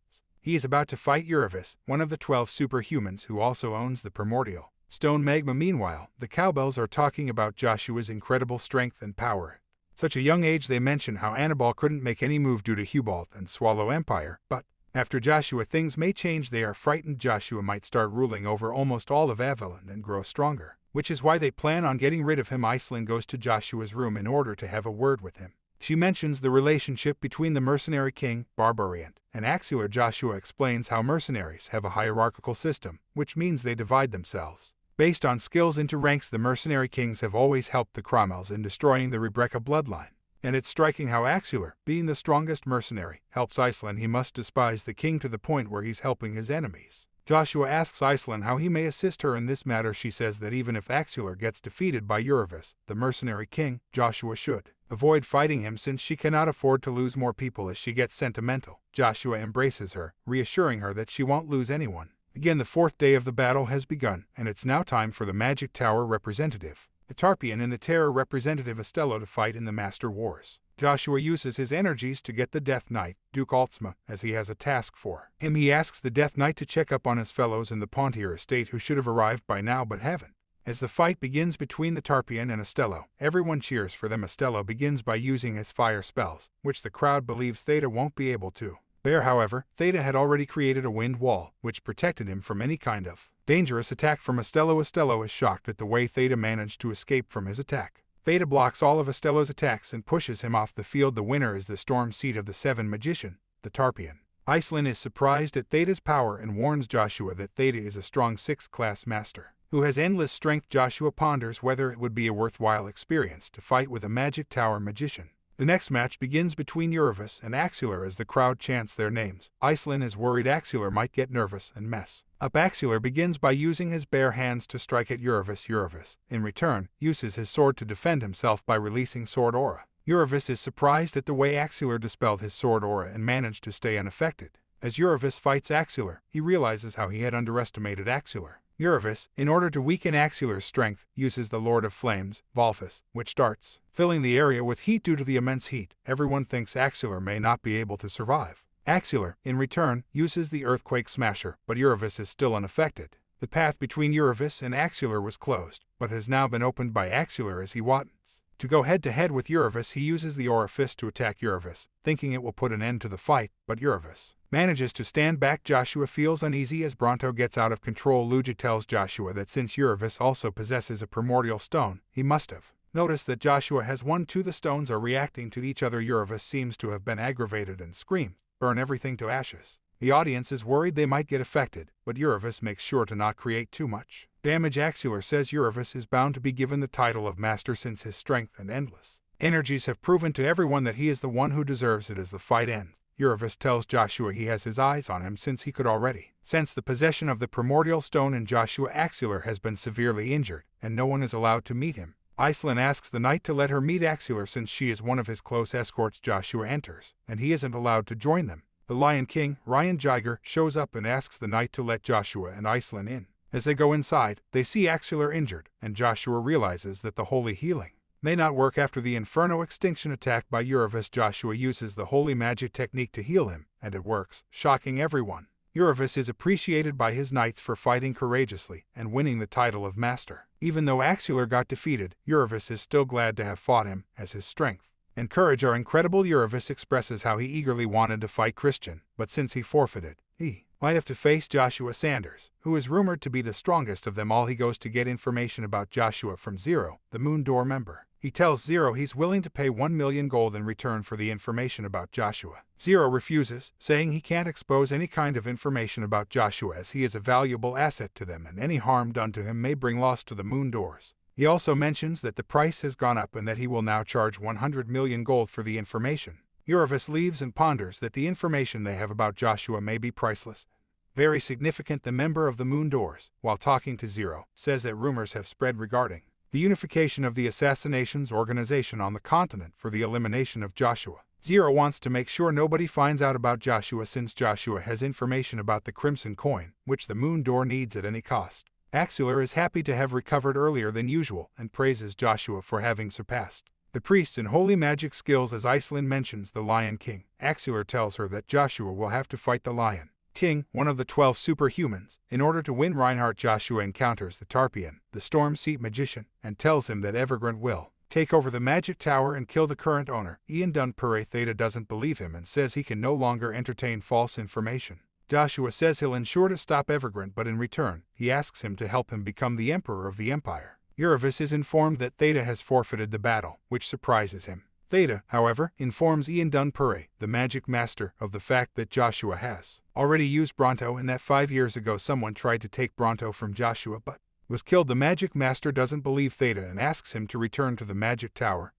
He is about to fight Uravis, one of the 12 superhumans who also owns the primordial stone magma. Meanwhile, the cowbells are talking about Joshua's incredible strength and power. Such a young age. They mention how Annabal couldn't make any move due to Hubalt and Swallow Empire, but after Joshua things may change. They are frightened Joshua might start ruling over almost all of Avalon and grow stronger, which is why they plan on getting rid of him. Iceland goes to Joshua's room in order to have a word with him. She mentions the relationship between the mercenary king, Barbarian, and Axular. Joshua explains how mercenaries have a hierarchical system, which means they divide themselves based on skills into ranks. The mercenary kings have always helped the Cromwells in destroying the Rebecca bloodline, and it's striking how Axular, being the strongest mercenary, helps Iceland. He must despise the king to the point where he's helping his enemies. Joshua asks Iceland how he may assist her in this matter. She says that even if Axular gets defeated by Uravis, the mercenary king, Joshua should avoid fighting him since she cannot afford to lose more people. As she gets sentimental, Joshua embraces her, reassuring her that she won't lose anyone. Again, the 4th day of the battle has begun, and it's now time for the Magic Tower representative, Etarpian, and the Terror representative Estello to fight in the Master Wars. Joshua uses his energies to get the Death Knight, Duke Altsma, as he has a task for him. He asks the Death Knight to check up on his fellows in the Pontier estate who should have arrived by now but haven't. As the fight begins between the Tarpian and Astello, everyone cheers for them. Astello begins by using his fire spells, which the crowd believes Theta won't be able to. There, however, Theta had already created a wind wall, which protected him from any kind of dangerous attack from Astello. Astello is shocked at the way Theta managed to escape from his attack. Theta blocks all of Astello's attacks and pushes him off the field. The winner is the storm seed of the Seven Magician, the Tarpian. Iceland is surprised at Theta's power and warns Joshua that Theta is a strong 6th class master who has endless strength. Joshua ponders whether it would be a worthwhile experience to fight with a magic tower magician. The next match begins between Euryvis and Axular as the crowd chants their names. Iceland is worried Axular might get nervous and mess up. Axular begins by using his bare hands to strike at Euryvis. Euryvis, in return, uses his sword to defend himself by releasing sword aura. Euryvis is surprised at the way Axular dispelled his sword aura and managed to stay unaffected. As Euryvis fights Axular, he realizes how he had underestimated Axular. Euryvis, in order to weaken Axular's strength, uses the Lord of Flames, Volphus, which starts filling the area with heat. Due to the immense heat, everyone thinks Axular may not be able to survive. Axular, in return, uses the Earthquake Smasher, but Euryvis is still unaffected. The path between Euryvis and Axular was closed, but has now been opened by Axular as he wants to go head-to-head with Euryvis. He uses the Aura Fist to attack Euryvis, thinking it will put an end to the fight, but Euryvis manages to stand back. Joshua feels uneasy as Bronto gets out of control. Lugia tells Joshua that since Euryvis also possesses a primordial stone, he must have noticed that Joshua has one too. The stones are reacting to each other. Euryvis seems to have been aggravated and screams, "Burn everything to ashes." The audience is worried they might get affected, but Euryvis makes sure to not create too much damage. Axular says Euryvis is bound to be given the title of master since his strength and endless energies have proven to everyone that he is the one who deserves it. As the fight ends, Euryvis tells Joshua he has his eyes on him since he could already sense the possession of the primordial stone, and Joshua Axular has been severely injured, and no one is allowed to meet him. Iceland asks the knight to let her meet Axular since she is one of his close escorts. Joshua enters, and he isn't allowed to join them. The Lion King, Ryan Jiger, shows up and asks the knight to let Joshua and Iceland in. As they go inside, they see Axular injured, and Joshua realizes that the holy healing may not work after the Inferno extinction attack by Euryvis. Joshua uses the holy magic technique to heal him, and it works, shocking everyone. Euryvis is appreciated by his knights for fighting courageously and winning the title of master. Even though Axular got defeated, Euryvis is still glad to have fought him, as his strength and courage are incredible. Euryvis expresses how he eagerly wanted to fight Christian, but since he forfeited, he might have to face Joshua Sanders, who is rumored to be the strongest of them all. He goes to get information about Joshua from Zero, the Moon Door member. He tells Zero he's willing to pay 1 million gold in return for the information about Joshua. Zero refuses, saying he can't expose any kind of information about Joshua as he is a valuable asset to them and any harm done to him may bring loss to the Moon Doors. He also mentions that the price has gone up and that he will now charge 100 million gold for the information. Euryvis leaves and ponders that the information they have about Joshua may be priceless. Very significant. The member of the Moon Doors, while talking to Zero, says that rumors have spread regarding the unification of the Assassinations Organization on the continent for the elimination of Joshua. Zero wants to make sure nobody finds out about Joshua since Joshua has information about the Crimson Coin, which the Moon Door needs at any cost. Axular is happy to have recovered earlier than usual and praises Joshua for having surpassed the priests in holy magic skills. As Iceland mentions the Lion King, Axular tells her that Joshua will have to fight the Lion King, one of the 12 superhumans. In order to win Reinhardt, Joshua encounters the Tarpian, the Storm Seat Magician, and tells him that Evergrande will take over the magic tower and kill the current owner. Ian Dunpere Theta doesn't believe him and says he can no longer entertain false information. Joshua says he'll ensure to stop Evergrande, but in return, he asks him to help him become the Emperor of the Empire. Euryvis is informed that Theta has forfeited the battle, which surprises him. Theta, however, informs Ian Dunpere, the magic master, of the fact that Joshua has already used Bronto and that 5 years ago someone tried to take Bronto from Joshua but was killed. The magic master doesn't believe Theta and asks him to return to the magic tower.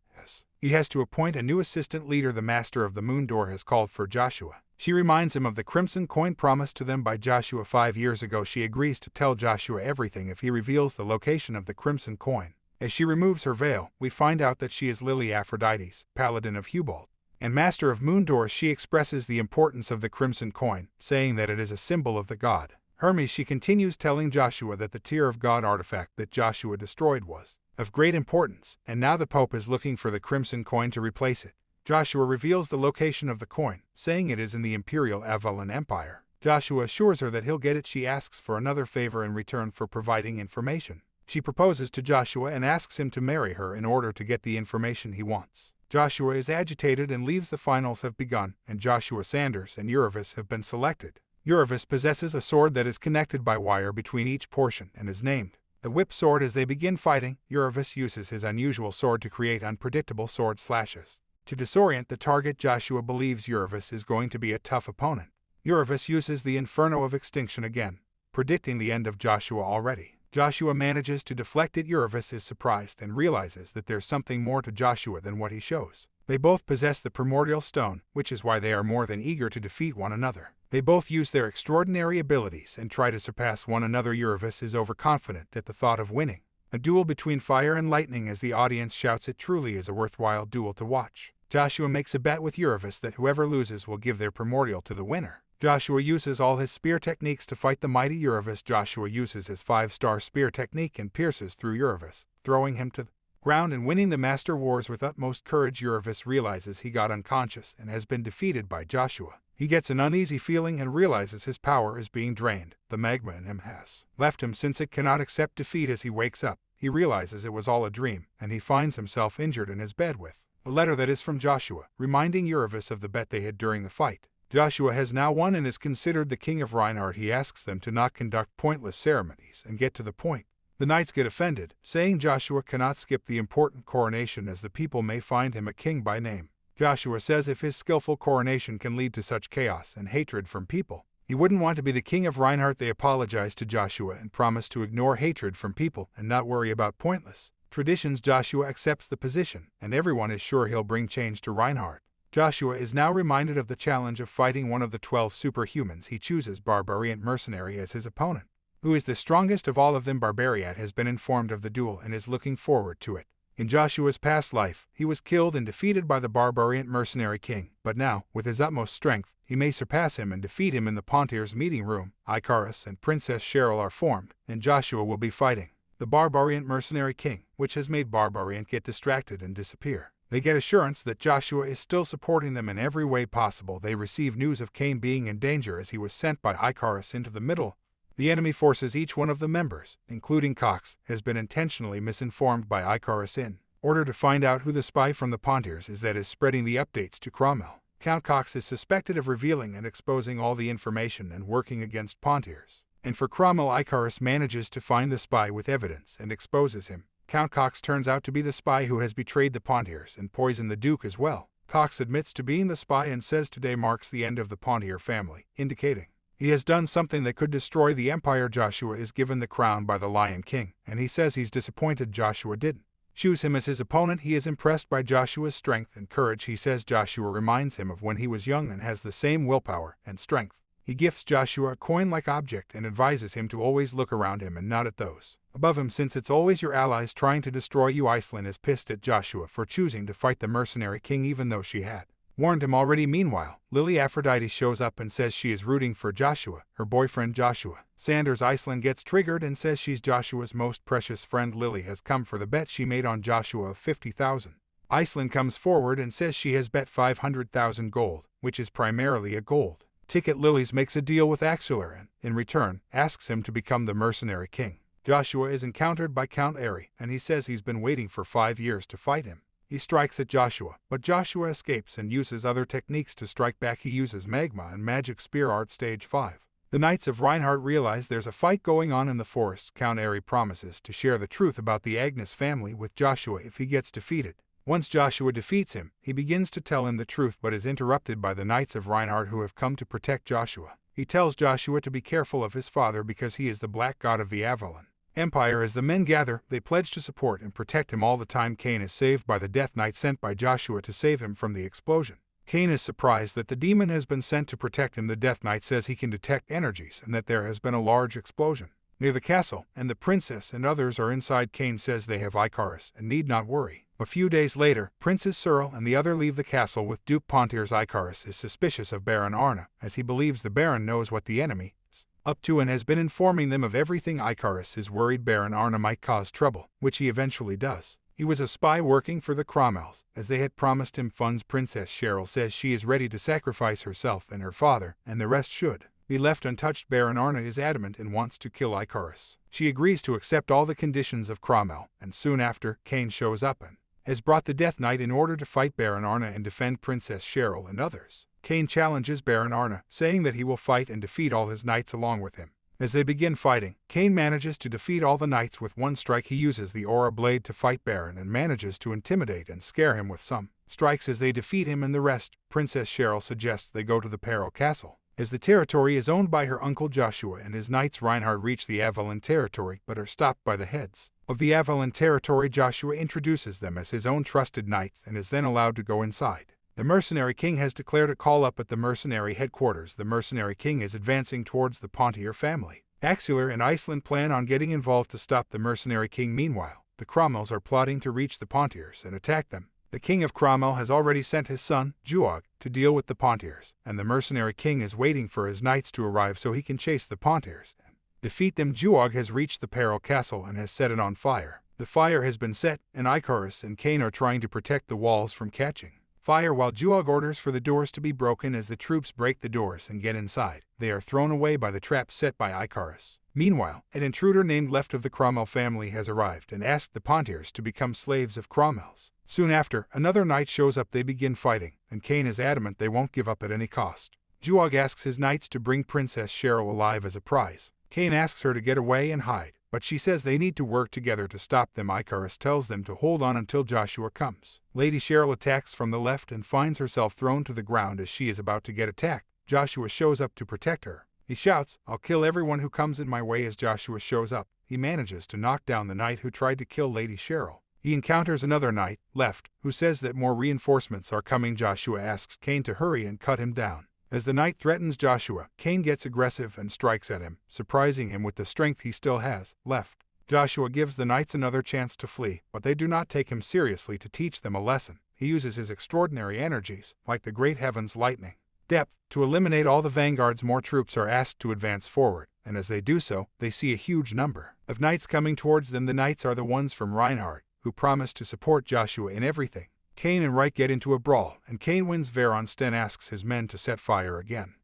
He has to appoint a new assistant leader. The master of the Moon Door has called for Joshua. She reminds him of the Crimson Coin promised to them by Joshua 5 years ago. She agrees to tell Joshua everything if he reveals the location of the Crimson Coin. As she removes her veil, we find out that she is Lily Aphrodites, paladin of Hubald, and master of Moon Doors. She expresses the importance of the Crimson Coin, saying that it is a symbol of the god Hermes. She continues telling Joshua that the Tear of God artifact that Joshua destroyed was of great importance, and now the Pope is looking for the Crimson Coin to replace it. Joshua reveals the location of the coin, saying it is in the Imperial Avalon Empire. Joshua assures her that he'll get it. She asks for another favor in return for providing information. She proposes to Joshua and asks him to marry her in order to get the information he wants. Joshua is agitated and leaves. The finals have begun, and Joshua Sanders and Uravis have been selected. Uravis possesses a sword that is connected by wire between each portion and is named the whip sword. As they begin fighting, Uravis uses his unusual sword to create unpredictable sword slashes. To disorient the target, Joshua believes Uravis is going to be a tough opponent. Uravis uses the Inferno of Extinction again, predicting the end of Joshua already. Joshua manages to deflect it. Uravis is surprised and realizes that there's something more to Joshua than what he shows. They both possess the Primordial Stone, which is why they are more than eager to defeat one another. They both use their extraordinary abilities and try to surpass one another. Uravis is overconfident at the thought of winning. A duel between fire and lightning. As the audience shouts, it truly is a worthwhile duel to watch. Joshua makes a bet with Uravis that whoever loses will give their primordial to the winner. Joshua uses all his spear techniques to fight the mighty Uravis. Joshua uses his 5-star spear technique and pierces through Uravis, throwing him to the ground and winning the Master Wars with utmost courage. Uravis realizes he got unconscious and has been defeated by Joshua. He gets an uneasy feeling and realizes his power is being drained. The magma in him has left him since it cannot accept defeat. As he wakes up, he realizes it was all a dream, and he finds himself injured in his bed with a letter that is from Joshua, reminding Uravis of the bet they had during the fight. Joshua has now won and is considered the king of Reinhardt. He asks them to not conduct pointless ceremonies and get to the point. The knights get offended, saying Joshua cannot skip the important coronation as the people may find him a king by name. Joshua says if his skillful coronation can lead to such chaos and hatred from people, he wouldn't want to be the king of Reinhardt. They apologize to Joshua and promise to ignore hatred from people and not worry about pointless traditions. Joshua accepts the position, and everyone is sure he'll bring change to Reinhardt. Joshua is now reminded of the challenge of fighting one of the 12 superhumans. He chooses Barbarian Mercenary as his opponent. Who is the strongest of all of them? Barbarian has been informed of the duel and is looking forward to it. In Joshua's past life, he was killed and defeated by the Barbarian Mercenary King, but now, with his utmost strength, he may surpass him and defeat him in the Pontiers meeting room. Icarus and Princess Cheryl are formed, and Joshua will be fighting the Barbarian Mercenary King, which has made Barbarian get distracted and disappear. They get assurance that Joshua is still supporting them in every way possible. They receive news of Cain being in danger as he was sent by Icarus into the middle. The enemy forces. Each one of the members, including Cox, has been intentionally misinformed by Icarus in order to find out who the spy from the Pontiers is that is spreading the updates to Cromwell. Count Cox is suspected of revealing and exposing all the information and working against Pontiers. And for Cromwell, Icarus manages to find the spy with evidence and exposes him. Count Cox turns out to be the spy who has betrayed the Pontiers and poisoned the Duke as well. Cox admits to being the spy and says today marks the end of the Pontier family, indicating he has done something that could destroy the empire. Joshua is given the crown by the Lion King, and he says he's disappointed Joshua didn't choose him as his opponent. He is impressed by Joshua's strength and courage. He says Joshua reminds him of when he was young and has the same willpower and strength. He gifts Joshua a coin-like object and advises him to always look around him and not at those above him, since it's always your allies trying to destroy you. Iceland is pissed at Joshua for choosing to fight the Mercenary King even though she had warned him already. Meanwhile, Lily Aphrodite shows up and says she is rooting for Joshua, her boyfriend Joshua. Sanders. Iceland gets triggered and says she's Joshua's most precious friend. Lily has come for the bet she made on Joshua of 50,000. Iceland comes forward and says she has bet 500,000 gold, which is primarily a gold ticket. Lily makes a deal with Axelar and, in return, asks him to become the Mercenary King. Joshua is encountered by Count Airy, and he says he's been waiting for 5 years to fight him. He strikes at Joshua, but Joshua escapes and uses other techniques to strike back. He uses Magma and Magic Spear Art Stage 5. The Knights of Reinhardt realize there's a fight going on in the forest. Count Airy promises to share the truth about the Agnes family with Joshua if he gets defeated. Once Joshua defeats him, he begins to tell him the truth but is interrupted by the Knights of Reinhardt who have come to protect Joshua. He tells Joshua to be careful of his father because he is the black god of the Avalon Empire. As the men gather, they pledge to support and protect him all the time. Cain is saved by the Death Knight sent by Joshua to save him from the explosion. Cain is surprised that the demon has been sent to protect him. The Death Knight says he can detect energies and that there has been a large explosion near the castle, and the princess and others are inside. Cain says they have Icarus and need not worry. A few days later, Princess Searle and the other leave the castle with Duke Pontiers. Icarus is suspicious of Baron Arna, as he believes the Baron knows what the enemy is up to and has been informing them of everything. Icarus is worried Baron Arna might cause trouble, which he eventually does. He was a spy working for the Cromwells, as they had promised him funds. Princess Cheryl says she is ready to sacrifice herself and her father, and the rest should Be left untouched. Baron Arna is adamant and wants to kill Icarus. She agrees to accept all the conditions of Cromwell, and soon after, Cain shows up and has brought the Death Knight in order to fight Baron Arna and defend Princess Cheryl and others. Cain challenges Baron Arna, saying that he will fight and defeat all his knights along with him. As they begin fighting, Cain manages to defeat all the knights with one strike. He uses the aura blade to fight Baron and manages to intimidate and scare him with some strikes as they defeat him and the rest. Princess Cheryl suggests they go to the Peril Castle, as the territory is owned by her uncle Joshua and his knights. Reinhard reach the Avalon territory but are stopped by the heads of the Avalon territory. Joshua introduces them as his own trusted knights and is then allowed to go inside. The Mercenary King has declared a call up at the mercenary headquarters. The Mercenary King is advancing towards the Pontier family. Axelar and Iceland plan on getting involved to stop the Mercenary King. Meanwhile, the Cromwells are plotting to reach the Pontiers and attack them. The King of Cromwell has already sent his son, Juog, to deal with the Pontiers, and the Mercenary King is waiting for his knights to arrive so he can chase the Pontiers and defeat them. Juog has reached the Peril Castle and has set it on fire. The fire has been set, and Icarus and Cain are trying to protect the walls from catching fire while Juog orders for the doors to be broken. As the troops break the doors and get inside, they are thrown away by the trap set by Icarus. Meanwhile, an intruder named Left of the Cromwell family has arrived and asked the Pontiers to become slaves of Cromwell's. Soon after, another knight shows up. They begin fighting, and Cain is adamant they won't give up at any cost. Juog asks his knights to bring Princess Cheryl alive as a prize. Cain asks her to get away and hide, but she says they need to work together to stop them. Icarus tells them to hold on until Joshua comes. Lady Cheryl attacks from the left and finds herself thrown to the ground as she is about to get attacked. Joshua shows up to protect her. He shouts, "I'll kill everyone who comes in my way." As Joshua shows up, he manages to knock down the knight who tried to kill Lady Cheryl. He encounters another knight, Left, who says that more reinforcements are coming. Joshua asks Cain to hurry and cut him down. As the knight threatens Joshua, Cain gets aggressive and strikes at him, surprising him with the strength he still has left. Joshua gives the knights another chance to flee, but they do not take him seriously to teach them a lesson. He uses his extraordinary energies, like the great heavens lightning depth, to eliminate all the vanguards. More troops are asked to advance forward, and as they do so, they see a huge number of knights coming towards them. The knights are the ones from Reinhard, who promise to support Joshua in everything. Cain and Reich get into a brawl, and Cain wins. Veron Sten asks his men to set fire again,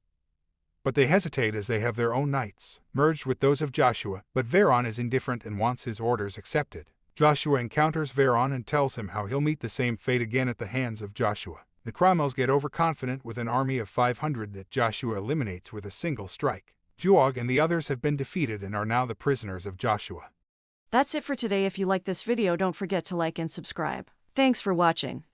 but they hesitate as they have their own knights merged with those of Joshua, but Veron is indifferent and wants his orders accepted. Joshua encounters Veron and tells him how he'll meet the same fate again at the hands of Joshua. The Cromwells get overconfident with an army of 500 that Joshua eliminates with a single strike. Juog and the others have been defeated and are now the prisoners of Joshua. That's it for today. If you like this video, don't forget to like and subscribe. Thanks for watching.